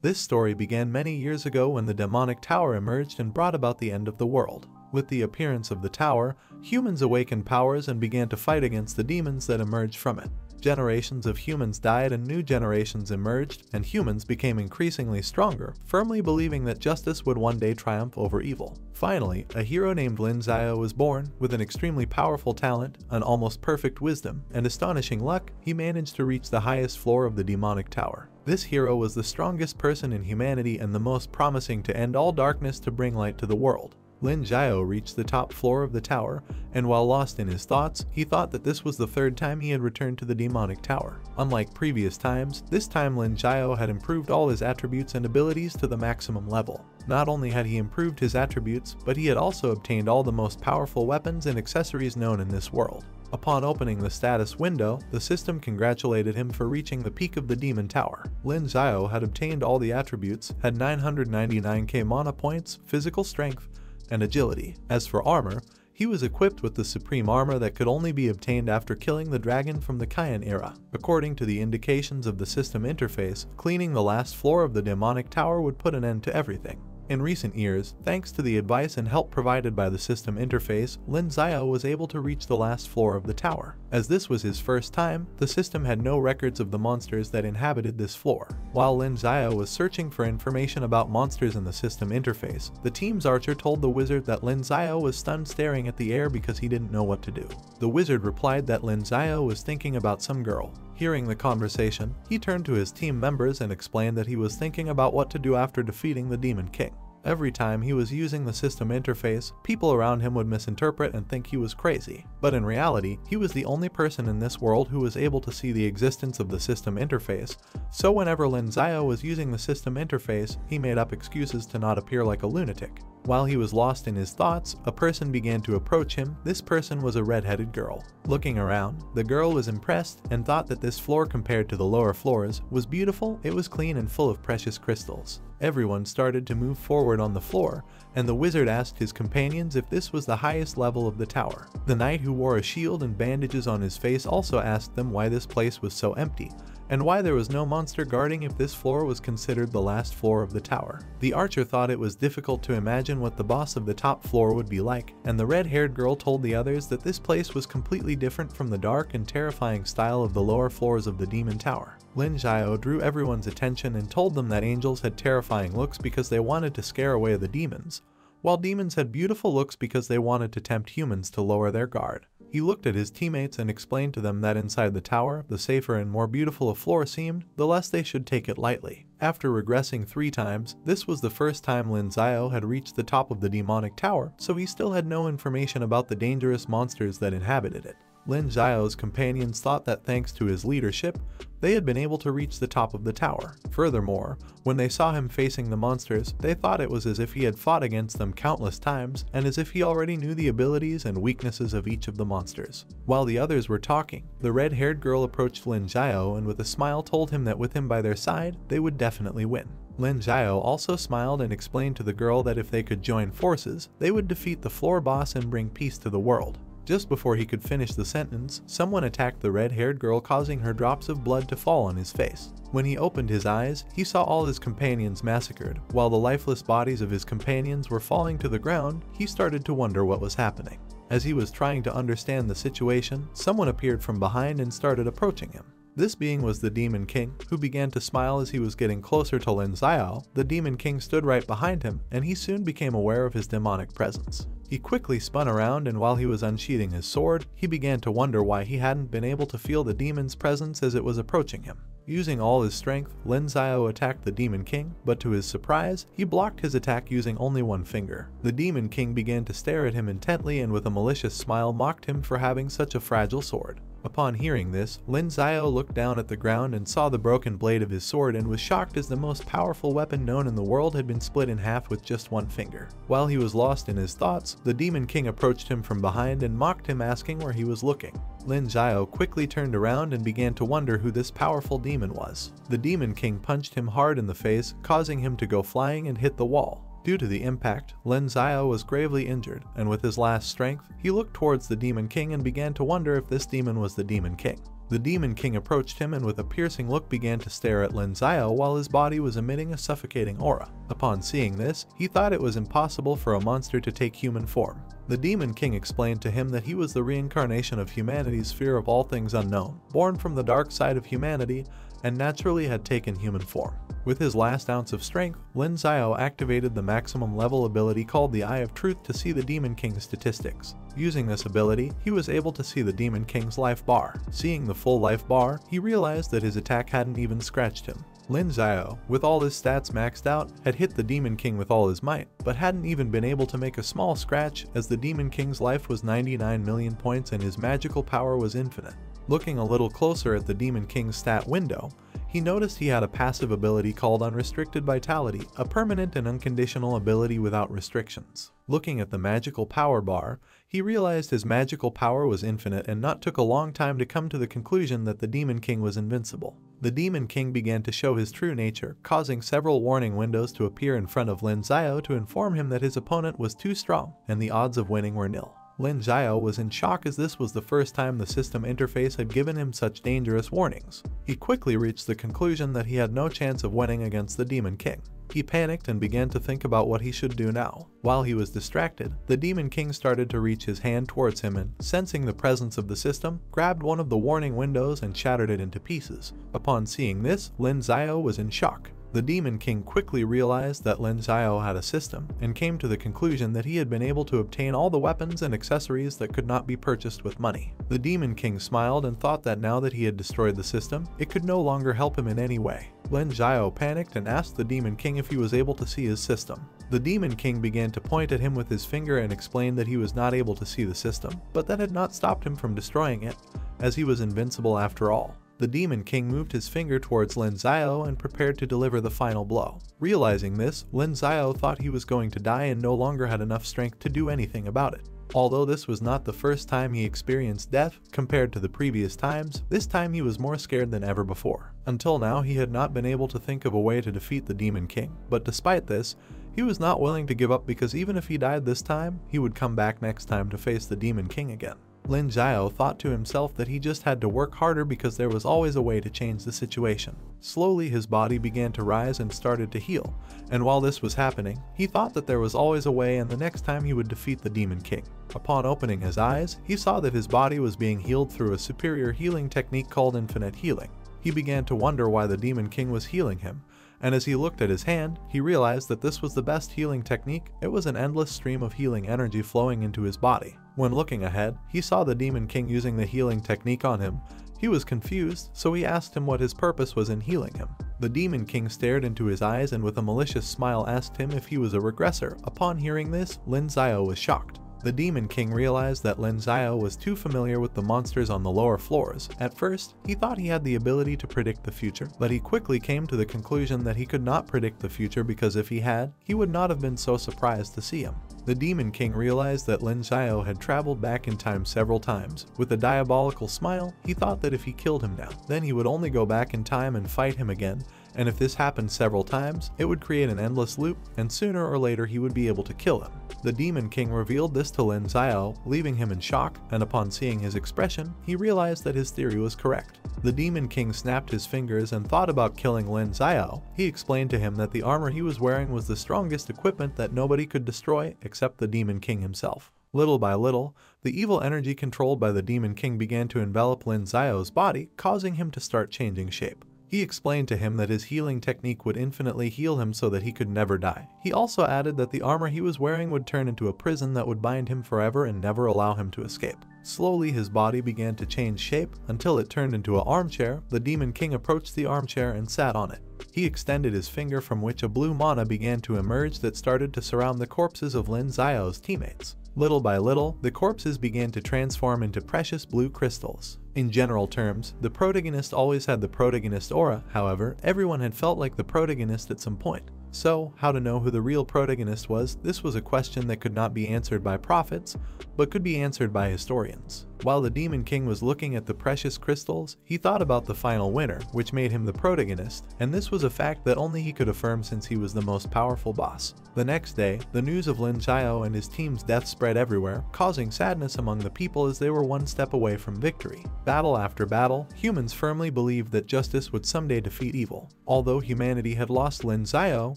This story began many years ago when the demonic tower emerged and brought about the end of the world. With the appearance of the tower, humans awakened powers and began to fight against the demons that emerged from it. Generations of humans died and new generations emerged, and humans became increasingly stronger, firmly believing that justice would one day triumph over evil. Finally, a hero named Lin Xiao was born. With an extremely powerful talent, an almost perfect wisdom, and astonishing luck, he managed to reach the highest floor of the demonic tower. This hero was the strongest person in humanity and the most promising to end all darkness to bring light to the world. Lin Xiao reached the top floor of the tower, and while lost in his thoughts, he thought that this was the third time he had returned to the demonic tower. Unlike previous times, this time Lin Xiao had improved all his attributes and abilities to the maximum level. Not only had he improved his attributes, but he had also obtained all the most powerful weapons and accessories known in this world. Upon opening the status window, the system congratulated him for reaching the peak of the demon tower. Lin Xiao had obtained all the attributes, had 999k mana points, physical strength, and agility. As for armor, he was equipped with the supreme armor that could only be obtained after killing the dragon from the Kaiyan era. According to the indications of the system interface, cleaning the last floor of the demonic tower would put an end to everything. In recent years, thanks to the advice and help provided by the system interface, Lin Xiao was able to reach the last floor of the tower. As this was his first time, the system had no records of the monsters that inhabited this floor. While Lin Xiao was searching for information about monsters in the system interface, the team's archer told the wizard that Lin Xiao was stunned staring at the air because he didn't know what to do. The wizard replied that Lin Xiao was thinking about some girl. Hearing the conversation, he turned to his team members and explained that he was thinking about what to do after defeating the Demon King. Every time he was using the system interface, people around him would misinterpret and think he was crazy. But in reality, he was the only person in this world who was able to see the existence of the system interface, so whenever Lin Xiao was using the system interface, he made up excuses to not appear like a lunatic. While he was lost in his thoughts, a person began to approach him. This person was a red-headed girl. Looking around, the girl was impressed and thought that this floor compared to the lower floors was beautiful. It was clean and full of precious crystals. Everyone started to move forward on the floor, and the wizard asked his companions if this was the highest level of the tower. The knight who wore a shield and bandages on his face also asked them why this place was so empty, and why there was no monster guarding if this floor was considered the last floor of the tower. The archer thought it was difficult to imagine what the boss of the top floor would be like, and the red-haired girl told the others that this place was completely different from the dark and terrifying style of the lower floors of the demon tower. Lin Xiao drew everyone's attention and told them that angels had terrifying looks because they wanted to scare away the demons, while demons had beautiful looks because they wanted to tempt humans to lower their guard. He looked at his teammates and explained to them that inside the tower, the safer and more beautiful a floor seemed, the less they should take it lightly. After regressing 3 times, this was the first time Lin Xiao had reached the top of the demonic tower, so he still had no information about the dangerous monsters that inhabited it. Lin Xiao's companions thought that thanks to his leadership, they had been able to reach the top of the tower. Furthermore, when they saw him facing the monsters, they thought it was as if he had fought against them countless times, and as if he already knew the abilities and weaknesses of each of the monsters. While the others were talking, the red-haired girl approached Lin Xiao and with a smile told him that with him by their side, they would definitely win. Lin Xiao also smiled and explained to the girl that if they could join forces, they would defeat the floor boss and bring peace to the world. Just before he could finish the sentence, someone attacked the red-haired girl, causing her drops of blood to fall on his face. When he opened his eyes, he saw all his companions massacred. While the lifeless bodies of his companions were falling to the ground, he started to wonder what was happening. As he was trying to understand the situation, someone appeared from behind and started approaching him. This being was the Demon King, who began to smile as he was getting closer to Lin Xiao. The Demon King stood right behind him, and he soon became aware of his demonic presence. He quickly spun around, and while he was unsheathing his sword, he began to wonder why he hadn't been able to feel the demon's presence as it was approaching him. Using all his strength, Lin Xiao attacked the Demon King, but to his surprise, he blocked his attack using only one finger. The Demon King began to stare at him intently and with a malicious smile mocked him for having such a fragile sword. Upon hearing this, Lin Xiao looked down at the ground and saw the broken blade of his sword and was shocked as the most powerful weapon known in the world had been split in half with just one finger. While he was lost in his thoughts, the Demon King approached him from behind and mocked him, asking where he was looking. Lin Xiao quickly turned around and began to wonder who this powerful demon was. The Demon King punched him hard in the face, causing him to go flying and hit the wall. Due to the impact, Lin Xiao was gravely injured, and with his last strength, he looked towards the Demon King and began to wonder if this demon was the Demon King. The Demon King approached him and with a piercing look began to stare at Lin Xiao while his body was emitting a suffocating aura. Upon seeing this, he thought it was impossible for a monster to take human form. The Demon King explained to him that he was the reincarnation of humanity's fear of all things unknown, born from the dark side of humanity, and naturally had taken human form. With his last ounce of strength, Lin Xiao activated the maximum level ability called the Eye of Truth to see the Demon King's statistics. Using this ability, he was able to see the Demon King's life bar. Seeing the full life bar, he realized that his attack hadn't even scratched him. Lin Xiao, with all his stats maxed out, had hit the Demon King with all his might, but hadn't even been able to make a small scratch as the Demon King's life was 99 million points and his magical power was infinite. Looking a little closer at the Demon King's stat window, he noticed he had a passive ability called Unrestricted Vitality, a permanent and unconditional ability without restrictions. Looking at the magical power bar, he realized his magical power was infinite and not took a long time to come to the conclusion that the Demon King was invincible. The Demon King began to show his true nature, causing several warning windows to appear in front of Lin Xiao to inform him that his opponent was too strong and the odds of winning were nil. Lin Xiao was in shock as this was the first time the system interface had given him such dangerous warnings. He quickly reached the conclusion that he had no chance of winning against the Demon King. He panicked and began to think about what he should do now. While he was distracted, the Demon King started to reach his hand towards him and, sensing the presence of the system, grabbed one of the warning windows and shattered it into pieces. Upon seeing this, Lin Xiao was in shock. The Demon King quickly realized that Lin Xiao had a system, and came to the conclusion that he had been able to obtain all the weapons and accessories that could not be purchased with money. The Demon King smiled and thought that now that he had destroyed the system, it could no longer help him in any way. Lin Xiao panicked and asked the Demon King if he was able to see his system. The Demon King began to point at him with his finger and explained that he was not able to see the system, but that had not stopped him from destroying it, as he was invincible after all. The Demon King moved his finger towards Lin Xiao and prepared to deliver the final blow. Realizing this, Lin Xiao thought he was going to die and no longer had enough strength to do anything about it. Although this was not the first time he experienced death, compared to the previous times, this time he was more scared than ever before. Until now, he had not been able to think of a way to defeat the Demon King, but despite this, he was not willing to give up because even if he died this time, he would come back next time to face the Demon King again. Lin Xiao thought to himself that he just had to work harder because there was always a way to change the situation. Slowly his body began to rise and started to heal, and while this was happening, he thought that there was always a way and the next time he would defeat the Demon King. Upon opening his eyes, he saw that his body was being healed through a superior healing technique called infinite healing. He began to wonder why the Demon King was healing him, and as he looked at his hand, he realized that this was the best healing technique. It was an endless stream of healing energy flowing into his body. When looking ahead, he saw the Demon King using the healing technique on him. He was confused, so he asked him what his purpose was in healing him. The Demon King stared into his eyes and with a malicious smile asked him if he was a regressor. Upon hearing this, Lin Xiao was shocked. The Demon King realized that Lin Xiao was too familiar with the monsters on the lower floors. At first, he thought he had the ability to predict the future, but he quickly came to the conclusion that he could not predict the future because if he had, he would not have been so surprised to see him. The Demon King realized that Lin Xiao had traveled back in time several times. With a diabolical smile, he thought that if he killed him now, then he would only go back in time and fight him again, and if this happened several times, it would create an endless loop, and sooner or later he would be able to kill him. The Demon King revealed this to Lin Xiao, leaving him in shock, and upon seeing his expression, he realized that his theory was correct. The Demon King snapped his fingers and thought about killing Lin Xiao. He explained to him that the armor he was wearing was the strongest equipment that nobody could destroy except the Demon King himself. Little by little, the evil energy controlled by the Demon King began to envelop Lin Xiao's body, causing him to start changing shape. He explained to him that his healing technique would infinitely heal him so that he could never die. He also added that the armor he was wearing would turn into a prison that would bind him forever and never allow him to escape. Slowly his body began to change shape until it turned into an armchair. The Demon King approached the armchair and sat on it. He extended his finger from which a blue mana began to emerge that started to surround the corpses of Lin Xiao's teammates. Little by little, the corpses began to transform into precious blue crystals. In general terms, the protagonist always had the protagonist aura. However, everyone had felt like the protagonist at some point. So, how to know who the real protagonist was? This was a question that could not be answered by prophets, but could be answered by historians. While the Demon King was looking at the precious crystals, he thought about the final winner, which made him the protagonist, and this was a fact that only he could affirm since he was the most powerful boss. The next day, the news of Lin Xiao and his team's death spread everywhere, causing sadness among the people as they were one step away from victory. Battle after battle, humans firmly believed that justice would someday defeat evil. Although humanity had lost Lin Xiao,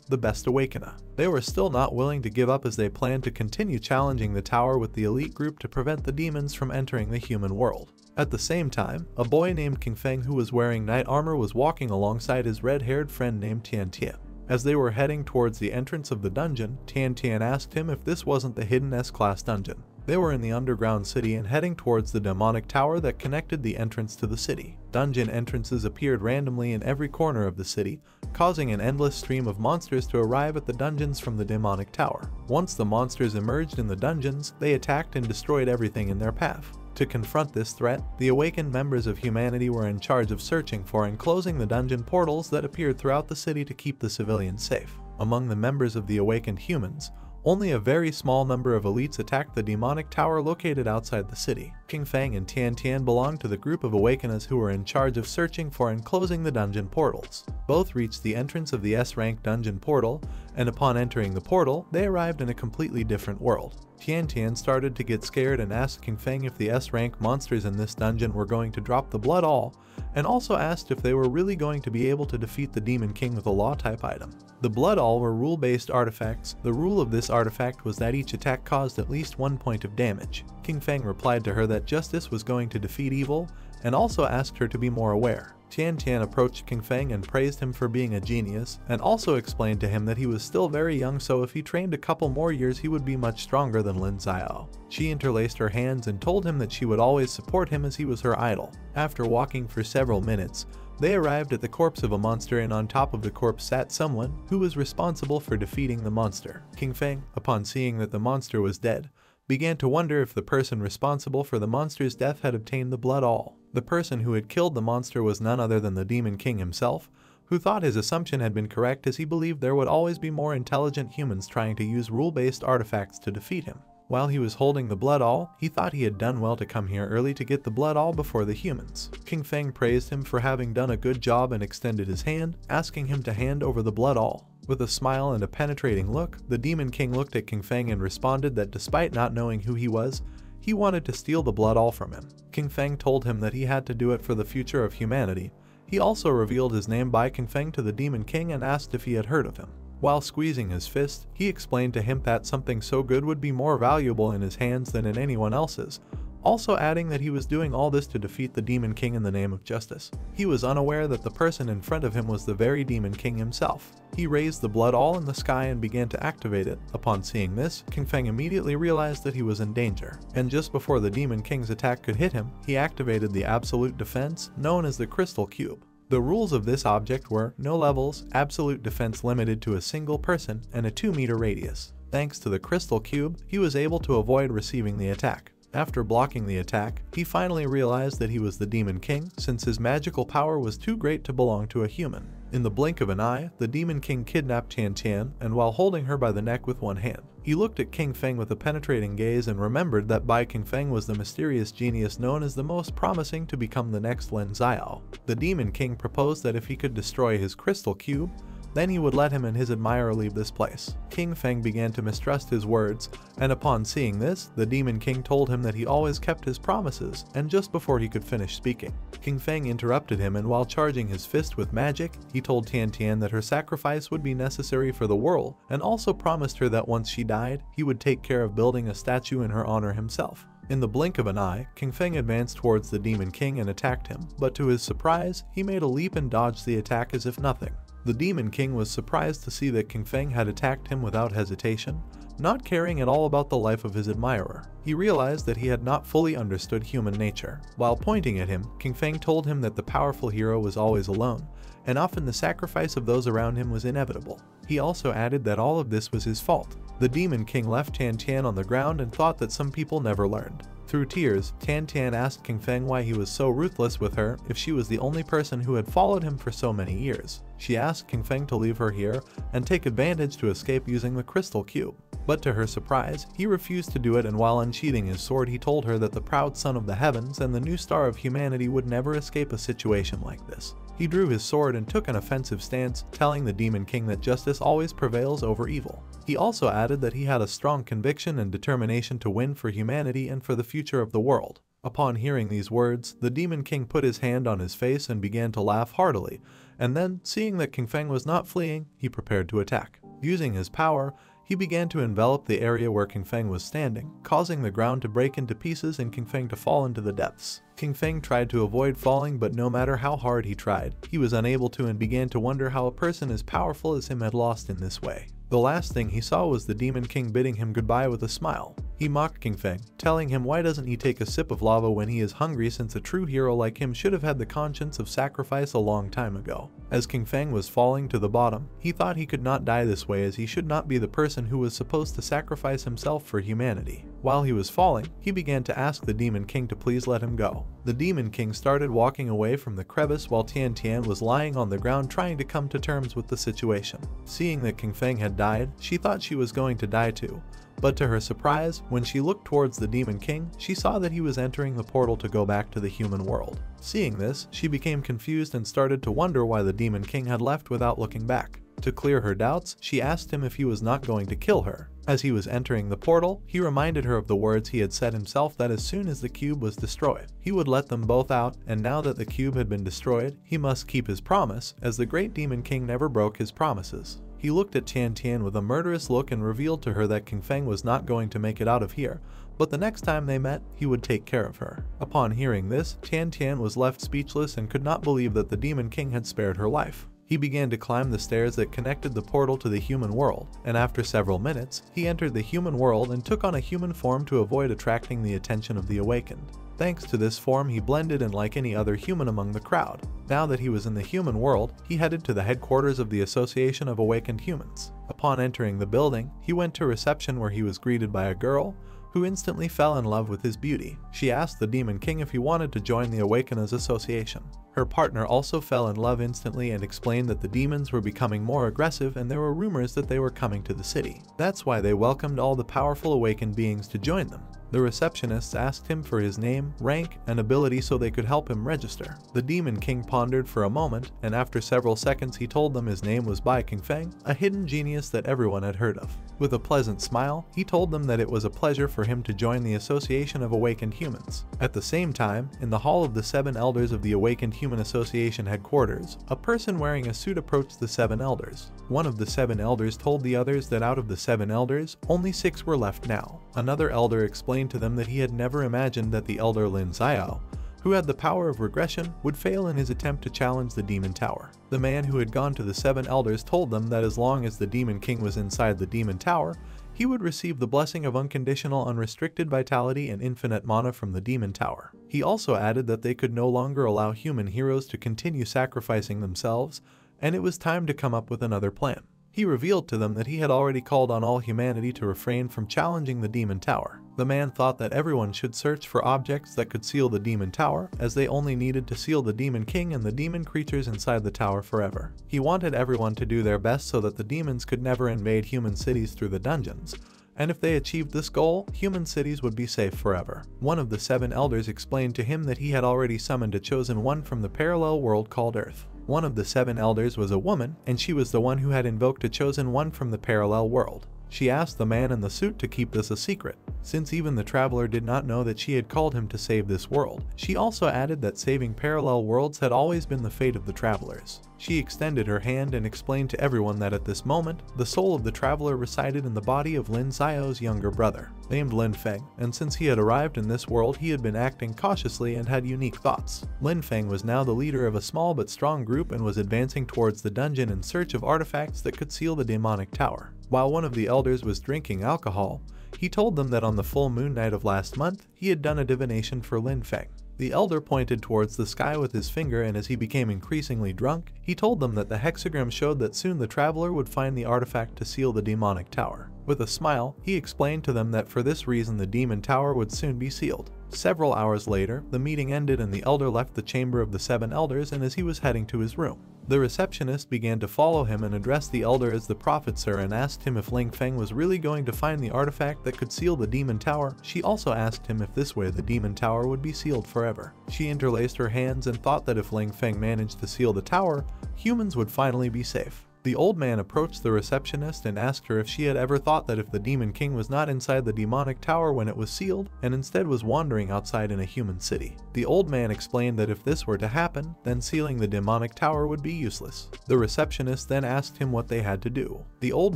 the best awakener, they were still not willing to give up as they planned to continue challenging the tower with the elite group to prevent the demons from entering the human world. At the same time, a boy named King Feng who was wearing knight armor was walking alongside his red-haired friend named Tian Tian. As they were heading towards the entrance of the dungeon, Tian Tian asked him if this wasn't the hidden S-class dungeon. They were in the underground city and heading towards the demonic tower that connected the entrance to the city. Dungeon entrances appeared randomly in every corner of the city, causing an endless stream of monsters to arrive at the dungeons from the demonic tower. Once the monsters emerged in the dungeons, they attacked and destroyed everything in their path. To confront this threat, the awakened members of humanity were in charge of searching for and closing the dungeon portals that appeared throughout the city to keep the civilians safe. Among the members of the awakened humans, only a very small number of elites attacked the demonic tower located outside the city. King Feng and Tian Tian belonged to the group of awakeners who were in charge of searching for and closing the dungeon portals. Both reached the entrance of the S-rank dungeon portal, and upon entering the portal, they arrived in a completely different world. Tian Tian started to get scared and asked King Feng if the S-rank monsters in this dungeon were going to drop the blood all, and also asked if they were really going to be able to defeat the Demon King with a law-type item. The blood all were rule-based artifacts. The rule of this artifact was that each attack caused at least 1 point of damage. King Feng replied to her that justice was going to defeat evil, and also asked her to be more aware. Tian Tian approached King Feng and praised him for being a genius, and also explained to him that he was still very young, so if he trained a couple more years he would be much stronger than Lin Xiao. She interlaced her hands and told him that she would always support him as he was her idol. After walking for several minutes, they arrived at the corpse of a monster, and on top of the corpse sat someone who was responsible for defeating the monster. King Feng, upon seeing that the monster was dead, began to wonder if the person responsible for the monster's death had obtained the blood all. The person who had killed the monster was none other than the Demon King himself, who thought his assumption had been correct as he believed there would always be more intelligent humans trying to use rule-based artifacts to defeat him. While he was holding the blood all, he thought he had done well to come here early to get the blood all before the humans. King Feng praised him for having done a good job and extended his hand, asking him to hand over the blood all. With a smile and a penetrating look, the Demon King looked at King Feng and responded that despite not knowing who he was, he wanted to steal the blood all from him. King Feng told him that he had to do it for the future of humanity. He also revealed his name by King Feng to the Demon King and asked if he had heard of him. While squeezing his fist, he explained to him that something so good would be more valuable in his hands than in anyone else's, also adding that he was doing all this to defeat the Demon King in the name of justice. He was unaware that the person in front of him was the very Demon King himself. He raised the blood all in the sky and began to activate it. Upon seeing this, King Feng immediately realized that he was in danger, and just before the Demon King's attack could hit him, he activated the absolute defense, known as the Crystal Cube. The rules of this object were no levels, absolute defense limited to a single person, and a 2-meter radius. Thanks to the Crystal Cube, he was able to avoid receiving the attack. After blocking the attack, he finally realized that he was the Demon King, since his magical power was too great to belong to a human. In the blink of an eye, the Demon King kidnapped Tian Tian, and while holding her by the neck with one hand, he looked at King Feng with a penetrating gaze and remembered that Bai King Feng was the mysterious genius known as the most promising to become the next Lin Xiao. The Demon King proposed that if he could destroy his crystal cube, then he would let him and his admirer leave this place. King Feng began to mistrust his words, and upon seeing this, the Demon King told him that he always kept his promises, and just before he could finish speaking, King Feng interrupted him, and while charging his fist with magic, he told Tian Tian that her sacrifice would be necessary for the world, and also promised her that once she died, he would take care of building a statue in her honor himself. In the blink of an eye, King Feng advanced towards the Demon King and attacked him, but to his surprise, he made a leap and dodged the attack as if nothing. The Demon King was surprised to see that King Feng had attacked him without hesitation, not caring at all about the life of his admirer. He realized that he had not fully understood human nature. While pointing at him, King Feng told him that the powerful hero was always alone, and often the sacrifice of those around him was inevitable. He also added that all of this was his fault. The Demon King left Tian Tian on the ground and thought that some people never learned. Through tears, Tian Tian asked King Feng why he was so ruthless with her if she was the only person who had followed him for so many years. She asked King Feng to leave her here and take advantage to escape using the crystal cube. But to her surprise, he refused to do it, and while unsheathing his sword he told her that the proud son of the heavens and the new star of humanity would never escape a situation like this. He drew his sword and took an offensive stance, telling the Demon King that justice always prevails over evil. He also added that he had a strong conviction and determination to win for humanity and for the future of the world. Upon hearing these words, the Demon King put his hand on his face and began to laugh heartily, and then, seeing that King Feng was not fleeing, he prepared to attack. Using his power, he began to envelop the area where King Feng was standing, causing the ground to break into pieces and King Feng to fall into the depths. King Feng tried to avoid falling, but no matter how hard he tried, he was unable to and began to wonder how a person as powerful as him had lost in this way. The last thing he saw was the Demon King bidding him goodbye with a smile. He mocked King Feng, telling him why doesn't he take a sip of lava when he is hungry, since a true hero like him should have had the conscience of sacrifice a long time ago. As King Feng was falling to the bottom, he thought he could not die this way, as he should not be the person who was supposed to sacrifice himself for humanity. While he was falling, he began to ask the Demon King to please let him go. The Demon King started walking away from the crevice while Tian Tian was lying on the ground trying to come to terms with the situation. Seeing that King Feng had died, she thought she was going to die too. But to her surprise, when she looked towards the Demon King, she saw that he was entering the portal to go back to the human world. Seeing this, she became confused and started to wonder why the Demon King had left without looking back. To clear her doubts, she asked him if he was not going to kill her. As he was entering the portal, he reminded her of the words he had said himself, that as soon as the cube was destroyed, he would let them both out, and now that the cube had been destroyed, he must keep his promise, as the great Demon King never broke his promises. He looked at Tian Tian with a murderous look and revealed to her that King Feng was not going to make it out of here, but the next time they met, he would take care of her. Upon hearing this, Tian Tian was left speechless and could not believe that the Demon King had spared her life. He began to climb the stairs that connected the portal to the human world, and after several minutes, he entered the human world and took on a human form to avoid attracting the attention of the awakened. Thanks to this form, he blended in like any other human among the crowd. Now that he was in the human world, he headed to the headquarters of the Association of Awakened Humans. Upon entering the building, he went to reception where he was greeted by a girl who instantly fell in love with his beauty. She asked the Demon King if he wanted to join the Awakeners Association. Her partner also fell in love instantly and explained that the demons were becoming more aggressive and there were rumors that they were coming to the city. That's why they welcomed all the powerful awakened beings to join them. The receptionists asked him for his name, rank, and ability so they could help him register. The Demon King pondered for a moment, and after several seconds he told them his name was Bai King Feng, a hidden genius that everyone had heard of. With a pleasant smile, he told them that it was a pleasure for him to join the Association of Awakened Humans. At the same time, in the hall of the 7 elders of the Awakened Human Association headquarters, a person wearing a suit approached the 7 elders. One of the 7 elders told the others that out of the 7 elders, only 6 were left now. Another elder explained to them that he had never imagined that the elder Lin Xiao, who had the power of regression, would fail in his attempt to challenge the Demon Tower. The man who had gone to the 7 elders told them that as long as the Demon King was inside the Demon Tower, he would receive the blessing of unconditional unrestricted vitality and infinite mana from the Demon Tower. He also added that they could no longer allow human heroes to continue sacrificing themselves, and it was time to come up with another plan. He revealed to them that he had already called on all humanity to refrain from challenging the Demon Tower. The man thought that everyone should search for objects that could seal the Demon Tower, as they only needed to seal the Demon King and the demon creatures inside the tower forever. He wanted everyone to do their best so that the demons could never invade human cities through the dungeons, and if they achieved this goal, human cities would be safe forever. One of the 7 elders explained to him that he had already summoned a chosen one from the parallel world called Earth. One of the 7 elders was a woman, and she was the one who had invoked a chosen one from the parallel world. She asked the man in the suit to keep this a secret, since even the traveler did not know that she had called him to save this world. She also added that saving parallel worlds had always been the fate of the travelers. She extended her hand and explained to everyone that at this moment, the soul of the traveler resided in the body of Lin Xiao's younger brother, named Lin Feng, and since he had arrived in this world he had been acting cautiously and had unique thoughts. Lin Feng was now the leader of a small but strong group and was advancing towards the dungeon in search of artifacts that could seal the demonic tower. While one of the elders was drinking alcohol, he told them that on the full moon night of last month, he had done a divination for Lin Feng. The elder pointed towards the sky with his finger, and as he became increasingly drunk, he told them that the hexagram showed that soon the traveler would find the artifact to seal the demonic tower. With a smile, he explained to them that for this reason the demon tower would soon be sealed. Several hours later, the meeting ended and the elder left the chamber of the 7 elders, and as he was heading to his room, the receptionist began to follow him and addressed the elder as the prophet sir and asked him if Ling Feng was really going to find the artifact that could seal the demon tower. She also asked him if this way the demon tower would be sealed forever. She interlaced her hands and thought that if Ling Feng managed to seal the tower, humans would finally be safe. The old man approached the receptionist and asked her if she had ever thought that if the Demon King was not inside the demonic tower when it was sealed, and instead was wandering outside in a human city. The old man explained that if this were to happen, then sealing the demonic tower would be useless. The receptionist then asked him what they had to do. The old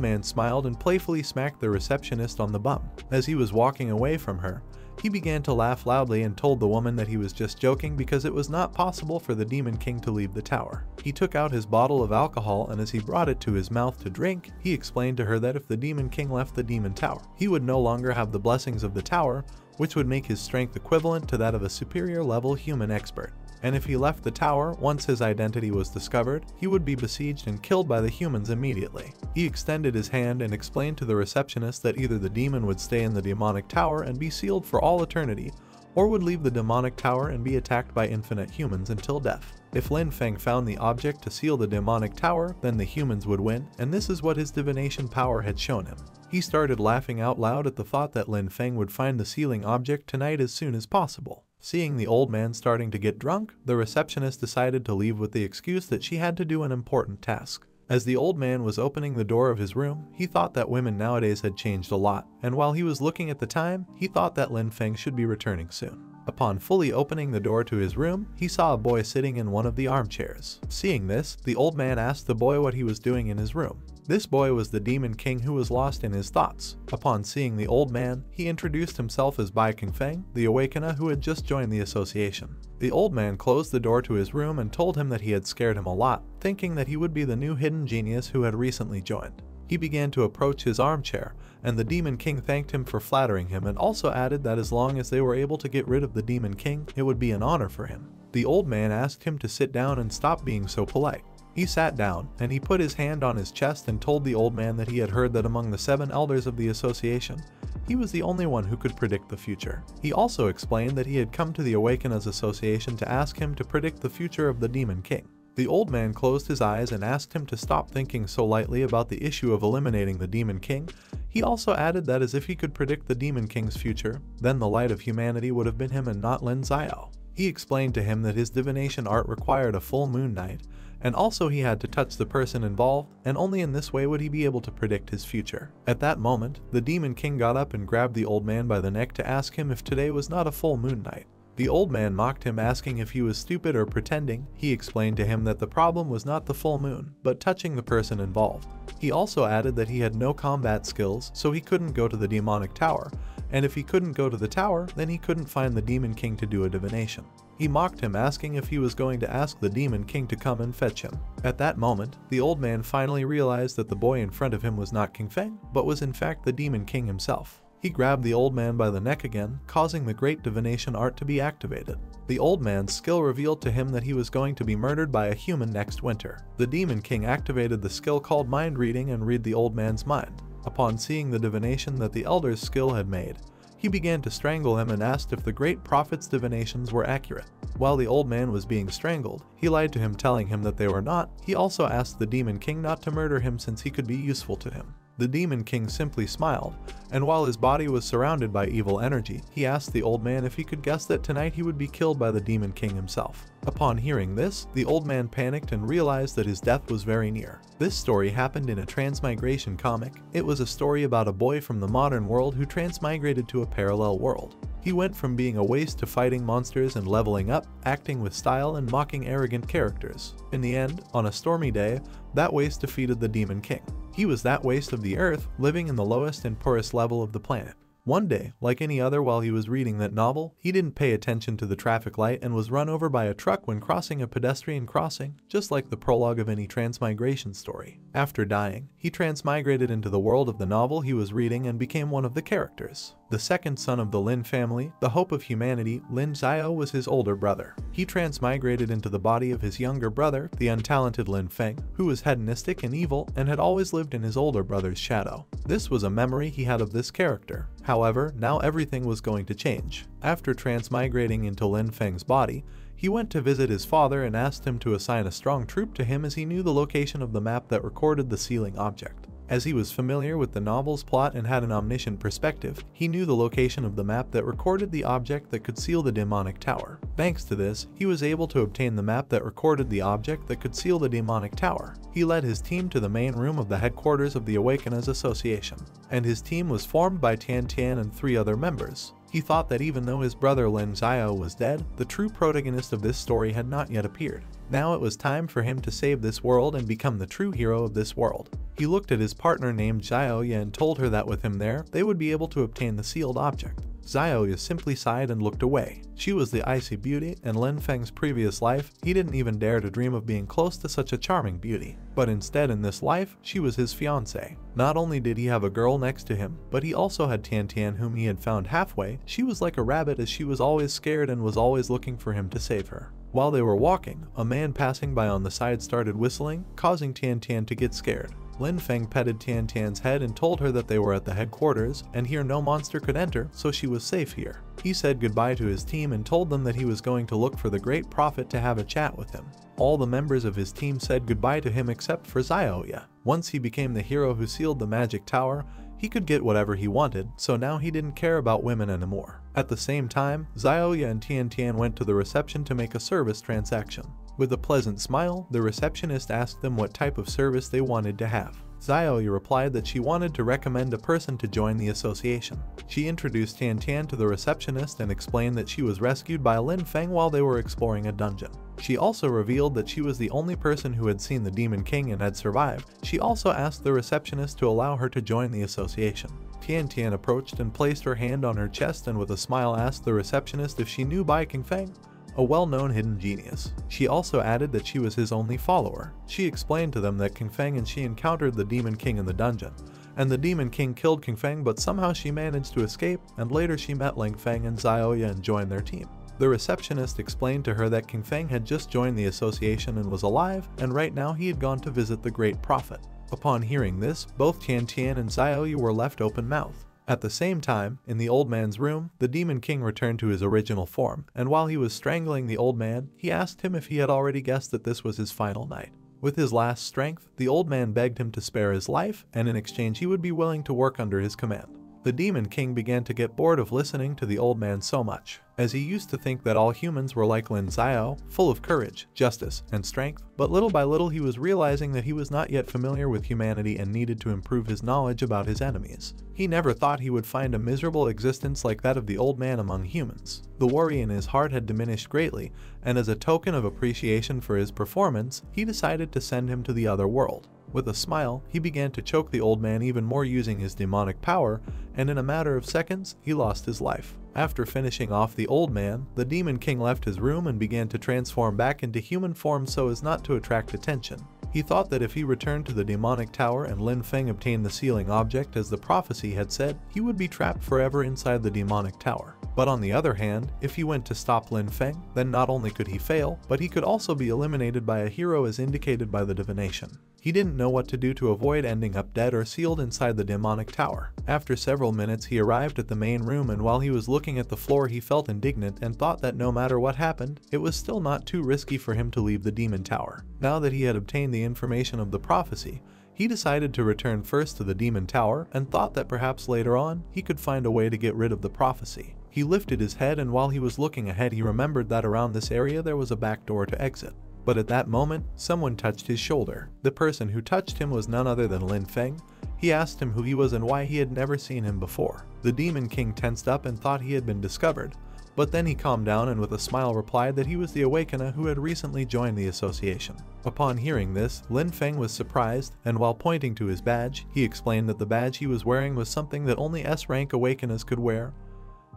man smiled and playfully smacked the receptionist on the bum. As he was walking away from her, he began to laugh loudly and told the woman that he was just joking because it was not possible for the Demon King to leave the tower. He took out his bottle of alcohol, and as he brought it to his mouth to drink, he explained to her that if the Demon King left the demon tower, he would no longer have the blessings of the tower, which would make his strength equivalent to that of a superior level human expert. And if he left the tower, once his identity was discovered, he would be besieged and killed by the humans immediately. He extended his hand and explained to the receptionist that either the demon would stay in the demonic tower and be sealed for all eternity, or would leave the demonic tower and be attacked by infinite humans until death. If Lin Feng found the object to seal the demonic tower, then the humans would win, and this is what his divination power had shown him. He started laughing out loud at the thought that Lin Feng would find the sealing object tonight as soon as possible. Seeing the old man starting to get drunk, the receptionist decided to leave with the excuse that she had to do an important task. As the old man was opening the door of his room, he thought that women nowadays had changed a lot, and while he was looking at the time, he thought that Lin Feng should be returning soon. Upon fully opening the door to his room, he saw a boy sitting in one of the armchairs. Seeing this, the old man asked the boy what he was doing in his room. This boy was the Demon King who was lost in his thoughts. Upon seeing the old man, he introduced himself as Bai Qingfeng, the Awakener who had just joined the association. The old man closed the door to his room and told him that he had scared him a lot, thinking that he would be the new hidden genius who had recently joined. He began to approach his armchair, and the Demon King thanked him for flattering him and also added that as long as they were able to get rid of the Demon King, it would be an honor for him. The old man asked him to sit down and stop being so polite. He sat down, and he put his hand on his chest and told the old man that he had heard that among the 7 elders of the association, he was the only one who could predict the future. He also explained that he had come to the Awakeners Association to ask him to predict the future of the Demon King. The old man closed his eyes and asked him to stop thinking so lightly about the issue of eliminating the Demon King. He also added that as if he could predict the Demon King's future, then the light of humanity would have been him and not Lin Xiao. He explained to him that his divination art required a full moon night, and also he had to touch the person involved, and only in this way would he be able to predict his future. At that moment, the Demon King got up and grabbed the old man by the neck to ask him if today was not a full moon night. The old man mocked him, asking if he was stupid or pretending. He explained to him that the problem was not the full moon, but touching the person involved. He also added that he had no combat skills, so he couldn't go to the demonic tower, and if he couldn't go to the tower, then he couldn't find the Demon King to do a divination. He mocked him, asking if he was going to ask the Demon King to come and fetch him. At that moment, the old man finally realized that the boy in front of him was not Qingfeng, but was in fact the Demon King himself. He grabbed the old man by the neck again, causing the great divination art to be activated. The old man's skill revealed to him that he was going to be murdered by a human next winter. The Demon King activated the skill called mind reading and read the old man's mind. Upon seeing the divination that the elder's skill had made, he began to strangle him and asked if the great prophet's divinations were accurate. While the old man was being strangled, he lied to him, telling him that they were not. He also asked the Demon King not to murder him since he could be useful to him. The Demon King simply smiled, and while his body was surrounded by evil energy, he asked the old man if he could guess that tonight he would be killed by the Demon King himself. Upon hearing this, the old man panicked and realized that his death was very near. This story happened in a transmigration comic. It was a story about a boy from the modern world who transmigrated to a parallel world. He went from being a waste to fighting monsters and leveling up, acting with style and mocking arrogant characters. In the end, on a stormy day, that waste defeated the Demon King. He was that waste of the earth, living in the lowest and poorest level of the planet. One day, like any other while he was reading that novel, he didn't pay attention to the traffic light and was run over by a truck when crossing a pedestrian crossing, just like the prologue of any transmigration story. After dying, he transmigrated into the world of the novel he was reading and became one of the characters. The second son of the Lin family, the hope of humanity, Lin Xiao was his older brother. He transmigrated into the body of his younger brother, the untalented Lin Feng, who was hedonistic and evil and had always lived in his older brother's shadow. This was a memory he had of this character. However, now everything was going to change. After transmigrating into Lin Feng's body, he went to visit his father and asked him to assign a strong troop to him as he knew the location of the map that recorded the sealing object. As he was familiar with the novel's plot and had an omniscient perspective, he knew the location of the map that recorded the object that could seal the demonic tower. Thanks to this, he was able to obtain the map that recorded the object that could seal the demonic tower. He led his team to the main room of the headquarters of the Awakeners Association, and his team was formed by Tian Tian and 3 other members. He thought that even though his brother Lin Xiao was dead, the true protagonist of this story had not yet appeared. Now it was time for him to save this world and become the true hero of this world. He looked at his partner named Xiaoya and told her that with him there, they would be able to obtain the sealed object. Xiaoya simply sighed and looked away. She was the icy beauty, and Lin Feng's previous life, he didn't even dare to dream of being close to such a charming beauty. But instead in this life, she was his fiancée. Not only did he have a girl next to him, but he also had Tian Tian whom he had found halfway. She was like a rabbit as she was always scared and was always looking for him to save her. While they were walking, a man passing by on the side started whistling, causing Tian Tian to get scared. Lin Feng petted Tian Tian's head and told her that they were at the headquarters, and here no monster could enter, so she was safe here. He said goodbye to his team and told them that he was going to look for the great prophet to have a chat with him. All the members of his team said goodbye to him except for Xiaoya. Once he became the hero who sealed the magic tower, he could get whatever he wanted, so now he didn't care about women anymore. At the same time, Xiaoya and Tian Tian went to the reception to make a service transaction. With a pleasant smile, the receptionist asked them what type of service they wanted to have. Xiaoya replied that she wanted to recommend a person to join the association. She introduced Tian Tian to the receptionist and explained that she was rescued by Lin Feng while they were exploring a dungeon. She also revealed that she was the only person who had seen the Demon King and had survived. She also asked the receptionist to allow her to join the association. Tian Tian approached and placed her hand on her chest and with a smile asked the receptionist if she knew Bai Qingfeng, a well-known hidden genius. She also added that she was his only follower. She explained to them that Qingfeng and she encountered the Demon King in the dungeon, and the Demon King killed Qingfeng, but somehow she managed to escape, and later she met Lin Feng and Xiaoya and joined their team. The receptionist explained to her that Qingfeng had just joined the association and was alive, and right now he had gone to visit the Great Prophet. Upon hearing this, both Tian Tian and Xiaoya were left open-mouthed. At the same time, in the old man's room, the Demon King returned to his original form, and while he was strangling the old man, he asked him if he had already guessed that this was his final night. With his last strength, the old man begged him to spare his life, and in exchange he would be willing to work under his command. The Demon King began to get bored of listening to the old man so much, as he used to think that all humans were like Lin Xiao, full of courage, justice, and strength, but little by little he was realizing that he was not yet familiar with humanity and needed to improve his knowledge about his enemies. He never thought he would find a miserable existence like that of the old man among humans. The worry in his heart had diminished greatly, and as a token of appreciation for his performance, he decided to send him to the other world. With a smile, he began to choke the old man even more using his demonic power, and in a matter of seconds, he lost his life. After finishing off the old man, the Demon King left his room and began to transform back into human form so as not to attract attention. He thought that if he returned to the demonic tower and Lin Feng obtained the sealing object as the prophecy had said, he would be trapped forever inside the demonic tower. But on the other hand, if he went to stop Lin Feng, then not only could he fail, but he could also be eliminated by a hero as indicated by the divination. He didn't know what to do to avoid ending up dead or sealed inside the demonic tower. After several minutes he arrived at the main room, and while he was looking at the floor he felt indignant and thought that no matter what happened, it was still not too risky for him to leave the demon tower. Now that he had obtained the information of the prophecy, he decided to return first to the demon tower and thought that perhaps later on he could find a way to get rid of the prophecy. He lifted his head, and while he was looking ahead he remembered that around this area there was a back door to exit. But at that moment, someone touched his shoulder. The person who touched him was none other than Lin Feng. He asked him who he was and why he had never seen him before. The Demon King tensed up and thought he had been discovered, but then he calmed down and with a smile replied that he was the Awakener who had recently joined the association. Upon hearing this, Lin Feng was surprised, and while pointing to his badge, he explained that the badge he was wearing was something that only S-rank Awakeners could wear.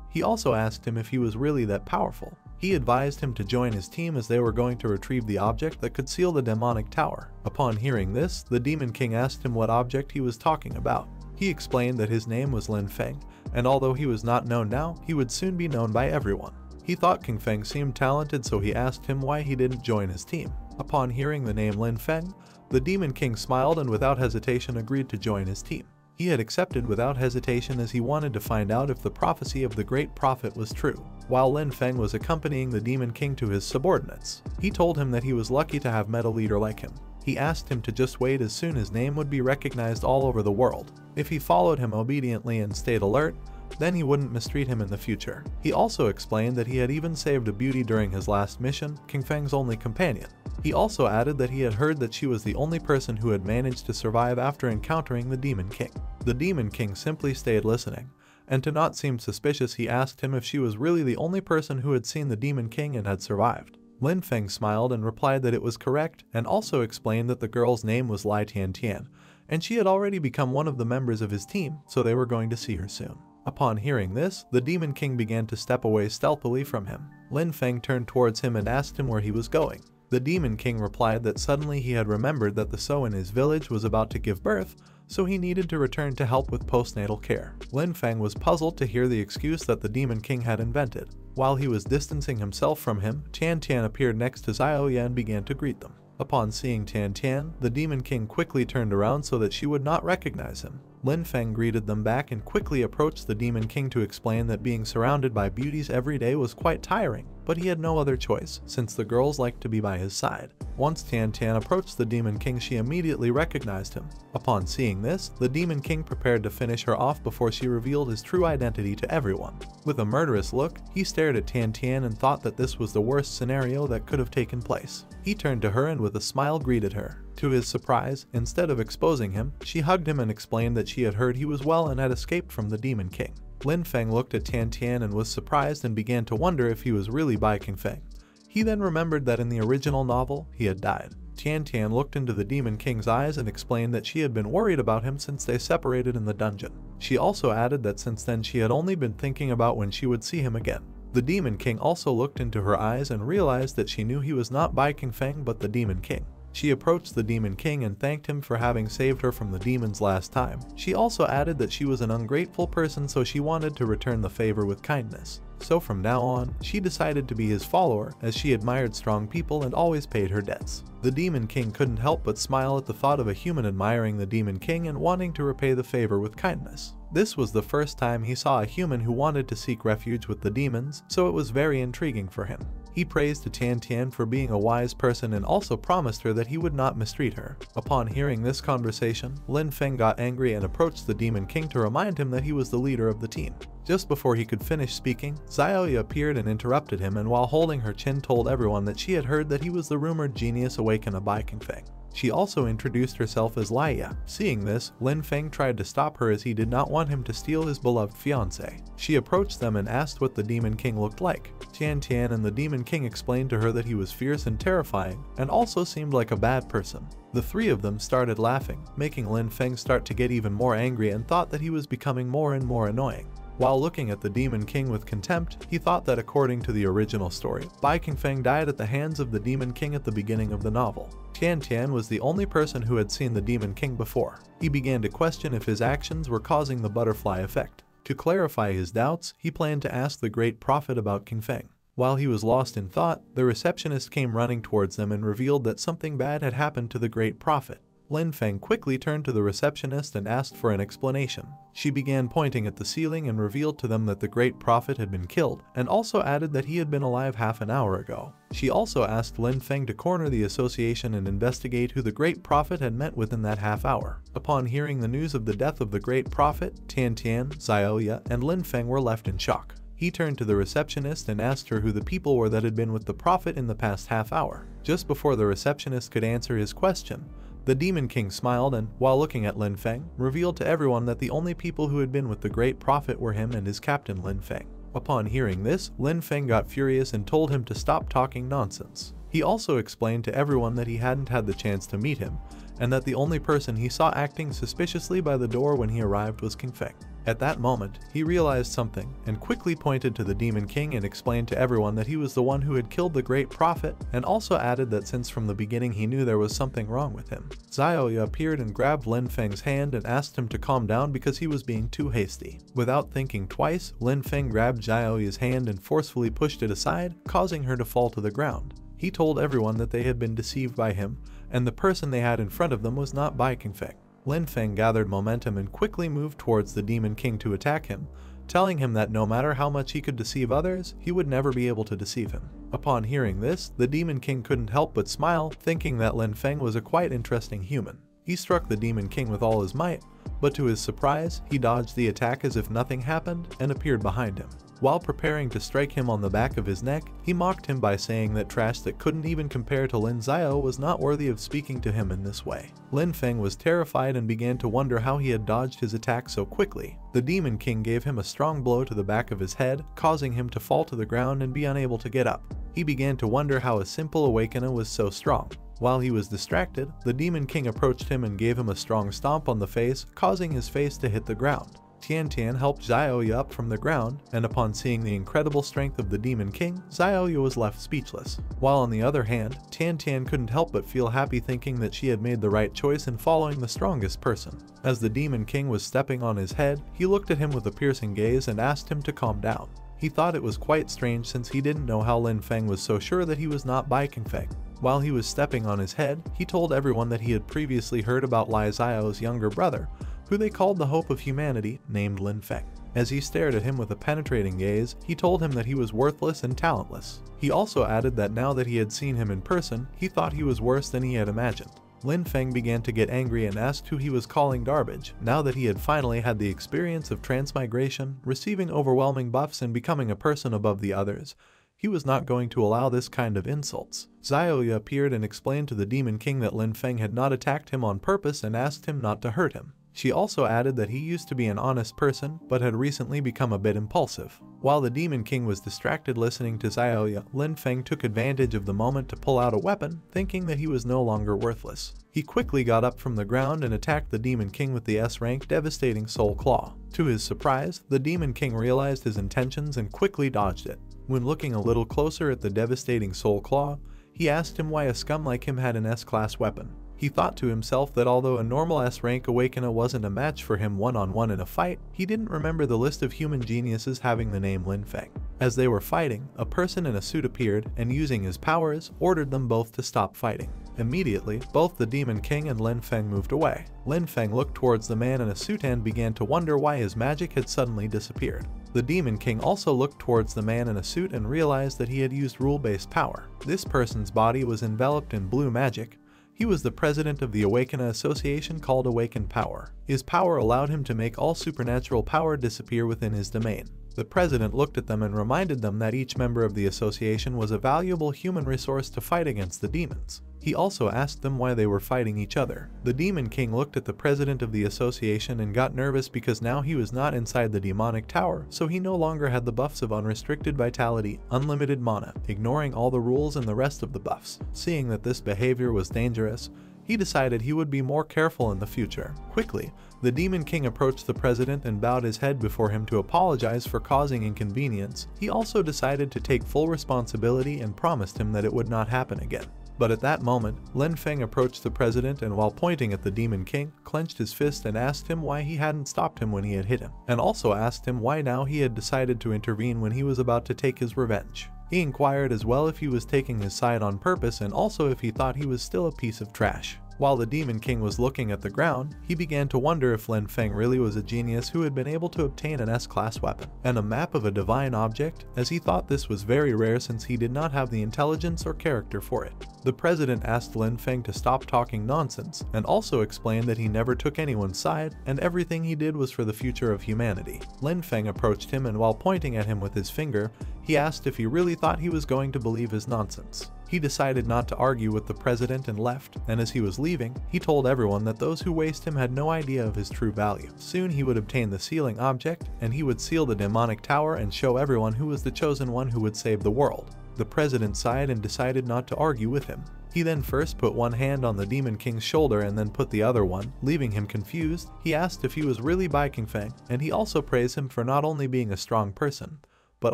He also asked him if he was really that powerful. He advised him to join his team as they were going to retrieve the object that could seal the demonic tower. Upon hearing this, the Demon King asked him what object he was talking about. He explained that his name was Lin Feng, and although he was not known now, he would soon be known by everyone. He thought King Feng seemed talented, so he asked him why he didn't join his team. Upon hearing the name Lin Feng, the Demon King smiled and without hesitation agreed to join his team. He had accepted without hesitation as he wanted to find out if the prophecy of the Great Prophet was true. While Lin Feng was accompanying the Demon King to his subordinates, he told him that he was lucky to have met a leader like him. He asked him to just wait as soon his name would be recognized all over the world. If he followed him obediently and stayed alert, then he wouldn't mistreat him in the future. He also explained that he had even saved a beauty during his last mission, King Feng's only companion. He also added that he had heard that she was the only person who had managed to survive after encountering the Demon King. The Demon King simply stayed listening, and to not seem suspicious he asked him if she was really the only person who had seen the Demon King and had survived. Lin Feng smiled and replied that it was correct, and also explained that the girl's name was Lai Tiantian, and she had already become one of the members of his team, so they were going to see her soon. Upon hearing this, the Demon King began to step away stealthily from him. Lin Feng turned towards him and asked him where he was going. The Demon King replied that suddenly he had remembered that the sow in his village was about to give birth, so he needed to return to help with postnatal care. Lin Feng was puzzled to hear the excuse that the Demon King had invented. While he was distancing himself from him, Tian Tian appeared next to Xiaoya and began to greet them. Upon seeing Tian Tian, the Demon King quickly turned around so that she would not recognize him. Lin Feng greeted them back and quickly approached the Demon King to explain that being surrounded by beauties every day was quite tiring, but he had no other choice, since the girls liked to be by his side. Once Tian Tian approached the Demon King, she immediately recognized him. Upon seeing this, the Demon King prepared to finish her off before she revealed his true identity to everyone. With a murderous look, he stared at Tian Tian and thought that this was the worst scenario that could have taken place. He turned to her and with a smile greeted her. To his surprise, instead of exposing him, she hugged him and explained that she had heard he was well and had escaped from the Demon King. Lin Feng looked at Tian Tian and was surprised and began to wonder if he was really by King Feng. He then remembered that in the original novel, he had died. Tian Tian looked into the Demon King's eyes and explained that she had been worried about him since they separated in the dungeon. She also added that since then she had only been thinking about when she would see him again. The Demon King also looked into her eyes and realized that she knew he was not by King Feng but the Demon King. She approached the Demon King and thanked him for having saved her from the demons last time. She also added that she was an ungrateful person, so she wanted to return the favor with kindness. So from now on, she decided to be his follower, as she admired strong people and always paid her debts. The Demon King couldn't help but smile at the thought of a human admiring the Demon King and wanting to repay the favor with kindness. This was the first time he saw a human who wanted to seek refuge with the demons, so it was very intriguing for him. He praised Tian Tian for being a wise person and also promised her that he would not mistreat her. Upon hearing this conversation, Lin Feng got angry and approached the Demon King to remind him that he was the leader of the team. Just before he could finish speaking, Xiaoya appeared and interrupted him, and while holding her chin told everyone that she had heard that he was the rumored genius Awakener by King Feng. She also introduced herself as Laia. Seeing this, Lin Feng tried to stop her as he did not want him to steal his beloved fiancée. She approached them and asked what the Demon King looked like. Tian Tian and the Demon King explained to her that he was fierce and terrifying, and also seemed like a bad person. The three of them started laughing, making Lin Feng start to get even more angry and thought that he was becoming more and more annoying. While looking at the Demon King with contempt, he thought that according to the original story, Bai King Feng died at the hands of the Demon King at the beginning of the novel. Tian Tian was the only person who had seen the Demon King before. He began to question if his actions were causing the butterfly effect. To clarify his doubts, he planned to ask the Great Prophet about King Feng. While he was lost in thought, the receptionist came running towards them and revealed that something bad had happened to the Great Prophet. Lin Feng quickly turned to the receptionist and asked for an explanation. She began pointing at the ceiling and revealed to them that the Great Prophet had been killed, and also added that he had been alive half an hour ago. She also asked Lin Feng to corner the association and investigate who the Great Prophet had met within that half hour. Upon hearing the news of the death of the Great Prophet, Tian Tian, Xiaoya, and Lin Feng were left in shock. He turned to the receptionist and asked her who the people were that had been with the Prophet in the past half hour. Just before the receptionist could answer his question, the Demon King smiled and, while looking at Lin Feng, revealed to everyone that the only people who had been with the Great Prophet were him and his captain Lin Feng. Upon hearing this, Lin Feng got furious and told him to stop talking nonsense. He also explained to everyone that he hadn't had the chance to meet him, and that the only person he saw acting suspiciously by the door when he arrived was King Feng. At that moment, he realized something and quickly pointed to the Demon King and explained to everyone that he was the one who had killed the great prophet, and also added that since from the beginning he knew there was something wrong with him. Xiaoya appeared and grabbed Lin Feng's hand and asked him to calm down because he was being too hasty. Without thinking twice, Lin Feng grabbed Xiaoya's hand and forcefully pushed it aside, causing her to fall to the ground. He told everyone that they had been deceived by him, and the person they had in front of them was not Bai King Feng. Lin Feng gathered momentum and quickly moved towards the Demon King to attack him, telling him that no matter how much he could deceive others, he would never be able to deceive him. Upon hearing this, the Demon King couldn't help but smile, thinking that Lin Feng was a quite interesting human. He struck the Demon King with all his might, but to his surprise, he dodged the attack as if nothing happened and appeared behind him. While preparing to strike him on the back of his neck, he mocked him by saying that trash that couldn't even compare to Lin Xiao was not worthy of speaking to him in this way. Lin Feng was terrified and began to wonder how he had dodged his attack so quickly. The Demon King gave him a strong blow to the back of his head, causing him to fall to the ground and be unable to get up. He began to wonder how a simple awakener was so strong. While he was distracted, the Demon King approached him and gave him a strong stomp on the face, causing his face to hit the ground. Tian Tian helped Xiaoya up from the ground, and upon seeing the incredible strength of the Demon King, Xiaoya was left speechless. While on the other hand, Tian Tian couldn't help but feel happy thinking that she had made the right choice in following the strongest person. As the Demon King was stepping on his head, he looked at him with a piercing gaze and asked him to calm down. He thought it was quite strange since he didn't know how Lin Feng was so sure that he was not Bai King Feng. While he was stepping on his head, he told everyone that he had previously heard about Lai Xiao's younger brother, who they called the hope of humanity, named Lin Feng. As he stared at him with a penetrating gaze, he told him that he was worthless and talentless. He also added that now that he had seen him in person, he thought he was worse than he had imagined. Lin Feng began to get angry and asked who he was calling garbage, now that he had finally had the experience of transmigration, receiving overwhelming buffs and becoming a person above the others. He was not going to allow this kind of insults. Xiaoya appeared and explained to the Demon King that Lin Feng had not attacked him on purpose and asked him not to hurt him. She also added that he used to be an honest person, but had recently become a bit impulsive. While the Demon King was distracted listening to Xiaoya, Lin Feng took advantage of the moment to pull out a weapon, thinking that he was no longer worthless. He quickly got up from the ground and attacked the Demon King with the S-rank devastating Soul Claw. To his surprise, the Demon King realized his intentions and quickly dodged it. When looking a little closer at the devastating Soul Claw, he asked him why a scum like him had an S-class weapon. He thought to himself that although a normal S-rank awakener wasn't a match for him one-on-one in a fight, he didn't remember the list of human geniuses having the name Lin Feng. As they were fighting, a person in a suit appeared and using his powers, ordered them both to stop fighting. Immediately, both the Demon King and Lin Feng moved away. Lin Feng looked towards the man in a suit and began to wonder why his magic had suddenly disappeared. The Demon King also looked towards the man in a suit and realized that he had used rule-based power. This person's body was enveloped in blue magic. He was the president of the Awakener Association called Awakened Power. His power allowed him to make all supernatural power disappear within his domain. The president looked at them and reminded them that each member of the association was a valuable human resource to fight against the demons. He also asked them why they were fighting each other. The Demon King looked at the president of the association and got nervous because now he was not inside the demonic tower, so he no longer had the buffs of unrestricted vitality, unlimited mana, ignoring all the rules and the rest of the buffs. Seeing that this behavior was dangerous, he decided he would be more careful in the future. Quickly, the Demon King approached the president and bowed his head before him to apologize for causing inconvenience. He also decided to take full responsibility and promised him that it would not happen again. But at that moment, Lin Feng approached the president and while pointing at the Demon King, clenched his fist and asked him why he hadn't stopped him when he had hit him, and also asked him why now he had decided to intervene when he was about to take his revenge. He inquired as well if he was taking his side on purpose and also if he thought he was still a piece of trash. While the Demon King was looking at the ground, he began to wonder if Lin Feng really was a genius who had been able to obtain an S-class weapon and a map of a divine object, as he thought this was very rare since he did not have the intelligence or character for it. The president asked Lin Feng to stop talking nonsense and also explained that he never took anyone's side and everything he did was for the future of humanity. Lin Feng approached him and while pointing at him with his finger, he asked if he really thought he was going to believe his nonsense. He decided not to argue with the president and left, and as he was leaving, he told everyone that those who waste him had no idea of his true value. Soon he would obtain the sealing object, and he would seal the demonic tower and show everyone who was the chosen one who would save the world. The president sighed and decided not to argue with him. He then first put one hand on the Demon King's shoulder and then put the other one, leaving him confused. He asked if he was really Bai Qingfeng, and he also praised him for not only being a strong person, but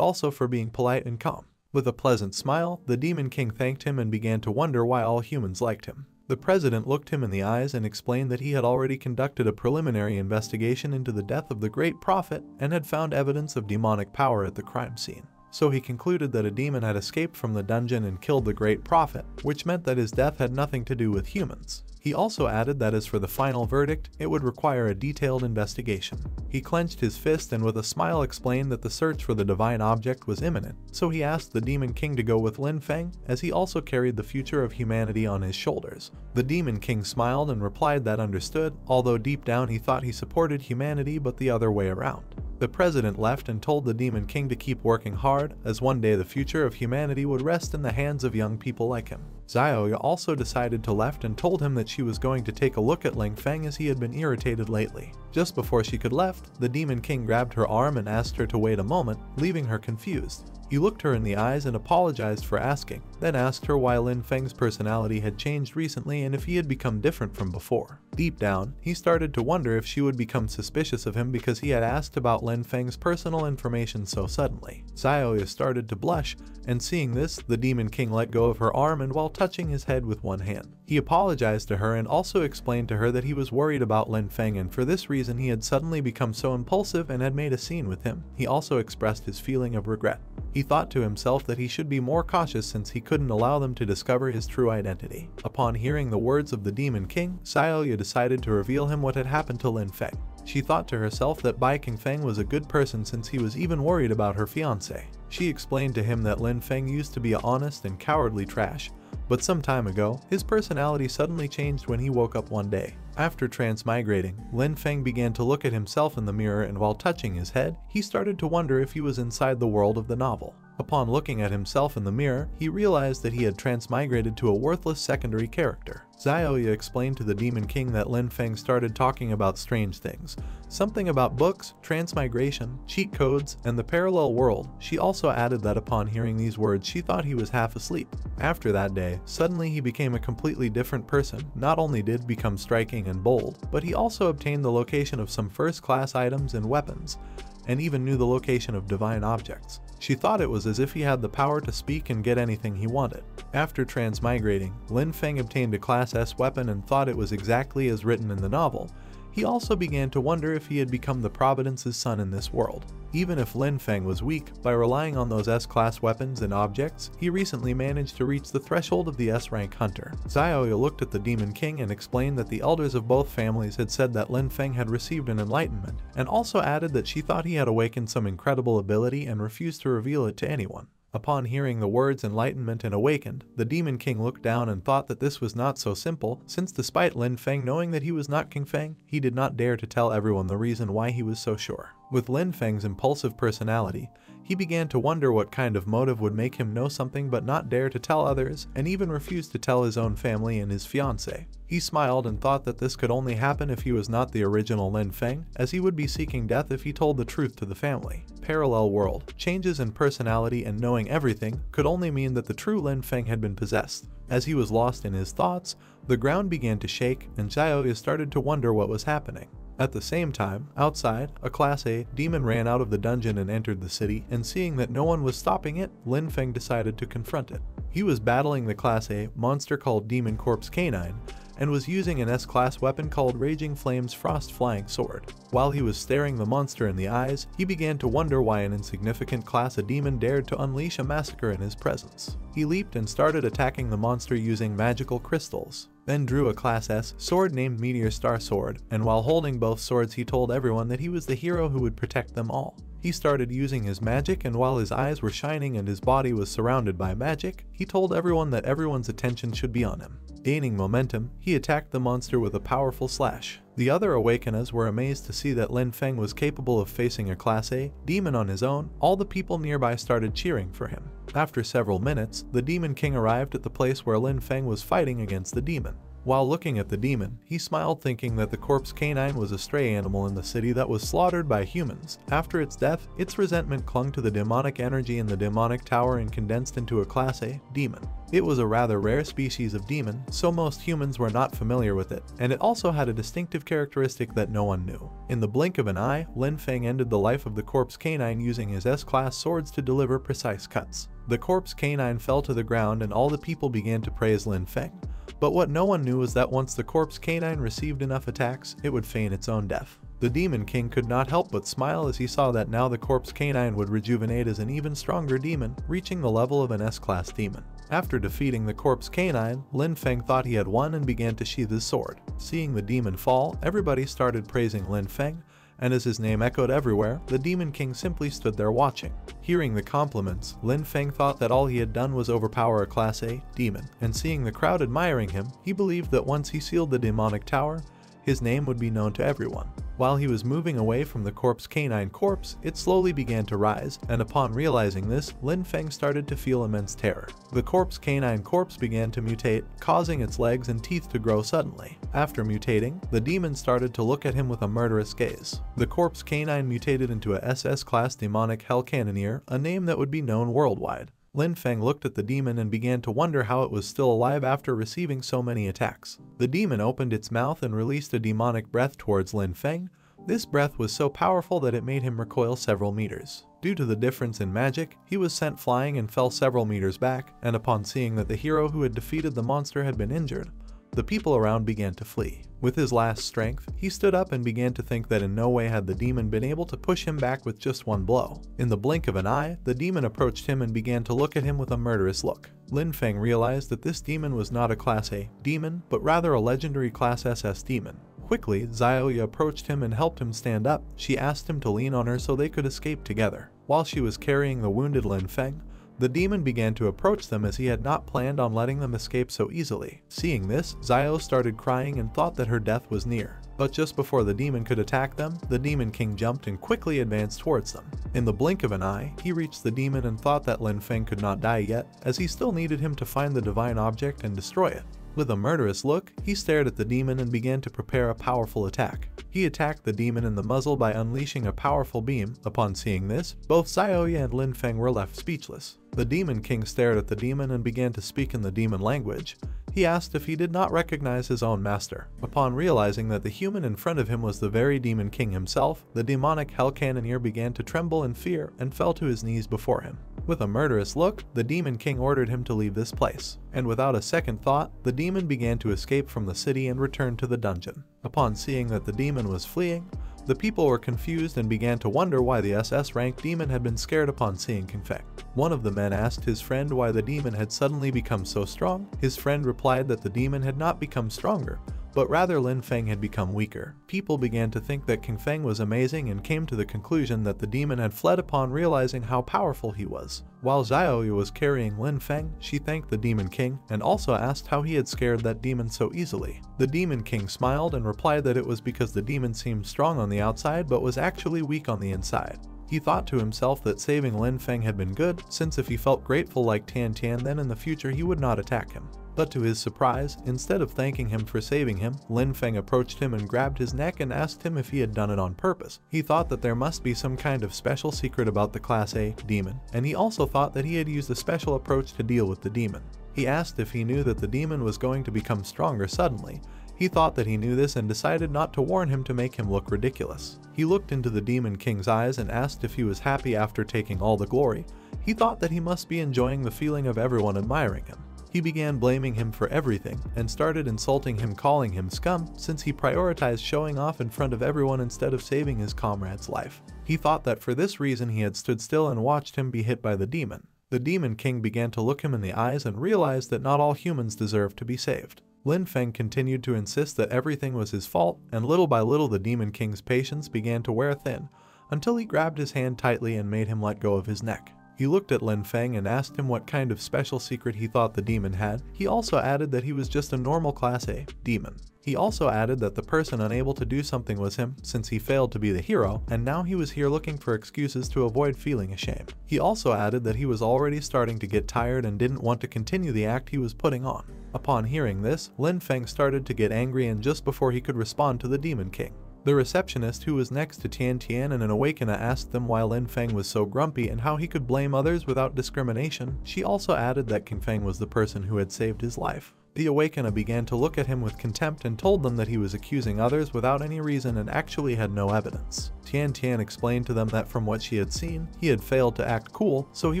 also for being polite and calm. With a pleasant smile, the Demon King thanked him and began to wonder why all humans liked him. The president looked him in the eyes and explained that he had already conducted a preliminary investigation into the death of the great prophet and had found evidence of demonic power at the crime scene. So he concluded that a demon had escaped from the dungeon and killed the great prophet, which meant that his death had nothing to do with humans. He also added that as for the final verdict, it would require a detailed investigation. He clenched his fist and with a smile explained that the search for the divine object was imminent, so he asked the Demon King to go with Lin Feng, as he also carried the future of humanity on his shoulders. The Demon King smiled and replied that understood, although deep down he thought he supported humanity but the other way around. The president left and told the Demon King to keep working hard, as one day the future of humanity would rest in the hands of young people like him. Xiaoya also decided to left and told him that she was going to take a look at Ling Feng as he had been irritated lately. Just before she could left, the Demon King grabbed her arm and asked her to wait a moment, leaving her confused. He looked her in the eyes and apologized for asking, then asked her why Lin Feng's personality had changed recently and if he had become different from before. Deep down, he started to wonder if she would become suspicious of him because he had asked about Lin Feng's personal information so suddenly. Xiaoya started to blush, and seeing this, the Demon King let go of her arm and while touching his head with one hand. He apologized to her and also explained to her that he was worried about Lin Feng and for this reason he had suddenly become so impulsive and had made a scene with him. He also expressed his feeling of regret. He thought to himself that he should be more cautious since he couldn't allow them to discover his true identity. Upon hearing the words of the Demon King, Xiaoya decided to reveal him what had happened to Lin Feng. She thought to herself that Bai Qingfeng was a good person since he was even worried about her fiancé. She explained to him that Lin Feng used to be an honest and cowardly trash, but some time ago, his personality suddenly changed when he woke up one day. After transmigrating, Lin Feng began to look at himself in the mirror and while touching his head, he started to wonder if he was inside the world of the novel. Upon looking at himself in the mirror, he realized that he had transmigrated to a worthless secondary character. Xiaoya explained to the Demon King that Lin Feng started talking about strange things, something about books, transmigration, cheat codes, and the parallel world. She also added that upon hearing these words she thought he was half asleep. After that day, suddenly he became a completely different person. Not only did he become striking and bold, but he also obtained the location of some first-class items and weapons, and even knew the location of divine objects. She thought it was as if he had the power to speak and get anything he wanted. After transmigrating, Lin Feng obtained a Class S weapon and thought it was exactly as written in the novel. He also began to wonder if he had become the Providence's son in this world. Even if Lin Feng was weak, by relying on those S-class weapons and objects, he recently managed to reach the threshold of the S-rank hunter. Xiaoya looked at the Demon King and explained that the elders of both families had said that Lin Feng had received an enlightenment, and also added that she thought he had awakened some incredible ability and refused to reveal it to anyone. Upon hearing the words enlightenment and awakened, the Demon King looked down and thought that this was not so simple, since despite Lin Feng knowing that he was not King Feng, he did not dare to tell everyone the reason why he was so sure. With Lin Feng's impulsive personality, he began to wonder what kind of motive would make him know something but not dare to tell others, and even refuse to tell his own family and his fiancée. He smiled and thought that this could only happen if he was not the original Lin Feng, as he would be seeking death if he told the truth to the family. Parallel world, changes in personality and knowing everything could only mean that the true Lin Feng had been possessed. As he was lost in his thoughts, the ground began to shake and Xiaoya started to wonder what was happening. At the same time, outside, a Class A demon ran out of the dungeon and entered the city, and seeing that no one was stopping it, Lin Feng decided to confront it. He was battling the Class A monster called Demon Corpse Canine, and was using an S-class weapon called Raging Flame's Frost Flying Sword. While he was staring the monster in the eyes, he began to wonder why an insignificant Class A demon dared to unleash a massacre in his presence. He leaped and started attacking the monster using magical crystals, then drew a Class S sword named Meteor Star Sword, and while holding both swords he told everyone that he was the hero who would protect them all. He started using his magic, and while his eyes were shining and his body was surrounded by magic, he told everyone that everyone's attention should be on him. Gaining momentum, he attacked the monster with a powerful slash. The other Awakeners were amazed to see that Lin Feng was capable of facing a Class A demon on his own. All the people nearby started cheering for him. After several minutes, the Demon King arrived at the place where Lin Feng was fighting against the demon. While looking at the demon, he smiled, thinking that the corpse canine was a stray animal in the city that was slaughtered by humans. After its death, its resentment clung to the demonic energy in the demonic tower and condensed into a Class A demon. It was a rather rare species of demon, so most humans were not familiar with it, and it also had a distinctive characteristic that no one knew. In the blink of an eye, Lin Feng ended the life of the corpse canine using his S-class swords to deliver precise cuts. The corpse canine fell to the ground and all the people began to praise Lin Feng. But what no one knew was that once the corpse canine received enough attacks, it would feign its own death. The Demon King could not help but smile as he saw that now the corpse canine would rejuvenate as an even stronger demon, reaching the level of an S-class demon. After defeating the corpse canine, Lin Feng thought he had won and began to sheath his sword. Seeing the demon fall, everybody started praising Lin Feng, and as his name echoed everywhere, the Demon King simply stood there watching. Hearing the compliments, Lin Feng thought that all he had done was overpower a Class A demon, and seeing the crowd admiring him, he believed that once he sealed the demonic tower, his name would be known to everyone. While he was moving away from the corpse canine corpse, it slowly began to rise, and upon realizing this, Lin Feng started to feel immense terror. The corpse canine corpse began to mutate, causing its legs and teeth to grow suddenly. After mutating, the demon started to look at him with a murderous gaze. The corpse canine mutated into a SS-class demonic hell cannoneer, a name that would be known worldwide. Lin Feng looked at the demon and began to wonder how it was still alive after receiving so many attacks. The demon opened its mouth and released a demonic breath towards Lin Feng. This breath was so powerful that it made him recoil several meters. Due to the difference in magic, he was sent flying and fell several meters back, and upon seeing that the hero who had defeated the monster had been injured, the people around began to flee. With his last strength, he stood up and began to think that in no way had the demon been able to push him back with just one blow. In the blink of an eye, the demon approached him and began to look at him with a murderous look. Lin Feng realized that this demon was not a Class A demon, but rather a legendary Class SS demon. Quickly, Xiaoya approached him and helped him stand up. She asked him to lean on her so they could escape together. While she was carrying the wounded Lin Feng, the demon began to approach them as he had not planned on letting them escape so easily. Seeing this, Xiao started crying and thought that her death was near. But just before the demon could attack them, the Demon King jumped and quickly advanced towards them. In the blink of an eye, he reached the demon and thought that Lin Feng could not die yet, as he still needed him to find the divine object and destroy it. With a murderous look, he stared at the demon and began to prepare a powerful attack. He attacked the demon in the muzzle by unleashing a powerful beam. Upon seeing this, both Xiaoya and Lin Feng were left speechless. The Demon King stared at the demon and began to speak in the demon language. He asked if he did not recognize his own master. Upon realizing that the human in front of him was the very Demon King himself, the demonic hell cannoneer began to tremble in fear and fell to his knees before him. With a murderous look, the Demon King ordered him to leave this place. And without a second thought, the demon began to escape from the city and return to the dungeon. Upon seeing that the demon was fleeing, the people were confused and began to wonder why the SS-ranked demon had been scared upon seeing King Feng. One of the men asked his friend why the demon had suddenly become so strong. His friend replied that the demon had not become stronger, but rather Lin Feng had become weaker. People began to think that King Feng was amazing and came to the conclusion that the demon had fled upon realizing how powerful he was. While Xiaoyu was carrying Lin Feng, she thanked the Demon King and also asked how he had scared that demon so easily. The Demon King smiled and replied that it was because the demon seemed strong on the outside but was actually weak on the inside. He thought to himself that saving Lin Feng had been good, since if he felt grateful like Tian Tian, then in the future he would not attack him. But to his surprise, instead of thanking him for saving him, Lin Feng approached him and grabbed his neck and asked him if he had done it on purpose. He thought that there must be some kind of special secret about the Class A demon, and he also thought that he had used a special approach to deal with the demon. He asked if he knew that the demon was going to become stronger suddenly. He thought that he knew this and decided not to warn him to make him look ridiculous. He looked into the Demon King's eyes and asked if he was happy after taking all the glory. He thought that he must be enjoying the feeling of everyone admiring him. He began blaming him for everything and started insulting him, calling him scum, since he prioritized showing off in front of everyone instead of saving his comrade's life. He thought that for this reason he had stood still and watched him be hit by the demon. The Demon King began to look him in the eyes and realized that not all humans deserve to be saved. Lin Feng continued to insist that everything was his fault, and little by little the Demon King's patience began to wear thin. until he grabbed his hand tightly and made him let go of his neck. He looked at Lin Feng and asked him what kind of special secret he thought the demon had. He also added that he was just a normal Class A demon. He also added that the person unable to do something was him, since he failed to be the hero, and now he was here looking for excuses to avoid feeling ashamed. He also added that he was already starting to get tired and didn't want to continue the act he was putting on. Upon hearing this, Lin Feng started to get angry, and just before he could respond to the Demon King, the receptionist who was next to Tian Tian and an Awakener asked them why Lin Feng was so grumpy and how he could blame others without discrimination. She also added that King Feng was the person who had saved his life. The Awakener began to look at him with contempt and told them that he was accusing others without any reason and actually had no evidence. Tian Tian explained to them that from what she had seen, he had failed to act cool, so he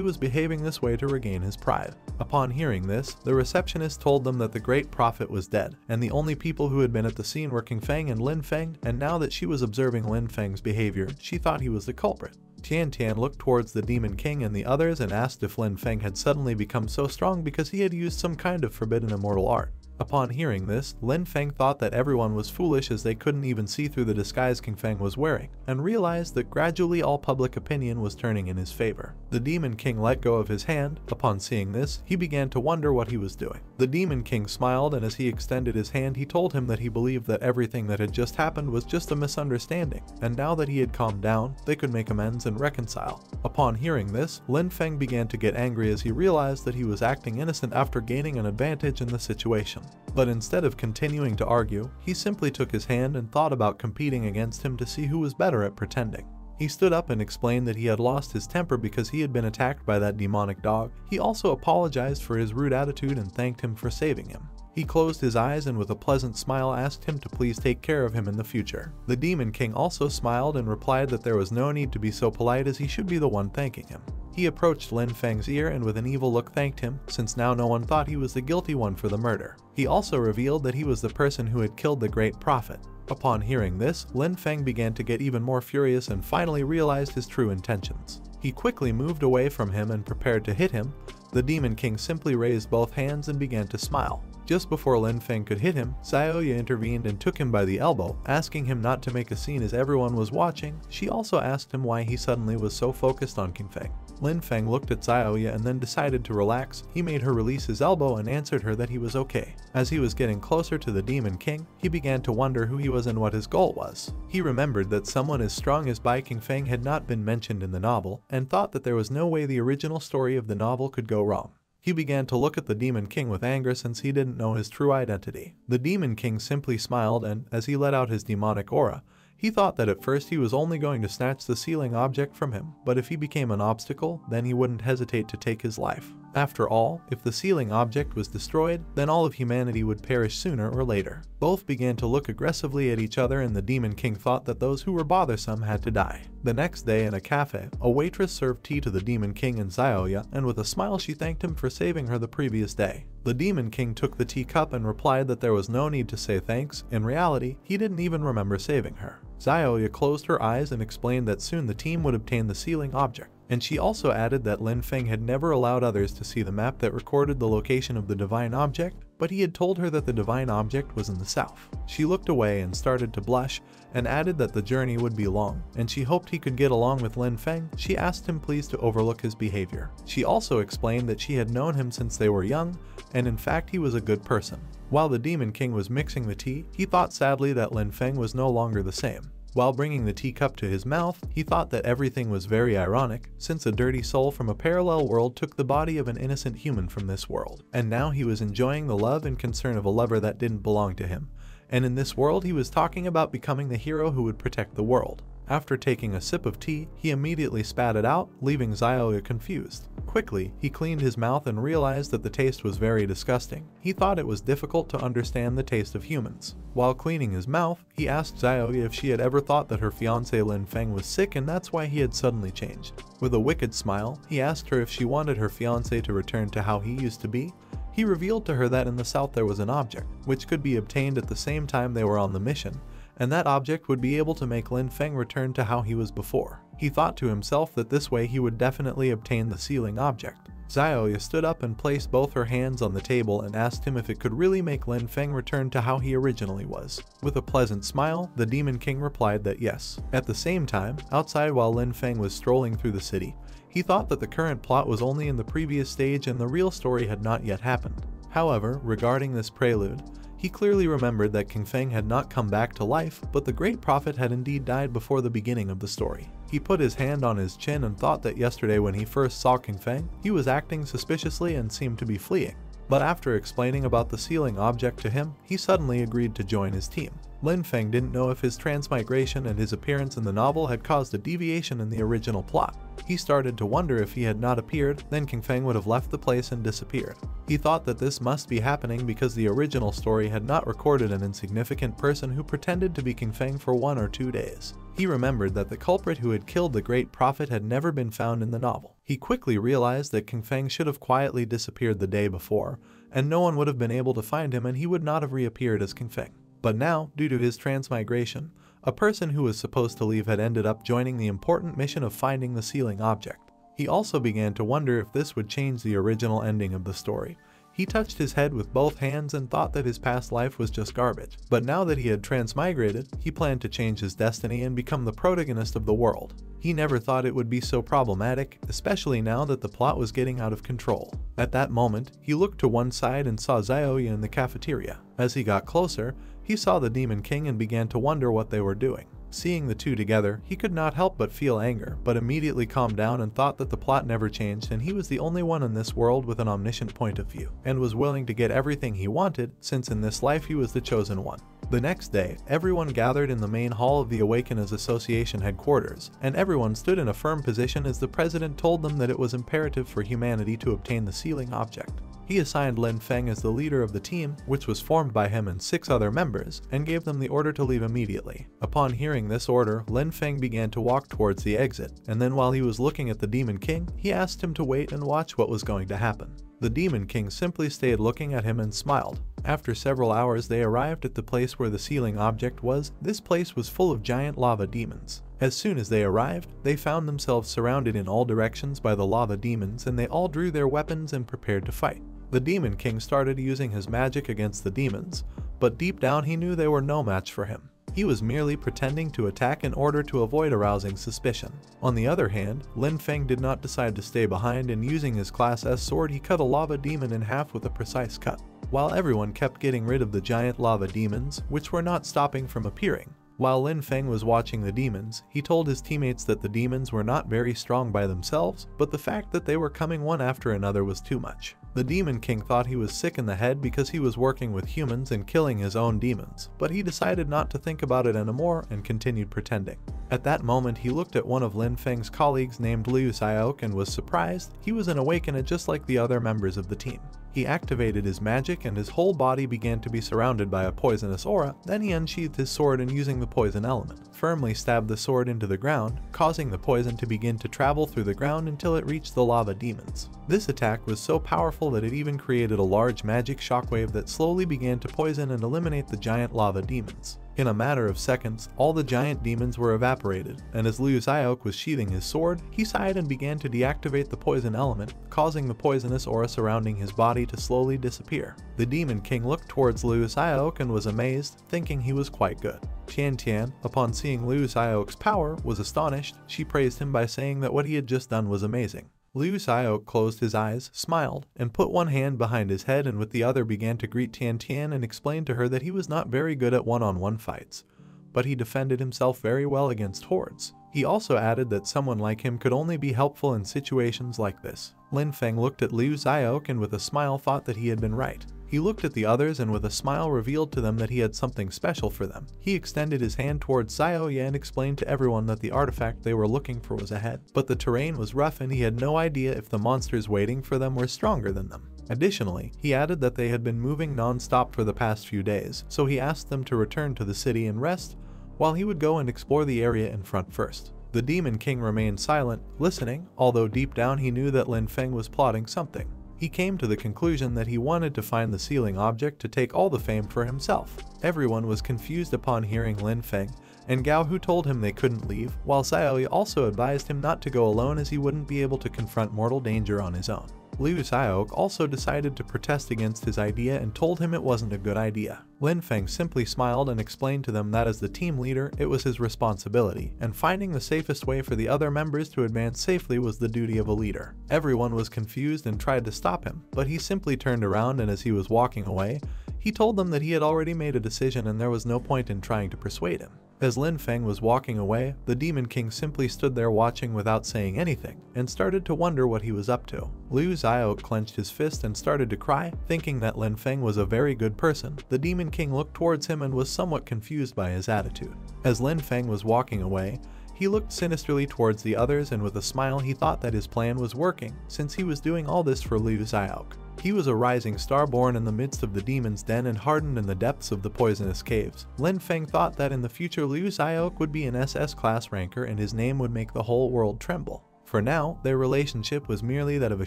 was behaving this way to regain his pride. Upon hearing this, the receptionist told them that the great prophet was dead, and the only people who had been at the scene were King Feng and Lin Feng, and now that she was observing Lin Feng's behavior, she thought he was the culprit. Tian Tian looked towards the Demon King and the others and asked if Lin Feng had suddenly become so strong because he had used some kind of forbidden immortal art. Upon hearing this, Lin Feng thought that everyone was foolish as they couldn't even see through the disguise King Feng was wearing, and realized that gradually all public opinion was turning in his favor. The Demon King let go of his hand. Upon seeing this, he began to wonder what he was doing. The Demon King smiled, and as he extended his hand, he told him that he believed that everything that had just happened was just a misunderstanding, and now that he had calmed down, they could make amends and reconcile. Upon hearing this, Lin Feng began to get angry as he realized that he was acting innocent after gaining an advantage in the situation. But instead of continuing to argue, he simply took his hand and thought about competing against him to see who was better at pretending. He stood up and explained that he had lost his temper because he had been attacked by that demonic dog. He also apologized for his rude attitude and thanked him for saving him. He closed his eyes and with a pleasant smile asked him to please take care of him in the future. The Demon King also smiled and replied that there was no need to be so polite as he should be the one thanking him. He approached Lin Feng's ear and with an evil look thanked him, since now no one thought he was the guilty one for the murder. He also revealed that he was the person who had killed the great prophet. Upon hearing this, Lin Feng began to get even more furious and finally realized his true intentions. He quickly moved away from him and prepared to hit him. The Demon King simply raised both hands and began to smile. Just before Lin Feng could hit him, Xiaoya intervened and took him by the elbow, asking him not to make a scene as everyone was watching. She also asked him why he suddenly was so focused on King Feng. Lin Feng looked at Xiaoya and then decided to relax. He made her release his elbow and answered her that he was okay. As he was getting closer to the Demon King, he began to wonder who he was and what his goal was. He remembered that someone as strong as Bai King Feng had not been mentioned in the novel, and thought that there was no way the original story of the novel could go wrong. He began to look at the Demon King with anger since he didn't know his true identity. The Demon King simply smiled and, as he let out his demonic aura, he thought that at first he was only going to snatch the sealing object from him, but if he became an obstacle, then he wouldn't hesitate to take his life. After all, if the sealing object was destroyed, then all of humanity would perish sooner or later. Both began to look aggressively at each other and the Demon King thought that those who were bothersome had to die. The next day in a cafe, a waitress served tea to the Demon King and Xiaoya, and with a smile she thanked him for saving her the previous day. The Demon King took the teacup and replied that there was no need to say thanks. In reality, he didn't even remember saving her. Xiaoya closed her eyes and explained that soon the team would obtain the sealing object. And she also added that Lin Feng had never allowed others to see the map that recorded the location of the divine object, but he had told her that the divine object was in the south. She looked away and started to blush, and added that the journey would be long, and she hoped he could get along with Lin Feng. She asked him please to overlook his behavior. She also explained that she had known him since they were young, and in fact he was a good person. While the Demon King was mixing the tea, he thought sadly that Lin Feng was no longer the same. While bringing the teacup to his mouth, he thought that everything was very ironic, since a dirty soul from a parallel world took the body of an innocent human from this world. And now he was enjoying the love and concern of a lover that didn't belong to him. And in this world he was talking about becoming the hero who would protect the world. After taking a sip of tea, he immediately spat it out, leaving Xiaoya confused. Quickly, he cleaned his mouth and realized that the taste was very disgusting. He thought it was difficult to understand the taste of humans. While cleaning his mouth, he asked Xiaoya if she had ever thought that her fiancé Lin Feng was sick and that's why he had suddenly changed. With a wicked smile, he asked her if she wanted her fiancé to return to how he used to be. He revealed to her that in the south there was an object, which could be obtained at the same time they were on the mission, and that object would be able to make Lin Feng return to how he was before. He thought to himself that this way he would definitely obtain the sealing object. Xiaoya stood up and placed both her hands on the table and asked him if it could really make Lin Feng return to how he originally was. With a pleasant smile, the Demon King replied that yes. At the same time, outside while Lin Feng was strolling through the city, he thought that the current plot was only in the previous stage and the real story had not yet happened. However, regarding this prelude, he clearly remembered that King Feng had not come back to life, but the great prophet had indeed died before the beginning of the story. He put his hand on his chin and thought that yesterday when he first saw King Feng, he was acting suspiciously and seemed to be fleeing. But after explaining about the sealing object to him, he suddenly agreed to join his team. Lin Feng didn't know if his transmigration and his appearance in the novel had caused a deviation in the original plot. He started to wonder if he had not appeared, then King Feng would have left the place and disappeared. He thought that this must be happening because the original story had not recorded an insignificant person who pretended to be King Feng for 1 or 2 days. He remembered that the culprit who had killed the great prophet had never been found in the novel. He quickly realized that King Feng should have quietly disappeared the day before, and no one would have been able to find him and he would not have reappeared as King Feng. But now, due to his transmigration, a person who was supposed to leave had ended up joining the important mission of finding the sealing object. He also began to wonder if this would change the original ending of the story. He touched his head with both hands and thought that his past life was just garbage. But now that he had transmigrated, he planned to change his destiny and become the protagonist of the world. He never thought it would be so problematic, especially now that the plot was getting out of control. At that moment, he looked to one side and saw Xiaoya in the cafeteria. As he got closer, he saw the Demon King and began to wonder what they were doing. Seeing the two together, he could not help but feel anger, but immediately calmed down and thought that the plot never changed and he was the only one in this world with an omniscient point of view, and was willing to get everything he wanted, since in this life he was the chosen one. The next day, everyone gathered in the main hall of the Awakeners Association headquarters, and everyone stood in a firm position as the president told them that it was imperative for humanity to obtain the sealing object. He assigned Lin Feng as the leader of the team, which was formed by him and 6 other members, and gave them the order to leave immediately. Upon hearing this order, Lin Feng began to walk towards the exit, and then while he was looking at the Demon King, he asked him to wait and watch what was going to happen. The Demon King simply stayed looking at him and smiled. After several hours they arrived at the place where the sealing object was. This place was full of giant lava demons. As soon as they arrived, they found themselves surrounded in all directions by the lava demons and they all drew their weapons and prepared to fight. The Demon King started using his magic against the demons, but deep down he knew they were no match for him. He was merely pretending to attack in order to avoid arousing suspicion. On the other hand, Lin Feng did not decide to stay behind and using his Class S sword he cut a lava demon in half with a precise cut. While everyone kept getting rid of the giant lava demons, which were not stopping from appearing. While Lin Feng was watching the demons, he told his teammates that the demons were not very strong by themselves, but the fact that they were coming one after another was too much. The Demon King thought he was sick in the head because he was working with humans and killing his own demons, but he decided not to think about it anymore and continued pretending. At that moment he looked at one of Lin Feng's colleagues named Liu Xiaok and was surprised. He was an Awakener just like the other members of the team. He activated his magic and his whole body began to be surrounded by a poisonous aura. Then he unsheathed his sword and using the poison element, firmly stabbed the sword into the ground, causing the poison to begin to travel through the ground until it reached the lava demons. This attack was so powerful that it even created a large magic shockwave that slowly began to poison and eliminate the giant lava demons. In a matter of seconds, all the giant demons were evaporated, and as Liu Xiaok was sheathing his sword, he sighed and began to deactivate the poison element, causing the poisonous aura surrounding his body to slowly disappear. The Demon King looked towards Liu Xiaok and was amazed, thinking he was quite good. Tian Tian, upon seeing Liu Xiaok's power, was astonished. She praised him by saying that what he had just done was amazing. Liu Xiaok closed his eyes, smiled, and put one hand behind his head and with the other began to greet Tian Tian and explained to her that he was not very good at one-on-one fights, but he defended himself very well against hordes. He also added that someone like him could only be helpful in situations like this. Lin Feng looked at Liu Xiaok and with a smile thought that he had been right. He looked at the others and with a smile revealed to them that he had something special for them. He extended his hand towards Xiaoya and explained to everyone that the artifact they were looking for was ahead. But the terrain was rough and he had no idea if the monsters waiting for them were stronger than them. Additionally, he added that they had been moving non-stop for the past few days, so he asked them to return to the city and rest, while he would go and explore the area in front first. The Demon King remained silent, listening, although deep down he knew that Lin Feng was plotting something. He came to the conclusion that he wanted to find the sealing object to take all the fame for himself. Everyone was confused upon hearing Lin Feng, and Gao Hu told him they couldn't leave, while Xiaoya also advised him not to go alone as he wouldn't be able to confront mortal danger on his own. Liu Xiaoke also decided to protest against his idea and told him it wasn't a good idea. Lin Feng simply smiled and explained to them that as the team leader, it was his responsibility, and finding the safest way for the other members to advance safely was the duty of a leader. Everyone was confused and tried to stop him, but he simply turned around, and as he was walking away, he told them that he had already made a decision and there was no point in trying to persuade him. As Lin Feng was walking away, the Demon King simply stood there watching without saying anything, and started to wonder what he was up to. Liu Xiaoke clenched his fist and started to cry, thinking that Lin Feng was a very good person. The Demon King looked towards him and was somewhat confused by his attitude. As Lin Feng was walking away, he looked sinisterly towards the others, and with a smile he thought that his plan was working, since he was doing all this for Liu Xiaoke. He was a rising star born in the midst of the demon's den and hardened in the depths of the poisonous caves. Lin Feng thought that in the future Liu Xiaoke would be an SS class ranker and his name would make the whole world tremble. For now, their relationship was merely that of a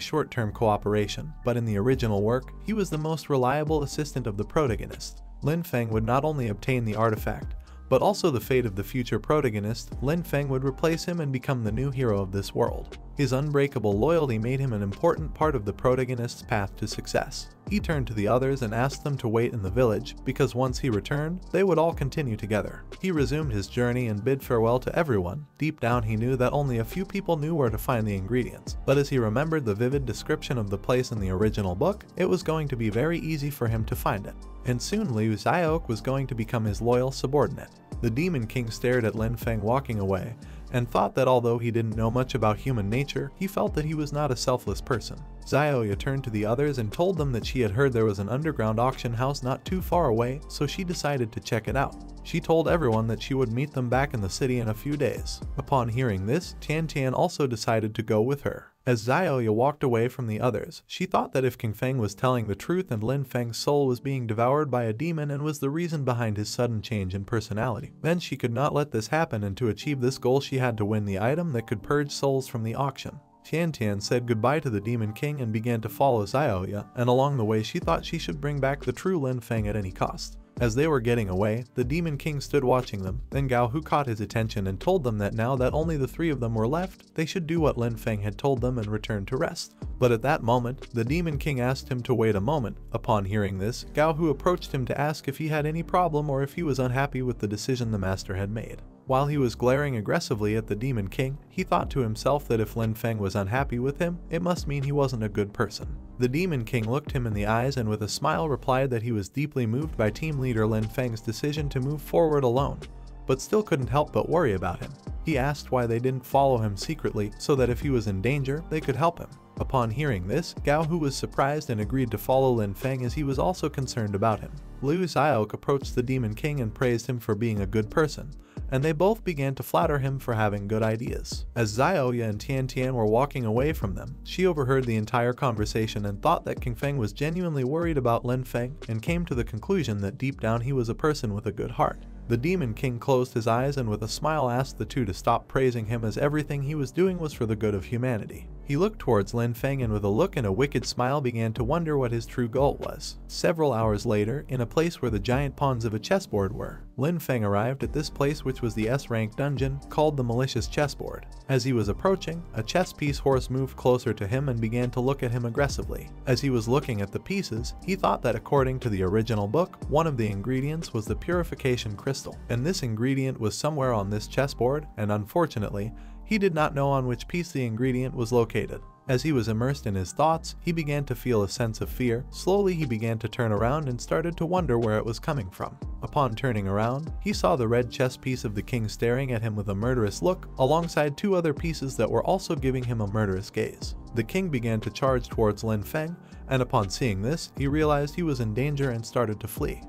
short-term cooperation, but in the original work, he was the most reliable assistant of the protagonist. Lin Feng would not only obtain the artifact, but also the fate of the future protagonist. Lin Feng would replace him and become the new hero of this world. His unbreakable loyalty made him an important part of the protagonist's path to success. He turned to the others and asked them to wait in the village, because once he returned, they would all continue together. He resumed his journey and bid farewell to everyone. Deep down he knew that only a few people knew where to find the ingredients, but as he remembered the vivid description of the place in the original book, it was going to be very easy for him to find it. And soon Liu Xiaoke was going to become his loyal subordinate. The Demon King stared at Lin Feng walking away, and thought that although he didn't know much about human nature, he felt that he was not a selfless person. Xiaoya turned to the others and told them that she had heard there was an underground auction house not too far away, so she decided to check it out. She told everyone that she would meet them back in the city in a few days. Upon hearing this, Tian Tian also decided to go with her. As Xiaoya walked away from the others, she thought that if King Feng was telling the truth and Lin Feng's soul was being devoured by a demon and was the reason behind his sudden change in personality, then she could not let this happen, and to achieve this goal she had to win the item that could purge souls from the auction. Tian Tian said goodbye to the Demon King and began to follow Xiaoya, and along the way she thought she should bring back the true Lin Feng at any cost. As they were getting away, the Demon King stood watching them. Then Gao Hu caught his attention and told them that now that only the three of them were left, they should do what Lin Feng had told them and return to rest. But at that moment, the Demon King asked him to wait a moment. Upon hearing this, Gao Hu approached him to ask if he had any problem or if he was unhappy with the decision the master had made. While he was glaring aggressively at the Demon King, he thought to himself that if Lin Feng was unhappy with him, it must mean he wasn't a good person. The Demon King looked him in the eyes and with a smile replied that he was deeply moved by team leader Lin Feng's decision to move forward alone, but still couldn't help but worry about him. He asked why they didn't follow him secretly so that if he was in danger, they could help him. Upon hearing this, Gao Hu was surprised and agreed to follow Lin Feng as he was also concerned about him. Liu Xiaoke approached the Demon King and praised him for being a good person, and they both began to flatter him for having good ideas. As Xiaoya and Tian Tian were walking away from them, she overheard the entire conversation and thought that King Feng was genuinely worried about Lin Feng and came to the conclusion that deep down he was a person with a good heart. The Demon King closed his eyes and with a smile asked the two to stop praising him as everything he was doing was for the good of humanity. He looked towards Lin Feng and with a look and a wicked smile began to wonder what his true goal was. Several hours later, in a place where the giant pawns of a chessboard were, Lin Feng arrived at this place, which was the S-rank dungeon called the Malicious Chessboard. As he was approaching, a chess piece horse moved closer to him and began to look at him aggressively. As he was looking at the pieces, he thought that according to the original book, one of the ingredients was the purification crystal, and this ingredient was somewhere on this chessboard, and unfortunately, he did not know on which piece the ingredient was located. As he was immersed in his thoughts, he began to feel a sense of fear. Slowly he began to turn around and started to wonder where it was coming from. Upon turning around, he saw the red chess piece of the king staring at him with a murderous look, alongside two other pieces that were also giving him a murderous gaze. The king began to charge towards Lin Feng, and upon seeing this, he realized he was in danger and started to flee.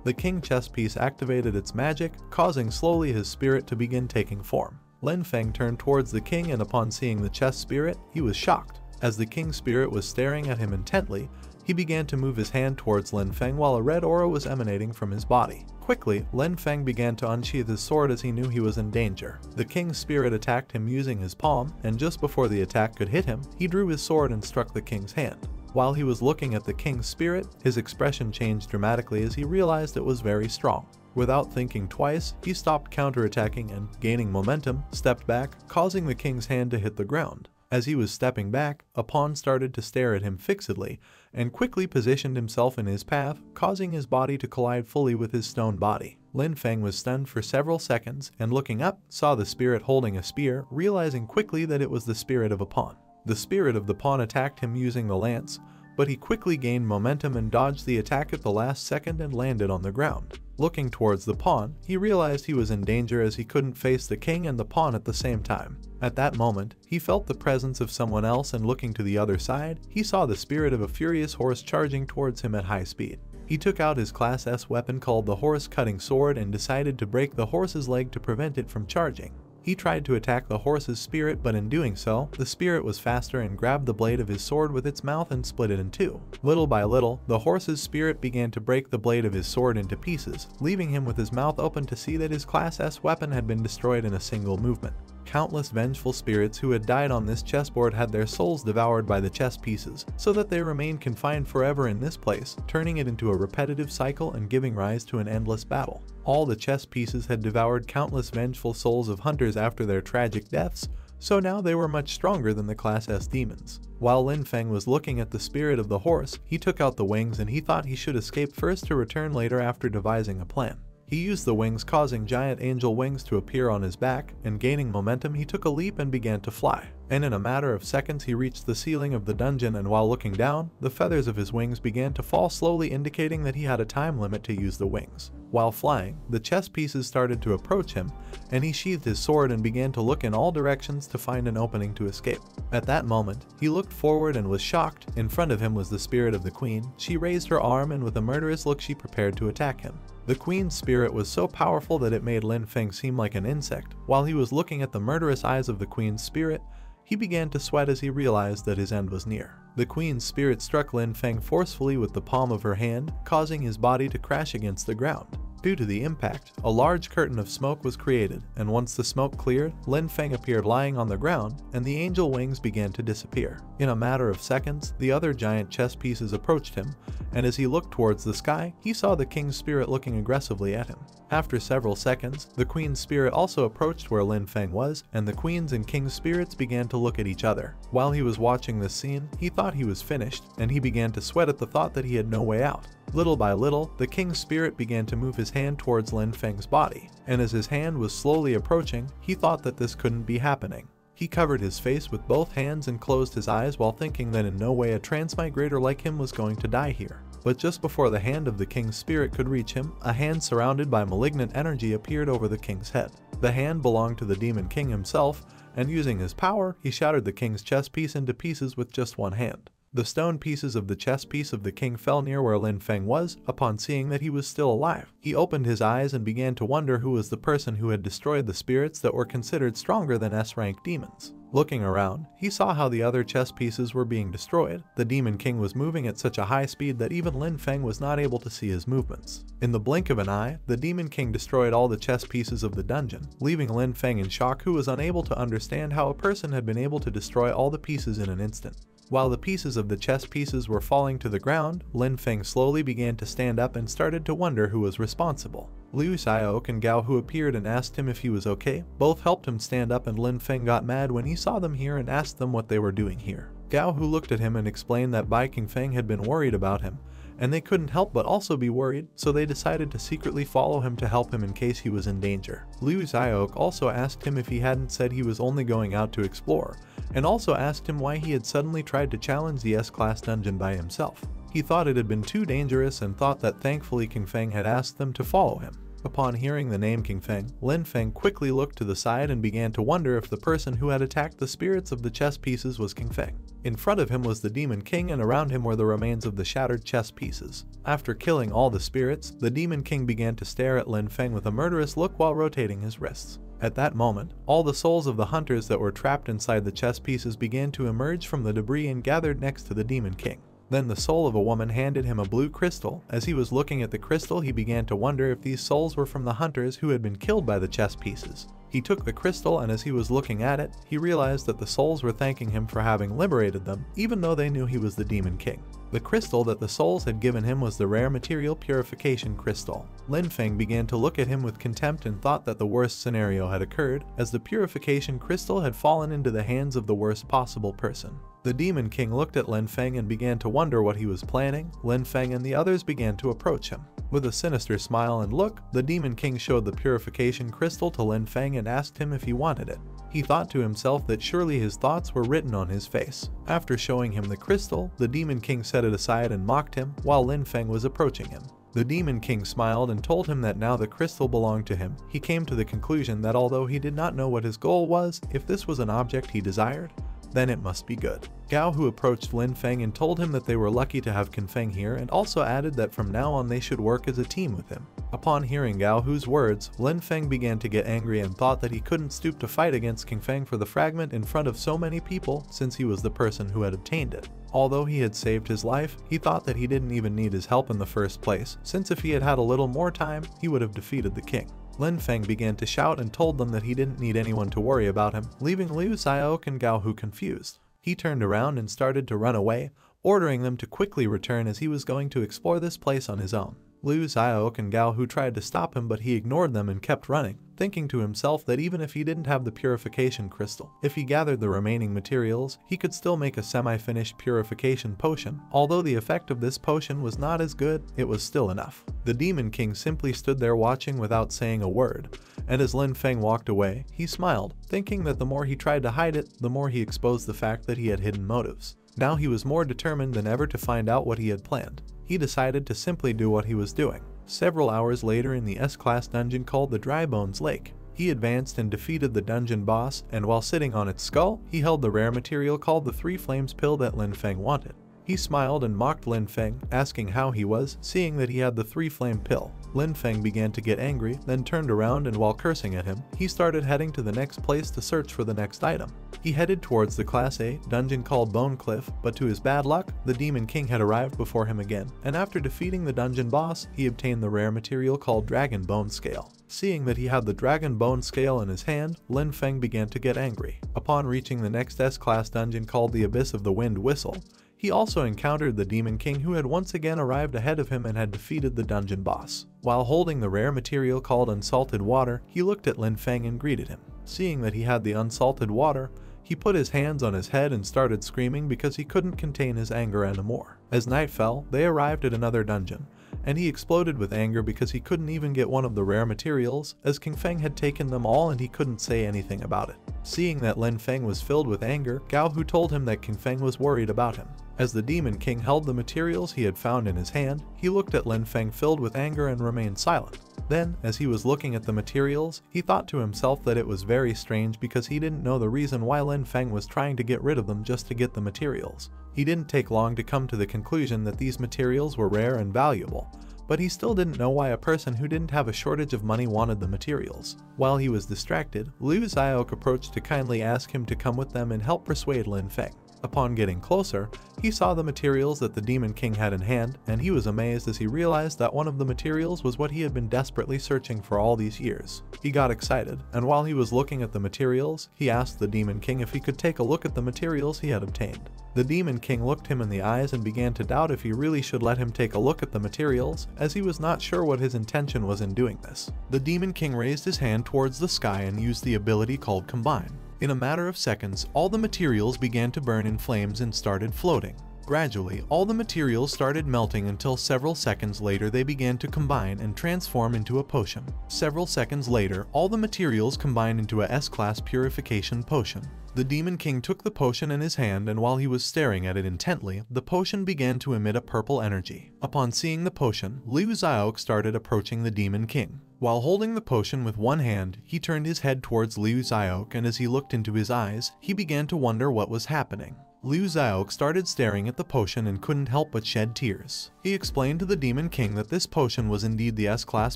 The king chess piece activated its magic, causing slowly his spirit to begin taking form. Lin Feng turned towards the king and upon seeing the chess spirit, he was shocked. As the king's spirit was staring at him intently, he began to move his hand towards Lin Feng while a red aura was emanating from his body. Quickly, Lin Feng began to unsheath his sword as he knew he was in danger. The king's spirit attacked him using his palm, and just before the attack could hit him, he drew his sword and struck the king's hand. While he was looking at the king's spirit, his expression changed dramatically as he realized it was very strong. Without thinking twice, he stopped counterattacking and, gaining momentum, stepped back, causing the king's hand to hit the ground. As he was stepping back, a pawn started to stare at him fixedly and quickly positioned himself in his path, causing his body to collide fully with his stone body. Lin Feng was stunned for several seconds and, looking up, saw the spirit holding a spear, realizing quickly that it was the spirit of a pawn. The spirit of the pawn attacked him using the lance, but he quickly gained momentum and dodged the attack at the last second and landed on the ground. Looking towards the pawn, he realized he was in danger as he couldn't face the king and the pawn at the same time. At that moment, he felt the presence of someone else, and looking to the other side, he saw the spirit of a furious horse charging towards him at high speed. He took out his Class S weapon called the horse-cutting sword and decided to break the horse's leg to prevent it from charging. He tried to attack the horse's spirit, but in doing so, the spirit was faster and grabbed the blade of his sword with its mouth and split it in two. Little by little, the horse's spirit began to break the blade of his sword into pieces, leaving him with his mouth open to see that his Class S weapon had been destroyed in a single movement. Countless vengeful spirits who had died on this chessboard had their souls devoured by the chess pieces, so that they remained confined forever in this place, turning it into a repetitive cycle and giving rise to an endless battle. All the chess pieces had devoured countless vengeful souls of hunters after their tragic deaths, so now they were much stronger than the Class S demons. While Lin Feng was looking at the spirit of the horse, he took out the wings and he thought he should escape first to return later after devising a plan. He used the wings, causing giant angel wings to appear on his back, and gaining momentum he took a leap and began to fly. And in a matter of seconds he reached the ceiling of the dungeon, and while looking down, the feathers of his wings began to fall slowly, indicating that he had a time limit to use the wings. While flying, the chess pieces started to approach him, and he sheathed his sword and began to look in all directions to find an opening to escape. At that moment, he looked forward and was shocked. In front of him was the spirit of the queen. She raised her arm and with a murderous look she prepared to attack him. The queen's spirit was so powerful that it made Lin Feng seem like an insect. While he was looking at the murderous eyes of the queen's spirit, he began to sweat as he realized that his end was near. The queen's spirit struck Lin Feng forcefully with the palm of her hand, causing his body to crash against the ground. Due to the impact, a large curtain of smoke was created, and once the smoke cleared, Lin Feng appeared lying on the ground, and the angel wings began to disappear. In a matter of seconds, the other giant chess pieces approached him, and as he looked towards the sky, he saw the king's spirit looking aggressively at him. After several seconds, the queen's spirit also approached where Lin Feng was, and the queen's and king's spirits began to look at each other. While he was watching this scene, he thought he was finished, and he began to sweat at the thought that he had no way out. Little by little, the king's spirit began to move his hand towards Lin Feng's body, and as his hand was slowly approaching, he thought that this couldn't be happening. He covered his face with both hands and closed his eyes while thinking that in no way a transmigrator like him was going to die here. But just before the hand of the king's spirit could reach him, a hand surrounded by malignant energy appeared over the king's head. The hand belonged to the demon king himself, and using his power, he shattered the king's chess piece into pieces with just one hand. The stone pieces of the chess piece of the king fell near where Lin Feng was. Upon seeing that he was still alive, he opened his eyes and began to wonder who was the person who had destroyed the spirits that were considered stronger than S-rank demons. Looking around, he saw how the other chess pieces were being destroyed. The demon king was moving at such a high speed that even Lin Feng was not able to see his movements. In the blink of an eye, the demon king destroyed all the chess pieces of the dungeon, leaving Lin Feng in shock, who was unable to understand how a person had been able to destroy all the pieces in an instant. While the pieces of the chess pieces were falling to the ground, Lin Feng slowly began to stand up and started to wonder who was responsible. Liu Xiaok and Gao, who appeared and asked him if he was okay, both helped him stand up, and Lin Feng got mad when he saw them here and asked them what they were doing here. Gao, who looked at him and explained that Bai Qingfeng had been worried about him, and they couldn't help but also be worried, so they decided to secretly follow him to help him in case he was in danger. Liu Xiaok also asked him if he hadn't said he was only going out to explore, and also asked him why he had suddenly tried to challenge the S-class dungeon by himself. He thought it had been too dangerous and thought that thankfully Qingfeng had asked them to follow him. Upon hearing the name Qingfeng, Lin Feng quickly looked to the side and began to wonder if the person who had attacked the spirits of the chess pieces was Qingfeng. In front of him was the demon king, and around him were the remains of the shattered chess pieces. After killing all the spirits, the demon king began to stare at Lin Feng with a murderous look while rotating his wrists. At that moment, all the souls of the hunters that were trapped inside the chess pieces began to emerge from the debris and gathered next to the demon king. Then the soul of a woman handed him a blue crystal. As he was looking at the crystal, he began to wonder if these souls were from the hunters who had been killed by the chess pieces. He took the crystal, and as he was looking at it, he realized that the souls were thanking him for having liberated them, even though they knew he was the Demon King. The crystal that the souls had given him was the rare material purification crystal. Lin Feng began to look at him with contempt and thought that the worst scenario had occurred, as the purification crystal had fallen into the hands of the worst possible person. The Demon King looked at Lin Feng and began to wonder what he was planning. Lin Feng and the others began to approach him. With a sinister smile and look, the Demon King showed the purification crystal to Lin Feng and asked him if he wanted it. He thought to himself that surely his thoughts were written on his face. After showing him the crystal, the Demon King set it aside and mocked him while Lin Feng was approaching him. The Demon King smiled and told him that now the crystal belonged to him. He came to the conclusion that although he did not know what his goal was, if this was an object he desired, then it must be good. Gao Hu approached Lin Feng and told him that they were lucky to have Qin Feng here, and also added that from now on they should work as a team with him. Upon hearing Gao Hu's words, Lin Feng began to get angry and thought that he couldn't stoop to fight against Qin Feng for the fragment in front of so many people, since he was the person who had obtained it. Although he had saved his life, he thought that he didn't even need his help in the first place, since if he had had a little more time, he would have defeated the king. Lin Feng began to shout and told them that he didn't need anyone to worry about him, leaving Liu Xiaoke and Gao Hu confused. He turned around and started to run away, ordering them to quickly return as he was going to explore this place on his own. Liu Xiaoke and Gao Hu tried to stop him, but he ignored them and kept running, thinking to himself that even if he didn't have the purification crystal, if he gathered the remaining materials, he could still make a semi-finished purification potion. Although the effect of this potion was not as good, it was still enough. The Demon King simply stood there watching without saying a word, and as Lin Feng walked away, he smiled, thinking that the more he tried to hide it, the more he exposed the fact that he had hidden motives. Now he was more determined than ever to find out what he had planned. He decided to simply do what he was doing. Several hours later in the S-Class dungeon called the Dry Bones Lake, he advanced and defeated the dungeon boss, and while sitting on its skull, he held the rare material called the Three Flames pill that Lin Feng wanted. He smiled and mocked Lin Feng, asking how he was, seeing that he had the Three Flame pill. Lin Feng began to get angry, then turned around and while cursing at him, he started heading to the next place to search for the next item. He headed towards the Class A dungeon called Bone Cliff, but to his bad luck, the Demon King had arrived before him again, and after defeating the dungeon boss, he obtained the rare material called Dragon Bone Scale. Seeing that he had the Dragon Bone Scale in his hand, Lin Feng began to get angry. Upon reaching the next S-Class dungeon called the Abyss of the Wind Whistle, he also encountered the Demon King, who had once again arrived ahead of him and had defeated the dungeon boss. While holding the rare material called Unsalted Water, he looked at Lin Feng and greeted him. Seeing that he had the unsalted water, he put his hands on his head and started screaming because he couldn't contain his anger anymore. As night fell, they arrived at another dungeon, and he exploded with anger because he couldn't even get one of the rare materials, as Qin Feng had taken them all and he couldn't say anything about it. Seeing that Lin Feng was filled with anger, Gao Hu told him that Qin Feng was worried about him. As the Demon King held the materials he had found in his hand, he looked at Lin Feng filled with anger and remained silent. Then, as he was looking at the materials, he thought to himself that it was very strange because he didn't know the reason why Lin Feng was trying to get rid of them just to get the materials. He didn't take long to come to the conclusion that these materials were rare and valuable, but he still didn't know why a person who didn't have a shortage of money wanted the materials. While he was distracted, Liu Xiaoke approached to kindly ask him to come with them and help persuade Lin Feng. Upon getting closer, he saw the materials that the Demon King had in hand, and he was amazed as he realized that one of the materials was what he had been desperately searching for all these years. He got excited, and while he was looking at the materials, he asked the Demon King if he could take a look at the materials he had obtained. The Demon King looked him in the eyes and began to doubt if he really should let him take a look at the materials, as he was not sure what his intention was in doing this. The Demon King raised his hand towards the sky and used the ability called Combine. In a matter of seconds, all the materials began to burn in flames and started floating. Gradually, all the materials started melting until several seconds later they began to combine and transform into a potion. Several seconds later, all the materials combined into a S-Class purification potion. The Demon King took the potion in his hand, and while he was staring at it intently, the potion began to emit a purple energy. Upon seeing the potion, Liu Xiaoke started approaching the Demon King. While holding the potion with one hand, he turned his head towards Liu Xiaoke, and as he looked into his eyes, he began to wonder what was happening. Liu Xiaoke started staring at the potion and couldn't help but shed tears. He explained to the Demon King that this potion was indeed the S-Class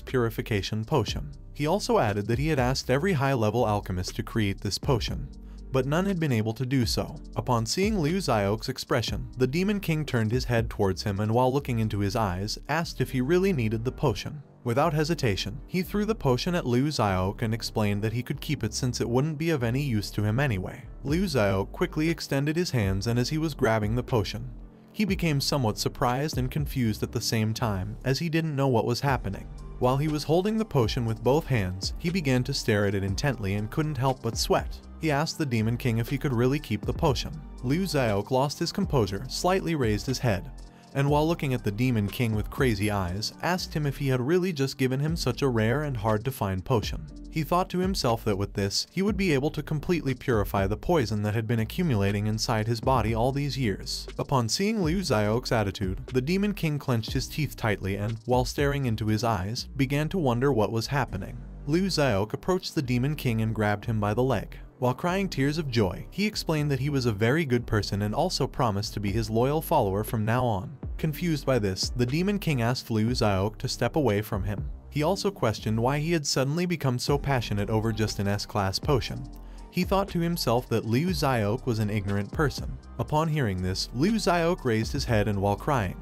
purification potion. He also added that he had asked every high-level alchemist to create this potion, but none had been able to do so. Upon seeing Liu Xiao's expression, the Demon King turned his head towards him and while looking into his eyes, asked if he really needed the potion. Without hesitation, he threw the potion at Liu Xiao and explained that he could keep it since it wouldn't be of any use to him anyway. Liu Xiao quickly extended his hands, and as he was grabbing the potion, he became somewhat surprised and confused at the same time, as he didn't know what was happening. While he was holding the potion with both hands, he began to stare at it intently and couldn't help but sweat. He asked the Demon King if he could really keep the potion. Liu Xiao lost his composure, slightly raised his head, and while looking at the Demon King with crazy eyes, asked him if he had really just given him such a rare and hard-to-find potion. He thought to himself that with this, he would be able to completely purify the poison that had been accumulating inside his body all these years. Upon seeing Liu Xiao's attitude, the Demon King clenched his teeth tightly and, while staring into his eyes, began to wonder what was happening. Liu Xiao approached the Demon King and grabbed him by the leg. While crying tears of joy, he explained that he was a very good person and also promised to be his loyal follower from now on. Confused by this, the Demon King asked Liu Xiao to step away from him. He also questioned why he had suddenly become so passionate over just an S-class potion. He thought to himself that Liu Xiao was an ignorant person. Upon hearing this, Liu Xiao raised his head and while crying,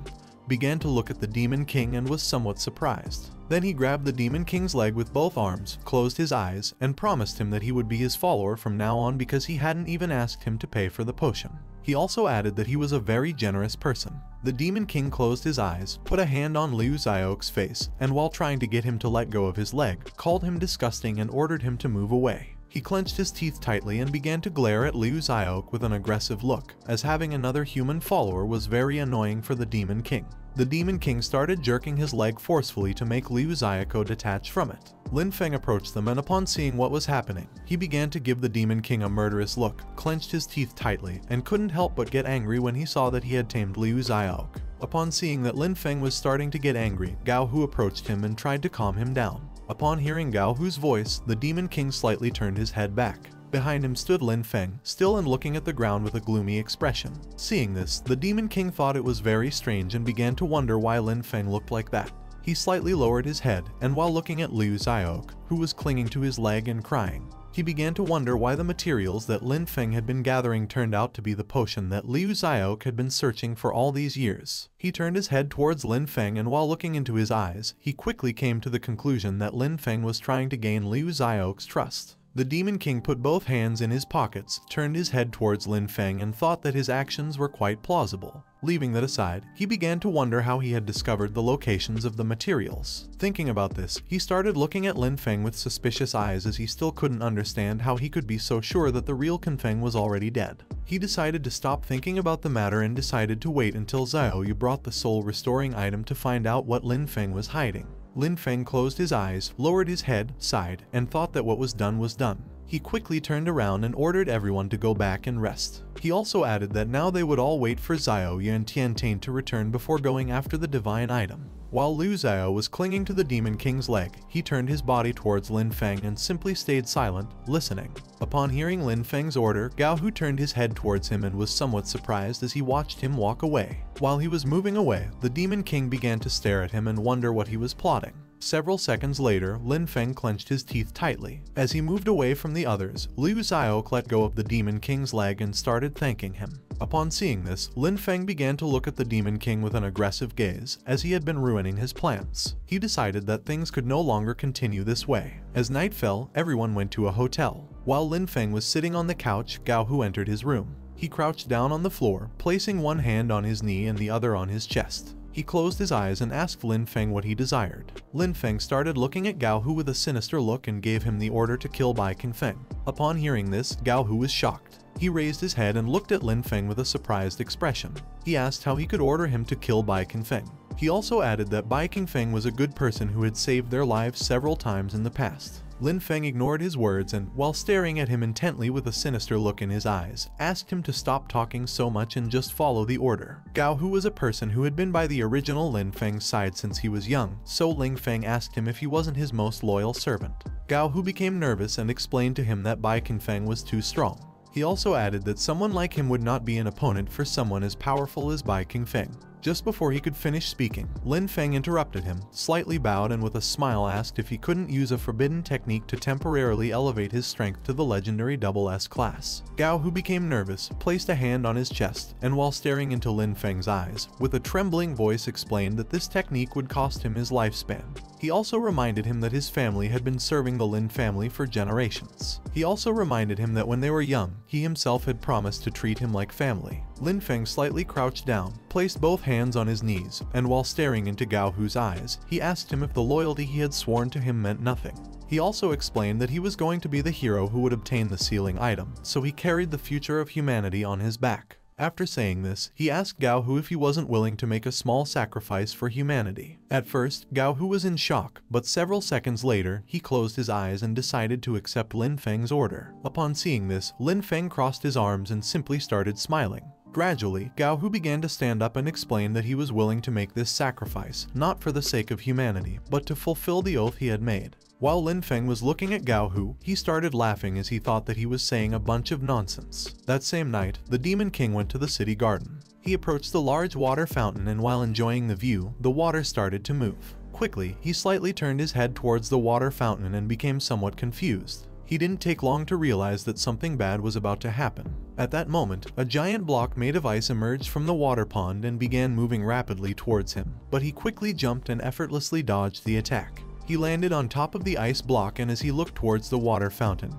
began to look at the Demon King and was somewhat surprised. Then he grabbed the Demon King's leg with both arms, closed his eyes, and promised him that he would be his follower from now on because he hadn't even asked him to pay for the potion. He also added that he was a very generous person. The Demon King closed his eyes, put a hand on Liu Xiao's face, and while trying to get him to let go of his leg, called him disgusting and ordered him to move away. He clenched his teeth tightly and began to glare at Liu Xiao with an aggressive look, as having another human follower was very annoying for the Demon King. The Demon King started jerking his leg forcefully to make Liu Xiao detach from it. Lin Feng approached them and upon seeing what was happening, he began to give the Demon King a murderous look, clenched his teeth tightly, and couldn't help but get angry when he saw that he had tamed Liu Xiao. Upon seeing that Lin Feng was starting to get angry, Gao Hu approached him and tried to calm him down. Upon hearing Gao Hu's voice, the Demon King slightly turned his head back. Behind him stood Lin Feng, still and looking at the ground with a gloomy expression. Seeing this, the Demon King thought it was very strange and began to wonder why Lin Feng looked like that. He slightly lowered his head, and while looking at Liu Xiao, who was clinging to his leg and crying, he began to wonder why the materials that Lin Feng had been gathering turned out to be the potion that Liu Xiao had been searching for all these years. He turned his head towards Lin Feng and while looking into his eyes, he quickly came to the conclusion that Lin Feng was trying to gain Liu Xiao's trust. The Demon King put both hands in his pockets, turned his head towards Lin Feng and thought that his actions were quite plausible. Leaving that aside, he began to wonder how he had discovered the locations of the materials. Thinking about this, he started looking at Lin Feng with suspicious eyes as he still couldn't understand how he could be so sure that the real Feng was already dead. He decided to stop thinking about the matter and decided to wait until Xiao Yu brought the soul restoring item to find out what Lin Feng was hiding. Lin Feng closed his eyes, lowered his head, sighed, and thought that what was done was done. He quickly turned around and ordered everyone to go back and rest. He also added that now they would all wait for Xiao Yu and Tian Tain to return before going after the divine item. While Liu Xiao was clinging to the Demon King's leg, he turned his body towards Lin Feng and simply stayed silent, listening. Upon hearing Lin Feng's order, Gao Hu turned his head towards him and was somewhat surprised as he watched him walk away. While he was moving away, the Demon King began to stare at him and wonder what he was plotting. Several seconds later, Lin Feng clenched his teeth tightly. As he moved away from the others, Liu Xiao let go of the Demon King's leg and started thanking him. Upon seeing this, Lin Feng began to look at the Demon King with an aggressive gaze, as he had been ruining his plans. He decided that things could no longer continue this way. As night fell, everyone went to a hotel. While Lin Feng was sitting on the couch, Gao Hu entered his room. He crouched down on the floor, placing one hand on his knee and the other on his chest. He closed his eyes and asked Lin Feng what he desired. Lin Feng started looking at Gao Hu with a sinister look and gave him the order to kill Bai Qingfeng. Upon hearing this, Gao Hu was shocked. He raised his head and looked at Lin Feng with a surprised expression. He asked how he could order him to kill Bai Qingfeng. He also added that Bai Qingfeng was a good person who had saved their lives several times in the past. Lin Feng ignored his words and, while staring at him intently with a sinister look in his eyes, asked him to stop talking so much and just follow the order. Gao Hu was a person who had been by the original Lin Feng's side since he was young, so Lin Feng asked him if he wasn't his most loyal servant. Gao Hu became nervous and explained to him that Bai Qingfeng was too strong. He also added that someone like him would not be an opponent for someone as powerful as Bai Qingfeng. Just before he could finish speaking, Lin Feng interrupted him, slightly bowed and with a smile asked if he couldn't use a forbidden technique to temporarily elevate his strength to the legendary SS class. Gao, who became nervous, placed a hand on his chest, and while staring into Lin Feng's eyes, with a trembling voice explained that this technique would cost him his lifespan. He also reminded him that his family had been serving the Lin family for generations. He also reminded him that when they were young, he himself had promised to treat him like family. Lin Feng slightly crouched down, placed both hands on his knees, and while staring into Gao Hu's eyes, he asked him if the loyalty he had sworn to him meant nothing. He also explained that he was going to be the hero who would obtain the sealing item, so he carried the future of humanity on his back. After saying this, he asked Gao Hu if he wasn't willing to make a small sacrifice for humanity. At first, Gao Hu was in shock, but several seconds later, he closed his eyes and decided to accept Lin Feng's order. Upon seeing this, Lin Feng crossed his arms and simply started smiling. Gradually, Gao Hu began to stand up and explain that he was willing to make this sacrifice, not for the sake of humanity, but to fulfill the oath he had made. While Lin Feng was looking at Gao Hu, he started laughing as he thought that he was saying a bunch of nonsense. That same night, the Demon King went to the city garden. He approached the large water fountain and while enjoying the view, the water started to move. Quickly, he slightly turned his head towards the water fountain and became somewhat confused. He didn't take long to realize that something bad was about to happen. At that moment, a giant block made of ice emerged from the water pond and began moving rapidly towards him, but he quickly jumped and effortlessly dodged the attack. He landed on top of the ice block, and as he looked towards the water fountain,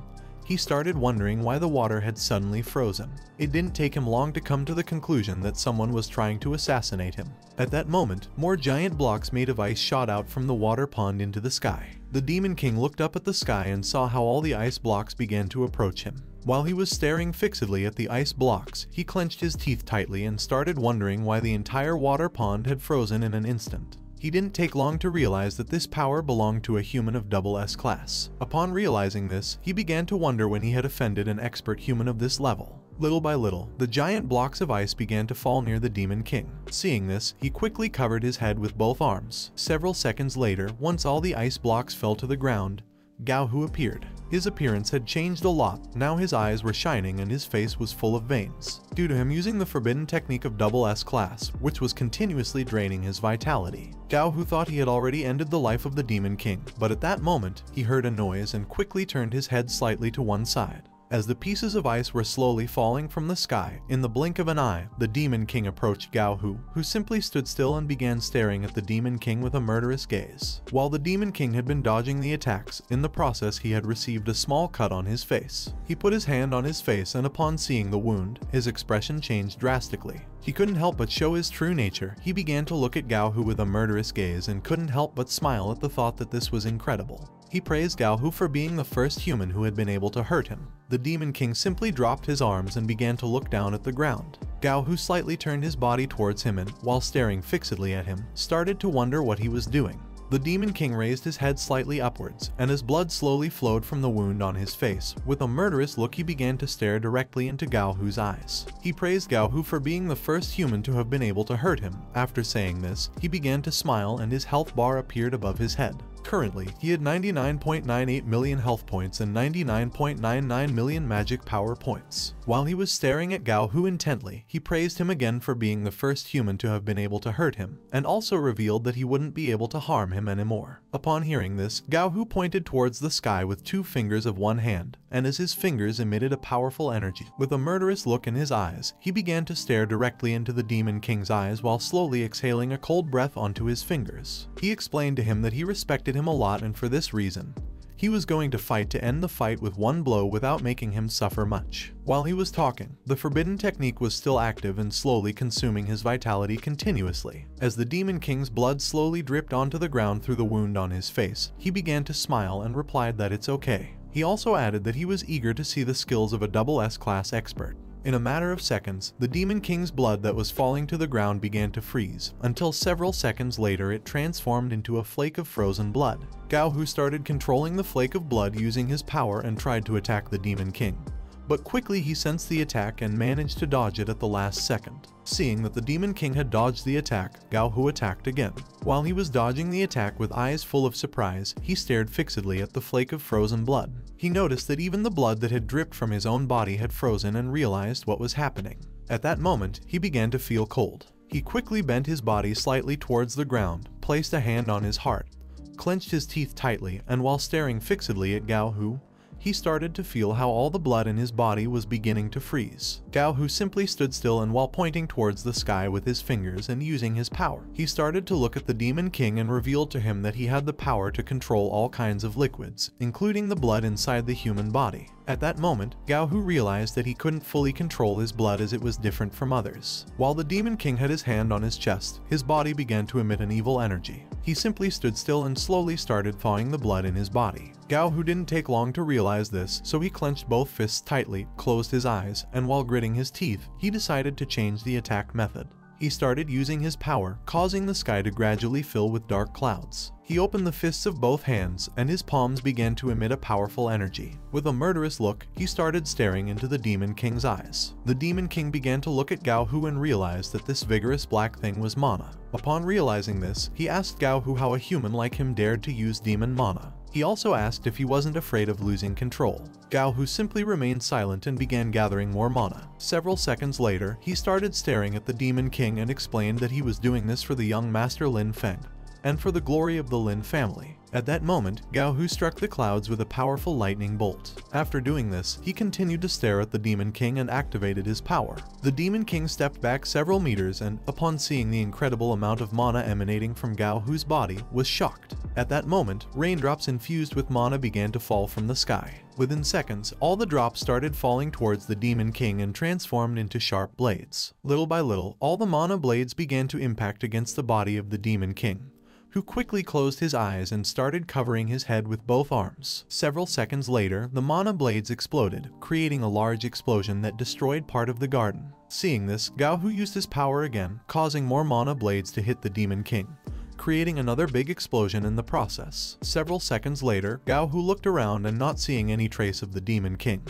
he started wondering why the water had suddenly frozen. It didn't take him long to come to the conclusion that someone was trying to assassinate him. At that moment, more giant blocks made of ice shot out from the water pond into the sky. The Demon King looked up at the sky and saw how all the ice blocks began to approach him. While he was staring fixedly at the ice blocks, he clenched his teeth tightly and started wondering why the entire water pond had frozen in an instant. He didn't take long to realize that this power belonged to a human of SS class. Upon realizing this, he began to wonder when he had offended an expert human of this level. Little by little, the giant blocks of ice began to fall near the Demon King. Seeing this, he quickly covered his head with both arms. Several seconds later, once all the ice blocks fell to the ground, Gao Hu appeared. His appearance had changed a lot. Now his eyes were shining and his face was full of veins, due to him using the forbidden technique of SS class, which was continuously draining his vitality. Gao Hu thought he had already ended the life of the Demon King, but at that moment, he heard a noise and quickly turned his head slightly to one side. As the pieces of ice were slowly falling from the sky, in the blink of an eye, the Demon King approached Gao Hu, who simply stood still and began staring at the Demon King with a murderous gaze. While the Demon King had been dodging the attacks, in the process he had received a small cut on his face. He put his hand on his face and upon seeing the wound, his expression changed drastically. He couldn't help but show his true nature. He began to look at Gao Hu with a murderous gaze and couldn't help but smile at the thought that this was incredible. He praised Gao Hu for being the first human who had been able to hurt him. The Demon King simply dropped his arms and began to look down at the ground. Gao Hu slightly turned his body towards him and, while staring fixedly at him, started to wonder what he was doing. The Demon King raised his head slightly upwards, and as blood slowly flowed from the wound on his face, with a murderous look he began to stare directly into Gao Hu's eyes. He praised Gao Hu for being the first human to have been able to hurt him. After saying this, he began to smile and his health bar appeared above his head. Currently, he had 99.98 million health points and 99.99 million magic power points. While he was staring at Gao Hu intently, he praised him again for being the first human to have been able to hurt him, and also revealed that he wouldn't be able to harm him anymore. Upon hearing this, Gao Hu pointed towards the sky with 2 fingers of one hand, and as his fingers emitted a powerful energy, with a murderous look in his eyes, he began to stare directly into the Demon King's eyes while slowly exhaling a cold breath onto his fingers. He explained to him that he respected him a lot and for this reason, he was going to fight to end the fight with one blow without making him suffer much. While he was talking, the forbidden technique was still active and slowly consuming his vitality continuously. As the Demon King's blood slowly dripped onto the ground through the wound on his face, he began to smile and replied that it's okay. He also added that he was eager to see the skills of a SS class expert. In a matter of seconds, the Demon King's blood that was falling to the ground began to freeze, until several seconds later it transformed into a flake of frozen blood. Gao Hu started controlling the flake of blood using his power and tried to attack the Demon King. But quickly he sensed the attack and managed to dodge it at the last second. Seeing that the Demon King had dodged the attack, Gao Hu attacked again. While he was dodging the attack with eyes full of surprise, he stared fixedly at the flake of frozen blood. He noticed that even the blood that had dripped from his own body had frozen and realized what was happening. At that moment, he began to feel cold. He quickly bent his body slightly towards the ground, placed a hand on his heart, clenched his teeth tightly, and while staring fixedly at Gao Hu, he started to feel how all the blood in his body was beginning to freeze. Gao Hu simply stood still, and while pointing towards the sky with his fingers and using his power, he started to look at the Demon King and revealed to him that he had the power to control all kinds of liquids, including the blood inside the human body. At that moment, Gao Hu realized that he couldn't fully control his blood as it was different from others. While the Demon King had his hand on his chest, his body began to emit an evil energy. He simply stood still and slowly started thawing the blood in his body. Gao Hu didn't take long to realize this, so he clenched both fists tightly, closed his eyes, and while gritting his teeth, he decided to change the attack method. He started using his power, causing the sky to gradually fill with dark clouds. He opened the fists of both hands, and his palms began to emit a powerful energy. With a murderous look, he started staring into the Demon King's eyes. The Demon King began to look at Gao Hu and realized that this vigorous black thing was mana. Upon realizing this, he asked Gao Hu how a human like him dared to use demon mana. He also asked if he wasn't afraid of losing control. Gao Hu simply remained silent and began gathering more mana. Several seconds later, he started staring at the Demon King and explained that he was doing this for the young Master Lin Feng, and for the glory of the Lin family. At that moment, Gao Hu struck the clouds with a powerful lightning bolt. After doing this, he continued to stare at the Demon King and activated his power. The Demon King stepped back several meters and, upon seeing the incredible amount of mana emanating from Gao Hu's body, was shocked. At that moment, raindrops infused with mana began to fall from the sky. Within seconds, all the drops started falling towards the Demon King and transformed into sharp blades. Little by little, all the mana blades began to impact against the body of the Demon King, who quickly closed his eyes and started covering his head with both arms. Several seconds later, the mana blades exploded, creating a large explosion that destroyed part of the garden. Seeing this, Gao Hu used his power again, causing more mana blades to hit the Demon King, creating another big explosion in the process. Several seconds later, Gao Hu looked around and not seeing any trace of the Demon King,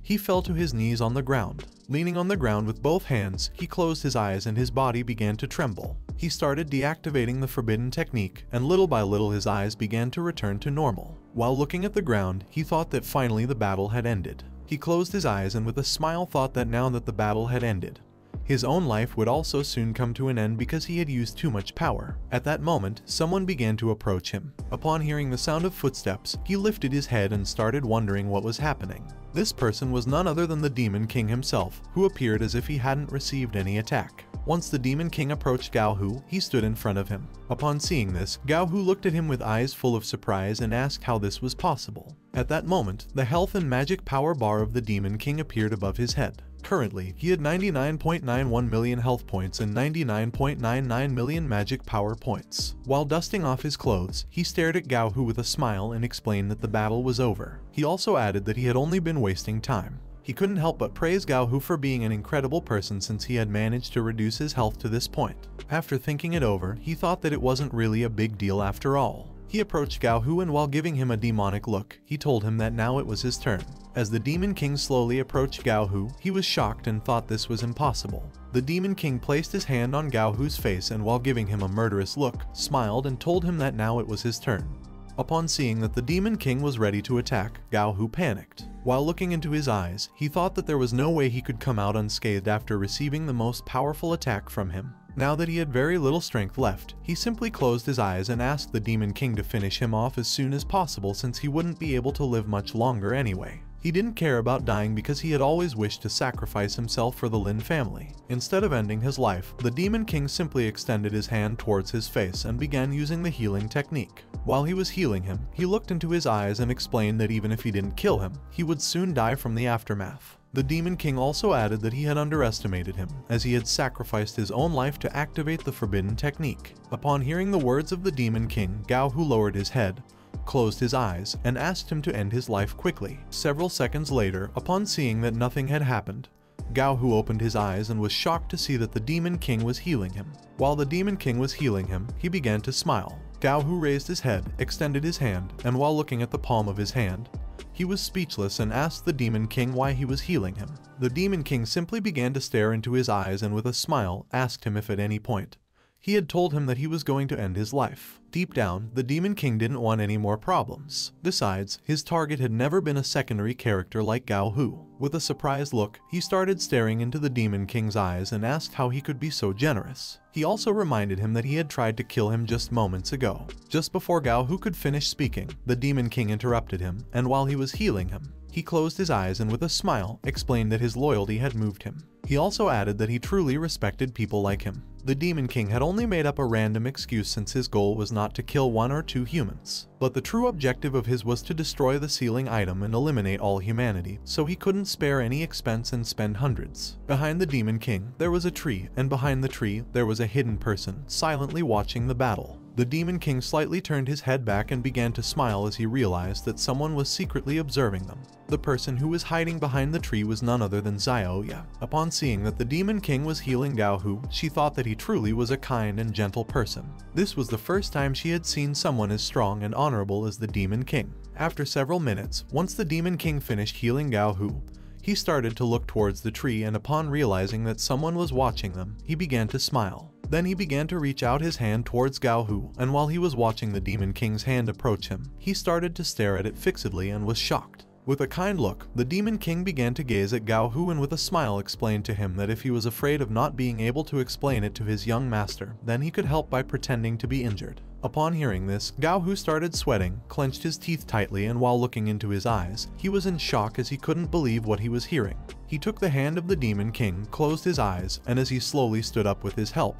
he fell to his knees on the ground. Leaning on the ground with both hands, he closed his eyes and his body began to tremble. He started deactivating the forbidden technique, and little by little his eyes began to return to normal. While looking at the ground, he thought that finally the battle had ended. He closed his eyes and with a smile thought that now that the battle had ended, his own life would also soon come to an end because he had used too much power. At that moment, someone began to approach him. Upon hearing the sound of footsteps, he lifted his head and started wondering what was happening. This person was none other than the Demon King himself, who appeared as if he hadn't received any attack. Once the Demon King approached Gao Hu, he stood in front of him. Upon seeing this, Gao Hu looked at him with eyes full of surprise and asked how this was possible. At that moment, the health and magic power bar of the Demon King appeared above his head. Currently, he had 99.91 million health points and 99.99 million magic power points. While dusting off his clothes, he stared at Gao Hu with a smile and explained that the battle was over. He also added that he had only been wasting time. He couldn't help but praise Gao Hu for being an incredible person since he had managed to reduce his health to this point. After thinking it over, he thought that it wasn't really a big deal after all. He approached Gao Hu and while giving him a demonic look, he told him that now it was his turn. As the Demon King slowly approached Gao Hu, he was shocked and thought this was impossible. The Demon King placed his hand on Gao Hu's face and while giving him a murderous look, smiled and told him that now it was his turn. Upon seeing that the Demon King was ready to attack, Gao Hu panicked. While looking into his eyes, he thought that there was no way he could come out unscathed after receiving the most powerful attack from him. Now that he had very little strength left, he simply closed his eyes and asked the Demon King to finish him off as soon as possible since he wouldn't be able to live much longer anyway. He didn't care about dying because he had always wished to sacrifice himself for the Lin family. Instead of ending his life, the Demon King simply extended his hand towards his face and began using the healing technique. While he was healing him, he looked into his eyes and explained that even if he didn't kill him, he would soon die from the aftermath. The Demon King also added that he had underestimated him, as he had sacrificed his own life to activate the forbidden technique. Upon hearing the words of the Demon King, Gao Hu lowered his head, closed his eyes, and asked him to end his life quickly. Several seconds later, upon seeing that nothing had happened, Gao Hu opened his eyes and was shocked to see that the Demon King was healing him. While the Demon King was healing him, he began to smile. Gao Hu raised his head, extended his hand, and while looking at the palm of his hand, he was speechless and asked the Demon King why he was healing him. The Demon King simply began to stare into his eyes and with a smile asked him if at any point He had told him that he was going to end his life. Deep down, the Demon King didn't want any more problems. Besides, his target had never been a secondary character like Gao Hu. With a surprised look, he started staring into the Demon King's eyes and asked how he could be so generous. He also reminded him that he had tried to kill him just moments ago. Just before Gao Hu could finish speaking, the Demon King interrupted him, and while he was healing him, he closed his eyes and with a smile, explained that his loyalty had moved him. He also added that he truly respected people like him. The Demon King had only made up a random excuse since his goal was not to kill 1 or 2 humans, but the true objective of his was to destroy the sealing item and eliminate all humanity, so he couldn't spare any expense and spend hundreds. Behind the Demon King, there was a tree, and behind the tree, there was a hidden person, silently watching the battle. The Demon King slightly turned his head back and began to smile as he realized that someone was secretly observing them. The person who was hiding behind the tree was none other than Xiaoya. Upon seeing that the Demon King was healing Gao Hu, she thought that he truly was a kind and gentle person. This was the first time she had seen someone as strong and honorable as the Demon King. After several minutes, once the Demon King finished healing Gao Hu, he started to look towards the tree, and upon realizing that someone was watching them, he began to smile. Then he began to reach out his hand towards Gao Hu, and while he was watching the Demon King's hand approach him, he started to stare at it fixedly and was shocked. With a kind look, the Demon King began to gaze at Gao Hu and with a smile explained to him that if he was afraid of not being able to explain it to his young master, then he could help by pretending to be injured. Upon hearing this, Gao Hu started sweating, clenched his teeth tightly, and while looking into his eyes, he was in shock as he couldn't believe what he was hearing. He took the hand of the Demon King, closed his eyes, and as he slowly stood up with his help,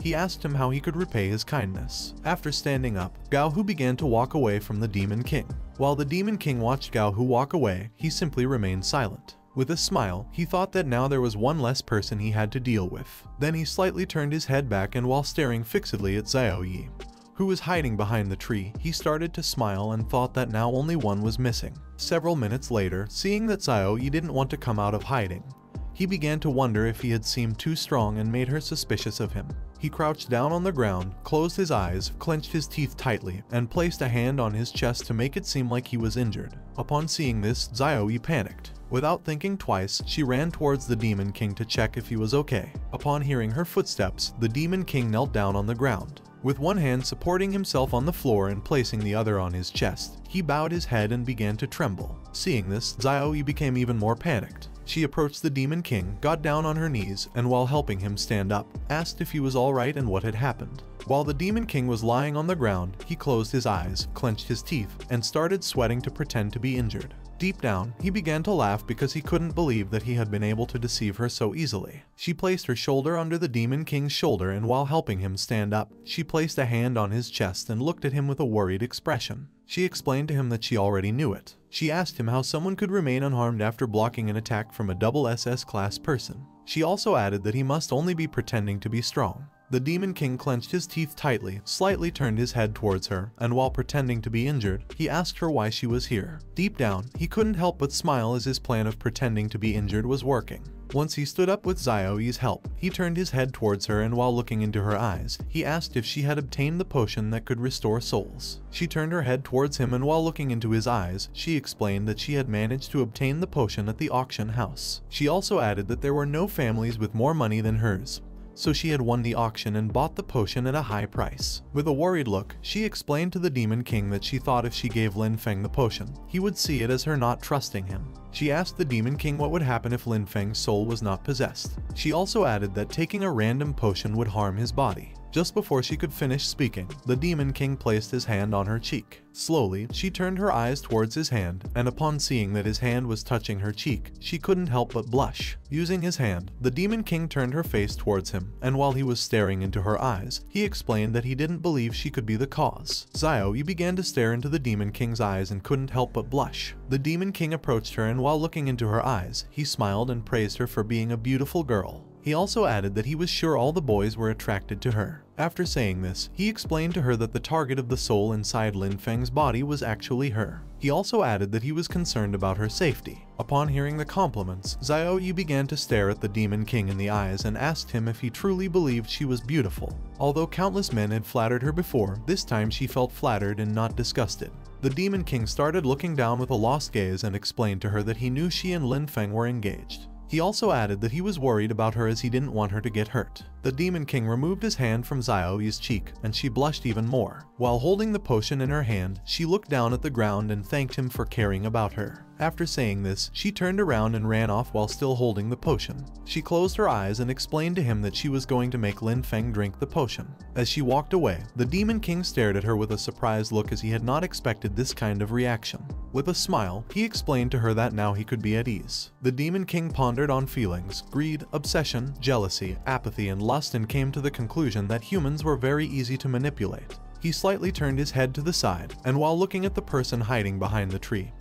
he asked him how he could repay his kindness. After standing up, Gao Hu began to walk away from the Demon King. While the Demon King watched Gao Hu walk away, he simply remained silent. With a smile, he thought that now there was one less person he had to deal with. Then he slightly turned his head back, and while staring fixedly at Xiaoyi, who was hiding behind the tree, he started to smile and thought that now only one was missing. Several minutes later, seeing that Xiaoyi didn't want to come out of hiding, he began to wonder if he had seemed too strong and made her suspicious of him. He crouched down on the ground, closed his eyes, clenched his teeth tightly, and placed a hand on his chest to make it seem like he was injured. Upon seeing this, Xiaoyi panicked. Without thinking twice, she ran towards the Demon King to check if he was okay. Upon hearing her footsteps, the Demon King knelt down on the ground. With one hand supporting himself on the floor and placing the other on his chest, he bowed his head and began to tremble. Seeing this, Xiaoyi became even more panicked. She approached the Demon King, got down on her knees, and while helping him stand up, asked if he was alright and what had happened. While the Demon King was lying on the ground, he closed his eyes, clenched his teeth, and started sweating to pretend to be injured. Deep down, he began to laugh because he couldn't believe that he had been able to deceive her so easily. She placed her shoulder under the Demon King's shoulder, and while helping him stand up, she placed a hand on his chest and looked at him with a worried expression. She explained to him that she already knew it. She asked him how someone could remain unharmed after blocking an attack from a double SS class person. She also added that he must only be pretending to be strong. The Demon King clenched his teeth tightly, slightly turned his head towards her, and while pretending to be injured, he asked her why she was here. Deep down, he couldn't help but smile as his plan of pretending to be injured was working. Once he stood up with Xiaoyi's help, he turned his head towards her, and while looking into her eyes, he asked if she had obtained the potion that could restore souls. She turned her head towards him, and while looking into his eyes, she explained that she had managed to obtain the potion at the auction house. She also added that there were no families with more money than hers, so she had won the auction and bought the potion at a high price. With a worried look, she explained to the Demon King that she thought if she gave Lin Feng the potion, he would see it as her not trusting him. She asked the Demon King what would happen if Lin Feng's soul was not possessed. She also added that taking a random potion would harm his body. Just before she could finish speaking, the Demon King placed his hand on her cheek. Slowly, she turned her eyes towards his hand, and upon seeing that his hand was touching her cheek, she couldn't help but blush. Using his hand, the Demon King turned her face towards him, and while he was staring into her eyes, he explained that he didn't believe she could be the cause. Xiaoyi began to stare into the Demon King's eyes and couldn't help but blush. The Demon King approached her, and while looking into her eyes, he smiled and praised her for being a beautiful girl. He also added that he was sure all the boys were attracted to her. After saying this, he explained to her that the target of the soul inside Lin Feng's body was actually her. He also added that he was concerned about her safety. Upon hearing the compliments, Xiaoyi began to stare at the Demon King in the eyes and asked him if he truly believed she was beautiful. Although countless men had flattered her before, this time she felt flattered and not disgusted. The Demon King started looking down with a lost gaze and explained to her that he knew she and Lin Feng were engaged. He also added that he was worried about her as he didn't want her to get hurt. The Demon King removed his hand from Xiao Yi's cheek, and she blushed even more. While holding the potion in her hand, she looked down at the ground and thanked him for caring about her. After saying this, she turned around and ran off while still holding the potion. She closed her eyes and explained to him that she was going to make Lin Feng drink the potion. As she walked away, the Demon King stared at her with a surprised look as he had not expected this kind of reaction. With a smile, he explained to her that now he could be at ease. The Demon King pondered on feelings, greed, obsession, jealousy, apathy, and lust, and came to the conclusion that humans were very easy to manipulate. He slightly turned his head to the side, and while looking at the person hiding behind the tree,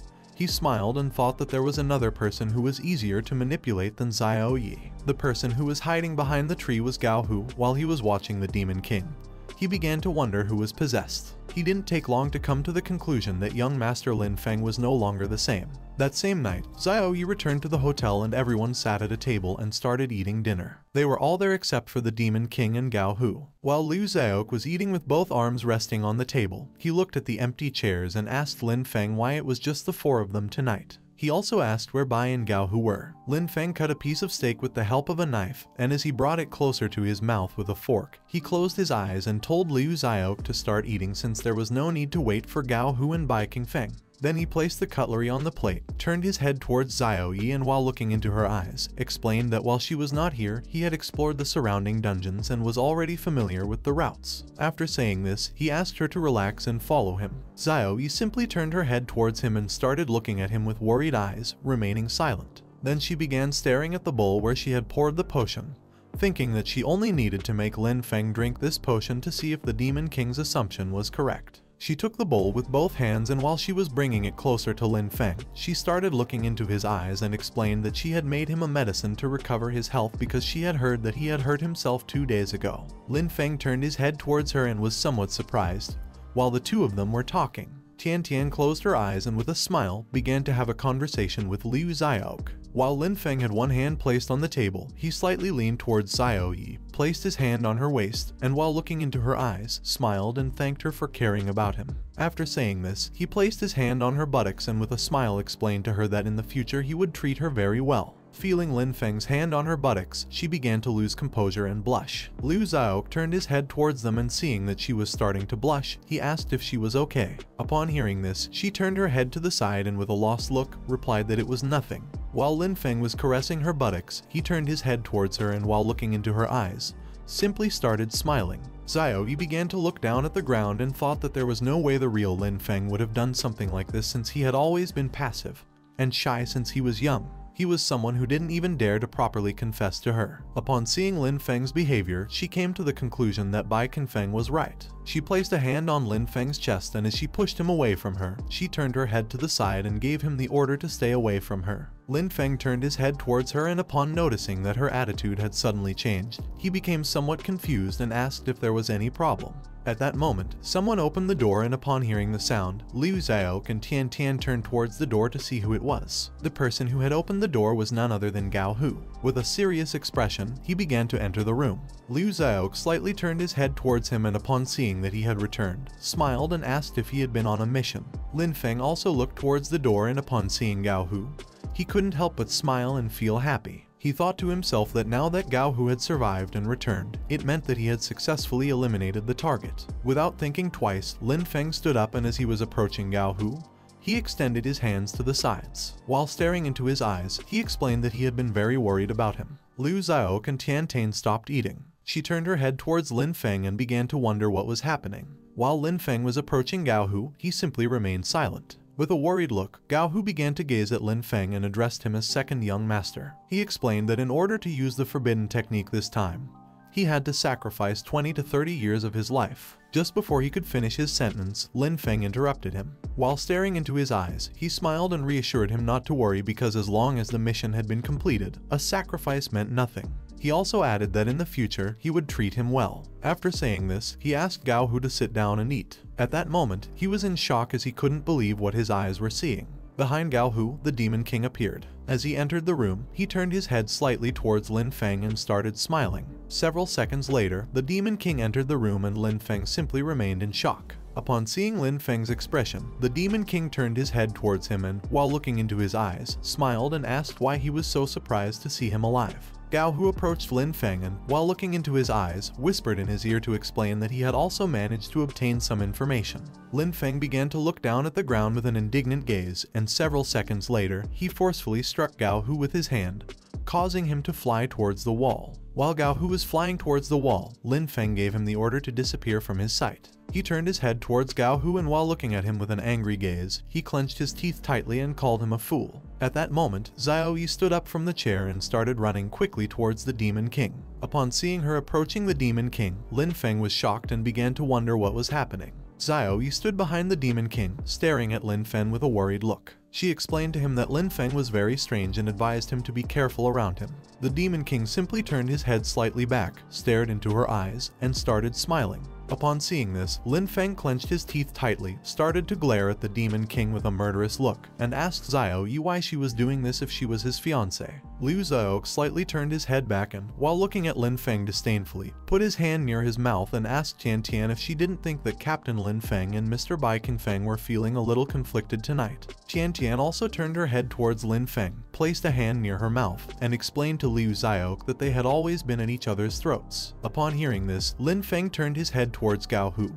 he smiled and thought that there was another person who was easier to manipulate than Xiao Yi. The person who was hiding behind the tree was Gao Hu. While he was watching the Demon King, he began to wonder who was possessed. He didn't take long to come to the conclusion that young Master Lin Feng was no longer the same. That same night, Xiao Yi returned to the hotel and everyone sat at a table and started eating dinner. They were all there except for the Demon King and Gao Hu. While Liu Xiaok was eating with both arms resting on the table, he looked at the empty chairs and asked Lin Feng why it was just the four of them tonight. He also asked where Bai and Gao Hu were. Lin Feng cut a piece of steak with the help of a knife, and as he brought it closer to his mouth with a fork, he closed his eyes and told Liu Xiaok to start eating since there was no need to wait for Gao Hu and Bai Qingfeng. Then he placed the cutlery on the plate, turned his head towards Xiao Yi, and while looking into her eyes, explained that while she was not here, he had explored the surrounding dungeons and was already familiar with the routes. After saying this, he asked her to relax and follow him. Xiao Yi simply turned her head towards him and started looking at him with worried eyes, remaining silent. Then she began staring at the bowl where she had poured the potion, thinking that she only needed to make Lin Feng drink this potion to see if the Demon King's assumption was correct. She took the bowl with both hands, and while she was bringing it closer to Lin Feng, she started looking into his eyes and explained that she had made him a medicine to recover his health because she had heard that he had hurt himself 2 days ago. Lin Feng turned his head towards her and was somewhat surprised. While the two of them were talking, Tian Tian closed her eyes and with a smile began to have a conversation with Liu Xiaok. While Lin Feng had one hand placed on the table, he slightly leaned towards Xiao Yi, placed his hand on her waist, and while looking into her eyes, smiled and thanked her for caring about him. After saying this, he placed his hand on her buttocks and with a smile explained to her that in the future he would treat her very well. Feeling Lin Feng's hand on her buttocks, she began to lose composure and blush. Liu Xiaok turned his head towards them and seeing that she was starting to blush, he asked if she was okay. Upon hearing this, she turned her head to the side and with a lost look, replied that it was nothing. While Lin Feng was caressing her buttocks, he turned his head towards her and while looking into her eyes, simply started smiling. Xiao Yi began to look down at the ground and thought that there was no way the real Lin Feng would have done something like this since he had always been passive and shy since he was young. He was someone who didn't even dare to properly confess to her. Upon seeing Lin Feng's behavior, she came to the conclusion that Bai Qingfeng was right. She placed a hand on Lin Feng's chest and as she pushed him away from her, she turned her head to the side and gave him the order to stay away from her. Lin Feng turned his head towards her and upon noticing that her attitude had suddenly changed, he became somewhat confused and asked if there was any problem. At that moment, someone opened the door and upon hearing the sound, Liu Xiaok and Tian Tian turned towards the door to see who it was. The person who had opened the door was none other than Gao Hu. With a serious expression, he began to enter the room. Liu Xiaok slightly turned his head towards him and upon seeing that he had returned, smiled and asked if he had been on a mission. Lin Feng also looked towards the door and upon seeing Gao Hu, he couldn't help but smile and feel happy. He thought to himself that now that Gao Hu had survived and returned, it meant that he had successfully eliminated the target. Without thinking twice, Lin Feng stood up and as he was approaching Gao Hu, he extended his hands to the sides. While staring into his eyes, he explained that he had been very worried about him. Liu Xiaok and Tian Tian stopped eating. She turned her head towards Lin Feng and began to wonder what was happening. While Lin Feng was approaching Gao Hu, he simply remained silent. With a worried look, Gao Hu began to gaze at Lin Feng and addressed him as second young master. He explained that in order to use the forbidden technique this time, he had to sacrifice 20 to 30 years of his life. Just before he could finish his sentence, Lin Feng interrupted him. While staring into his eyes, he smiled and reassured him not to worry because as long as the mission had been completed, a sacrifice meant nothing. He also added that in the future, he would treat him well. After saying this, he asked Gao Hu to sit down and eat. At that moment, he was in shock as he couldn't believe what his eyes were seeing. Behind Gao Hu, the Demon King appeared. As he entered the room, he turned his head slightly towards Lin Feng and started smiling. Several seconds later, the Demon King entered the room and Lin Feng simply remained in shock. Upon seeing Lin Feng's expression, the Demon King turned his head towards him and, while looking into his eyes, smiled and asked why he was so surprised to see him alive. Gao Hu approached Lin Feng and, while looking into his eyes, whispered in his ear to explain that he had also managed to obtain some information. Lin Feng began to look down at the ground with an indignant gaze, and several seconds later, he forcefully struck Gao Hu with his hand, causing him to fly towards the wall. While Gao Hu was flying towards the wall, Lin Feng gave him the order to disappear from his sight. He turned his head towards Gao Hu and while looking at him with an angry gaze, he clenched his teeth tightly and called him a fool. At that moment, Xiao Yi stood up from the chair and started running quickly towards the Demon King. Upon seeing her approaching the Demon King, Lin Feng was shocked and began to wonder what was happening. Xiao Yi stood behind the Demon King, staring at Lin Feng with a worried look. She explained to him that Lin Feng was very strange and advised him to be careful around him. The Demon King simply turned his head slightly back, stared into her eyes, and started smiling. Upon seeing this, Lin Feng clenched his teeth tightly, started to glare at the Demon King with a murderous look, and asked Xiao Yi why she was doing this if she was his fiancé. Liu Xiaoke slightly turned his head back and, while looking at Lin Feng disdainfully, put his hand near his mouth and asked Tian Tian if she didn't think that Captain Lin Feng and Mr. Bai Qingfeng were feeling a little conflicted tonight. Tian Tian also turned her head towards Lin Feng, placed a hand near her mouth, and explained to Liu Xiaoke that they had always been at each other's throats. Upon hearing this, Lin Feng turned his head towards Gao Hu,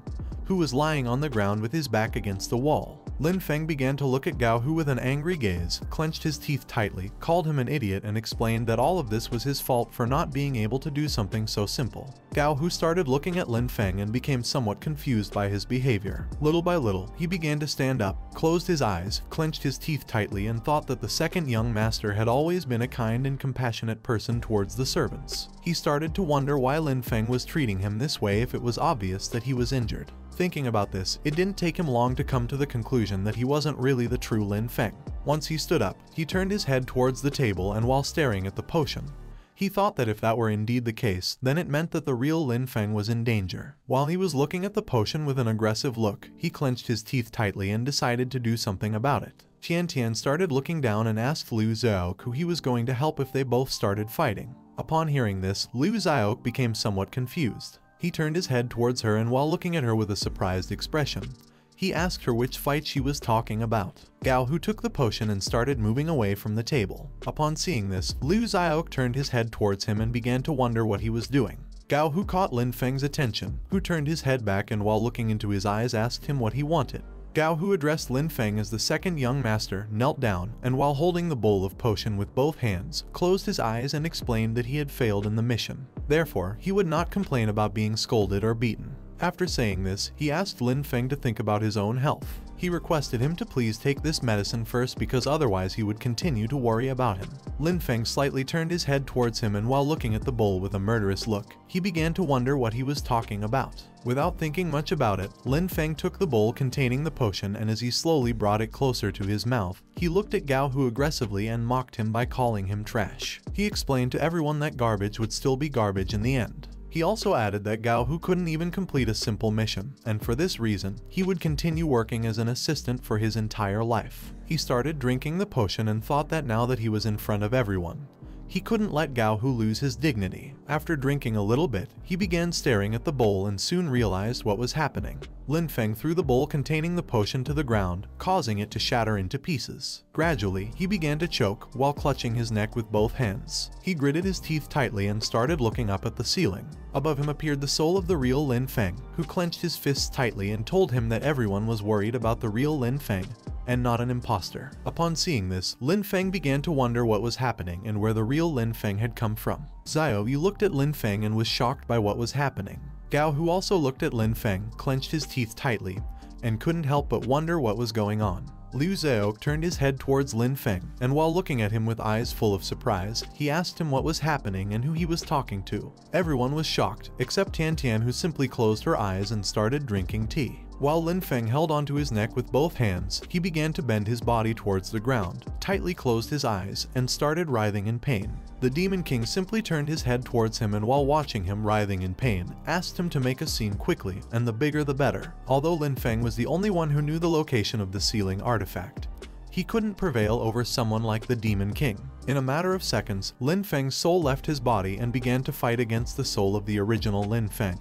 who was lying on the ground with his back against the wall. Lin Feng began to look at Gao Hu with an angry gaze, clenched his teeth tightly, called him an idiot and explained that all of this was his fault for not being able to do something so simple. Gao Hu started looking at Lin Feng and became somewhat confused by his behavior. Little by little, he began to stand up, closed his eyes, clenched his teeth tightly and thought that the second young master had always been a kind and compassionate person towards the servants. He started to wonder why Lin Feng was treating him this way if it was obvious that he was injured. Thinking about this, it didn't take him long to come to the conclusion that he wasn't really the true Lin Feng. Once he stood up, he turned his head towards the table and while staring at the potion, he thought that if that were indeed the case, then it meant that the real Lin Feng was in danger. While he was looking at the potion with an aggressive look, he clenched his teeth tightly and decided to do something about it. Tian Tian started looking down and asked Liu Xiaoke who he was going to help if they both started fighting. Upon hearing this, Liu Xiaoke became somewhat confused. He turned his head towards her and while looking at her with a surprised expression, he asked her which fight she was talking about. Gao Hu took the potion and started moving away from the table. Upon seeing this, Liu Xiaoke turned his head towards him and began to wonder what he was doing. Gao Hu caught Lin Feng's attention, who turned his head back and while looking into his eyes asked him what he wanted. Gao Hu addressed Lin Feng as the second young master, knelt down, and while holding the bowl of potion with both hands, closed his eyes and explained that he had failed in the mission. Therefore, he would not complain about being scolded or beaten. After saying this, he asked Lin Feng to think about his own health. He requested him to please take this medicine first because otherwise he would continue to worry about him. Lin Feng slightly turned his head towards him and while looking at the bowl with a murderous look, he began to wonder what he was talking about. Without thinking much about it, Lin Feng took the bowl containing the potion and as he slowly brought it closer to his mouth, he looked at Gao Hu aggressively and mocked him by calling him trash. He explained to everyone that garbage would still be garbage in the end. He also added that Gao Hu couldn't even complete a simple mission, and for this reason, he would continue working as an assistant for his entire life. He started drinking the potion and thought that now that he was in front of everyone, he couldn't let Gao Hu lose his dignity. After drinking a little bit, he began staring at the bowl and soon realized what was happening. Lin Feng threw the bowl containing the potion to the ground, causing it to shatter into pieces. Gradually, he began to choke while clutching his neck with both hands. He gritted his teeth tightly and started looking up at the ceiling. Above him appeared the soul of the real Lin Feng, who clenched his fists tightly and told him that everyone was worried about the real Lin Feng and not an imposter. Upon seeing this, Lin Feng began to wonder what was happening and where the real Lin Feng had come from. Xiao Yi looked at Lin Feng and was shocked by what was happening. Gao Hu also looked at Lin Feng, clenched his teeth tightly, and couldn't help but wonder what was going on. Liu Xiaoke turned his head towards Lin Feng, and while looking at him with eyes full of surprise, he asked him what was happening and who he was talking to. Everyone was shocked, except Tian Tian who simply closed her eyes and started drinking tea. While Lin Feng held onto his neck with both hands, he began to bend his body towards the ground, tightly closed his eyes, and started writhing in pain. The Demon King simply turned his head towards him and while watching him writhing in pain, asked him to make a scene quickly, and the bigger the better. Although Lin Feng was the only one who knew the location of the ceiling artifact, he couldn't prevail over someone like the Demon King. In a matter of seconds, Lin Feng's soul left his body and began to fight against the soul of the original Lin Feng,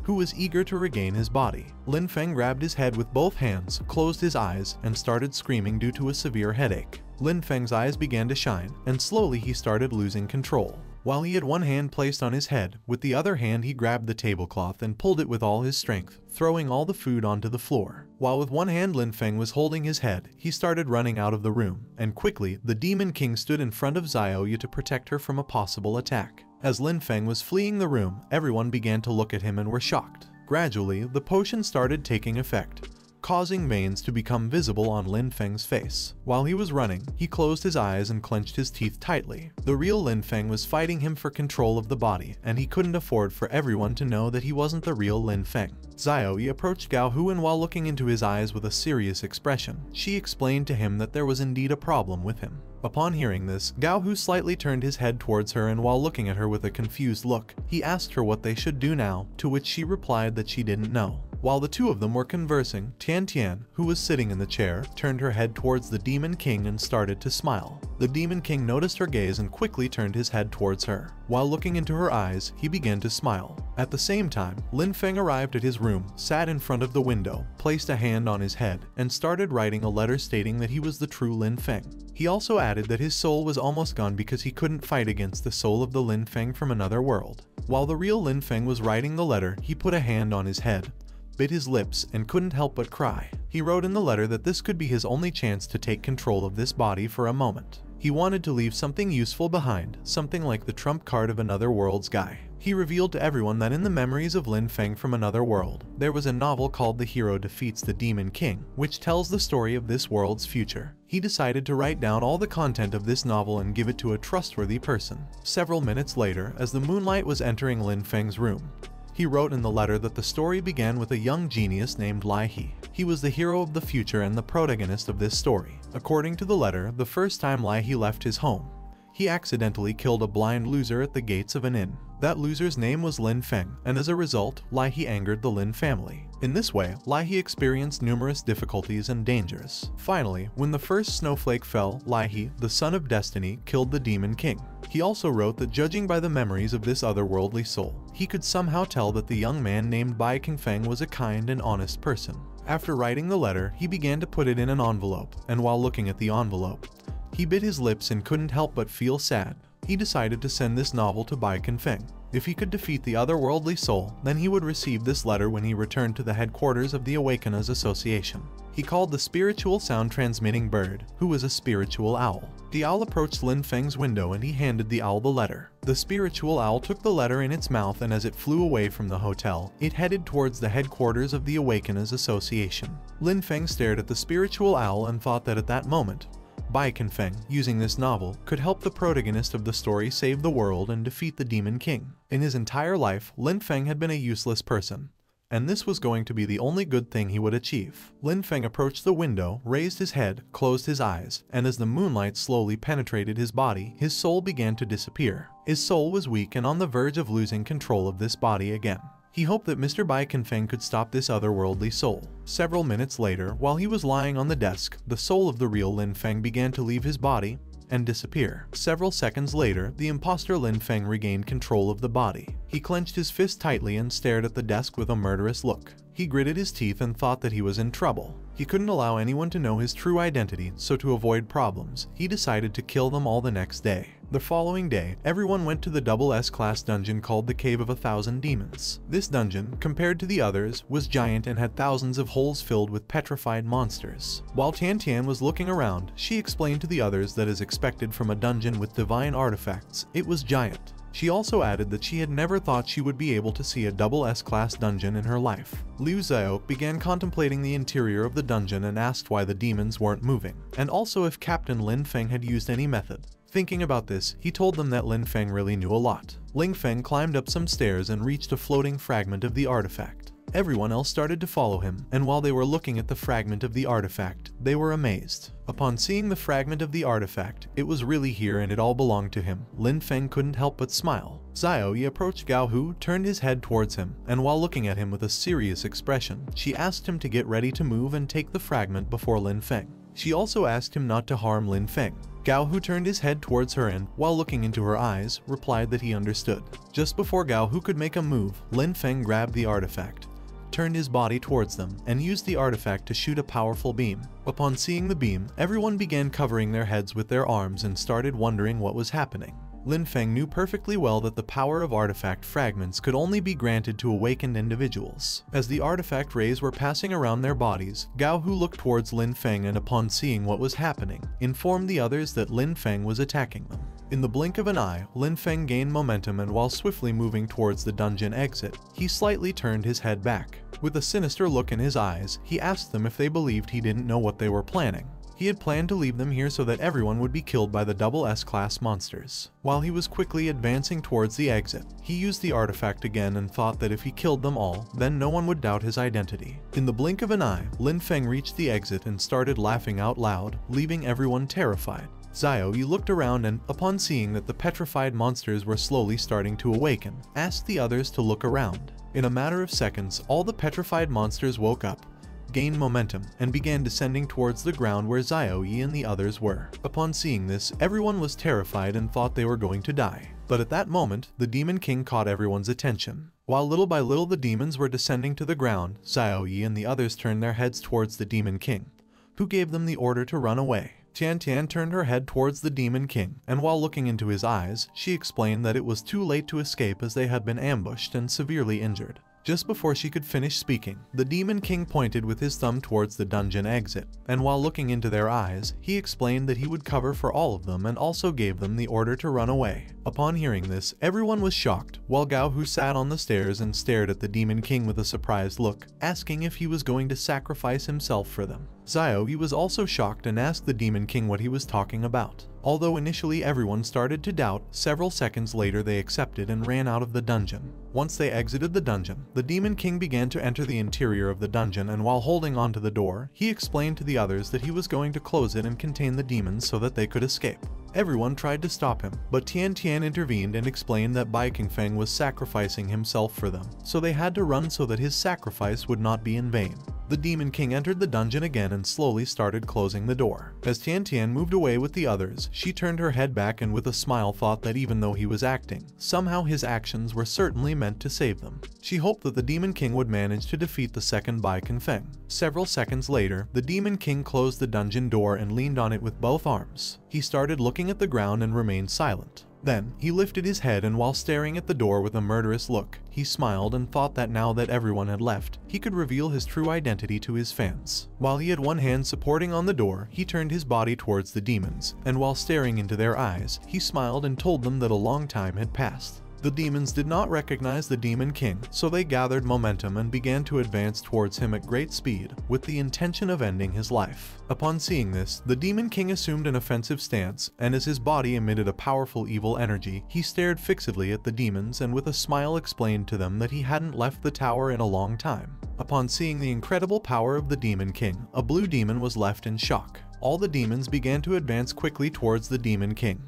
who was eager to regain his body. Lin Feng grabbed his head with both hands, closed his eyes, and started screaming due to a severe headache. Lin Feng's eyes began to shine, and slowly he started losing control. While he had one hand placed on his head, with the other hand he grabbed the tablecloth and pulled it with all his strength, throwing all the food onto the floor. While with one hand Lin Feng was holding his head, he started running out of the room, and quickly, the Demon King stood in front of Xiaoyu to protect her from a possible attack. As Lin Feng was fleeing the room, everyone began to look at him and were shocked. Gradually, the potion started taking effect, causing veins to become visible on Lin Feng's face. While he was running, he closed his eyes and clenched his teeth tightly. The real Lin Feng was fighting him for control of the body, and he couldn't afford for everyone to know that he wasn't the real Lin Feng. Xiaoyu approached Gao Hu, and while looking into his eyes with a serious expression, she explained to him that there was indeed a problem with him. Upon hearing this, Gao Hu slightly turned his head towards her, and while looking at her with a confused look, he asked her what they should do now, to which she replied that she didn't know. While the two of them were conversing, Tian Tian, who was sitting in the chair, turned her head towards the Demon King and started to smile. The Demon King noticed her gaze and quickly turned his head towards her. While looking into her eyes, he began to smile. At the same time, Lin Feng arrived at his room, sat in front of the window, placed a hand on his head, and started writing a letter stating that he was the true Lin Feng. He also added that his soul was almost gone because he couldn't fight against the soul of the Lin Feng from another world. While the real Lin Feng was writing the letter, he put a hand on his head, bit his lips, and couldn't help but cry. He wrote in the letter that this could be his only chance to take control of this body for a moment. He wanted to leave something useful behind, something like the trump card of another world's guy. He revealed to everyone that in the memories of Lin Feng from another world, there was a novel called The Hero Defeats the Demon King, which tells the story of this world's future. He decided to write down all the content of this novel and give it to a trustworthy person. Several minutes later, as the moonlight was entering Lin Feng's room, he wrote in the letter that the story began with a young genius named Lai He. He was the hero of the future and the protagonist of this story. According to the letter, the first time Lai He left his home, he accidentally killed a blind loser at the gates of an inn. That loser's name was Lin Feng, and as a result, Lai He angered the Lin family. In this way, Lai He experienced numerous difficulties and dangers. Finally, when the first snowflake fell, Lai He, the son of destiny, killed the Demon King. He also wrote that judging by the memories of this otherworldly soul, he could somehow tell that the young man named Bai Qingfeng was a kind and honest person. After writing the letter, he began to put it in an envelope, and while looking at the envelope, he bit his lips and couldn't help but feel sad. He decided to send this novel to Bai Qingfeng. If he could defeat the otherworldly soul, then he would receive this letter when he returned to the headquarters of the Awakeners Association. He called the spiritual sound transmitting bird, who was a spiritual owl. The owl approached Lin Feng's window and he handed the owl the letter. The spiritual owl took the letter in its mouth, and as it flew away from the hotel, it headed towards the headquarters of the Awakeners Association. Lin Feng stared at the spiritual owl and thought that at that moment, Bai Qingfeng, using this novel, could help the protagonist of the story save the world and defeat the Demon King. In his entire life, Lin Feng had been a useless person, and this was going to be the only good thing he would achieve. Lin Feng approached the window, raised his head, closed his eyes, and as the moonlight slowly penetrated his body, his soul began to disappear. His soul was weak and on the verge of losing control of this body again. He hoped that Mr. Bai Qingfeng could stop this otherworldly soul. Several minutes later, while he was lying on the desk, the soul of the real Lin Feng began to leave his body and disappear. Several seconds later, the imposter Lin Feng regained control of the body. He clenched his fist tightly and stared at the desk with a murderous look. He gritted his teeth and thought that he was in trouble. He couldn't allow anyone to know his true identity, so to avoid problems, he decided to kill them all the next day. The following day, everyone went to the double S-class dungeon called the Cave of 1,000 Demons. This dungeon, compared to the others, was giant and had thousands of holes filled with petrified monsters. While Tian Tian was looking around, she explained to the others that as expected from a dungeon with divine artifacts, it was giant. She also added that she had never thought she would be able to see a double S-class dungeon in her life. Liu Xiao began contemplating the interior of the dungeon and asked why the demons weren't moving, and also if Captain Lin Feng had used any method. Thinking about this, he told them that Lin Feng really knew a lot. Ling Feng climbed up some stairs and reached a floating fragment of the artifact. Everyone else started to follow him, and while they were looking at the fragment of the artifact, they were amazed. Upon seeing the fragment of the artifact, it was really here and it all belonged to him. Lin Feng couldn't help but smile. Xiaoyu approached Gao Hu, turned his head towards him, and while looking at him with a serious expression, she asked him to get ready to move and take the fragment before Lin Feng. She also asked him not to harm Lin Feng. Gao Hu turned his head towards her and, while looking into her eyes, replied that he understood. Just before Gao Hu could make a move, Lin Feng grabbed the artifact, turned his body towards them, and used the artifact to shoot a powerful beam. Upon seeing the beam, everyone began covering their heads with their arms and started wondering what was happening. Lin Feng knew perfectly well that the power of artifact fragments could only be granted to awakened individuals. As the artifact rays were passing around their bodies, Gao Hu looked towards Lin Feng and, upon seeing what was happening, informed the others that Lin Feng was attacking them. In the blink of an eye, Lin Feng gained momentum, and while swiftly moving towards the dungeon exit, he slightly turned his head back. With a sinister look in his eyes, he asked them if they believed he didn't know what they were planning. He had planned to leave them here so that everyone would be killed by the double S-class monsters. While he was quickly advancing towards the exit, he used the artifact again and thought that if he killed them all, then no one would doubt his identity. In the blink of an eye, Lin Feng reached the exit and started laughing out loud, leaving everyone terrified. Xiao Yi looked around and, upon seeing that the petrified monsters were slowly starting to awaken, asked the others to look around. In a matter of seconds, all the petrified monsters woke up, gained momentum, and began descending towards the ground where Xiao Yi and the others were. Upon seeing this, everyone was terrified and thought they were going to die. But at that moment, the Demon King caught everyone's attention. While little by little the demons were descending to the ground, Xiao Yi and the others turned their heads towards the Demon King, who gave them the order to run away. Tian Tian turned her head towards the Demon King, and while looking into his eyes, she explained that it was too late to escape as they had been ambushed and severely injured. Just before she could finish speaking, the Demon King pointed with his thumb towards the dungeon exit, and while looking into their eyes, he explained that he would cover for all of them and also gave them the order to run away. Upon hearing this, everyone was shocked, while Gao Hu sat on the stairs and stared at the Demon King with a surprised look, asking if he was going to sacrifice himself for them. Xiao Yi was also shocked and asked the Demon King what he was talking about. Although initially everyone started to doubt, several seconds later they accepted and ran out of the dungeon. Once they exited the dungeon, the Demon King began to enter the interior of the dungeon, and while holding onto the door, he explained to the others that he was going to close it and contain the demons so that they could escape. Everyone tried to stop him, but Tian Tian intervened and explained that Bai Qingfeng was sacrificing himself for them, so they had to run so that his sacrifice would not be in vain. The Demon King entered the dungeon again and slowly started closing the door. As Tian Tian moved away with the others, she turned her head back and with a smile thought that even though he was acting, somehow his actions were certainly meant to save them. She hoped that the Demon King would manage to defeat the second Bai Qingfeng. Several seconds later, the Demon King closed the dungeon door and leaned on it with both arms. He started looking at the ground and remained silent. Then, he lifted his head and while staring at the door with a murderous look, he smiled and thought that now that everyone had left, he could reveal his true identity to his fans. While he had one hand supporting on the door, he turned his body towards the demons, and while staring into their eyes, he smiled and told them that a long time had passed. The demons did not recognize the Demon King, so they gathered momentum and began to advance towards him at great speed, with the intention of ending his life. Upon seeing this, the Demon King assumed an offensive stance, and as his body emitted a powerful evil energy, he stared fixedly at the demons and with a smile explained to them that he hadn't left the tower in a long time. Upon seeing the incredible power of the Demon King, a blue demon was left in shock. All the demons began to advance quickly towards the Demon King,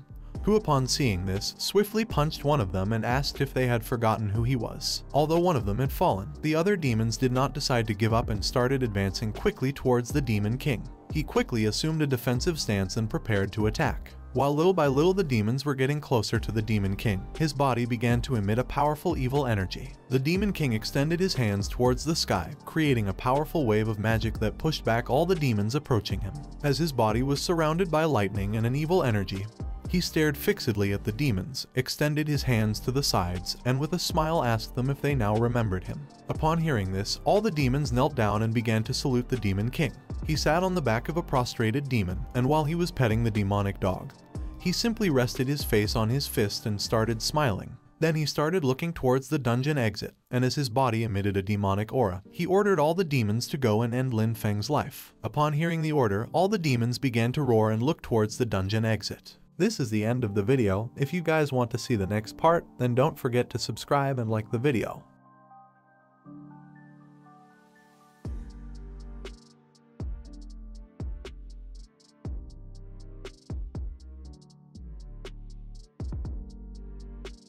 who upon seeing this, swiftly punched one of them and asked if they had forgotten who he was. Although one of them had fallen, the other demons did not decide to give up and started advancing quickly towards the Demon King. He quickly assumed a defensive stance and prepared to attack. While little by little the demons were getting closer to the Demon King, his body began to emit a powerful evil energy. The Demon King extended his hands towards the sky, creating a powerful wave of magic that pushed back all the demons approaching him. As his body was surrounded by lightning and an evil energy, he stared fixedly at the demons, extended his hands to the sides, and with a smile asked them if they now remembered him. Upon hearing this, all the demons knelt down and began to salute the Demon King. He sat on the back of a prostrated demon, and while he was petting the demonic dog, he simply rested his face on his fist and started smiling. Then he started looking towards the dungeon exit, and as his body emitted a demonic aura, he ordered all the demons to go and end Lin Feng's life. Upon hearing the order, all the demons began to roar and look towards the dungeon exit. This is the end of the video. If you guys want to see the next part, then don't forget to subscribe and like the video.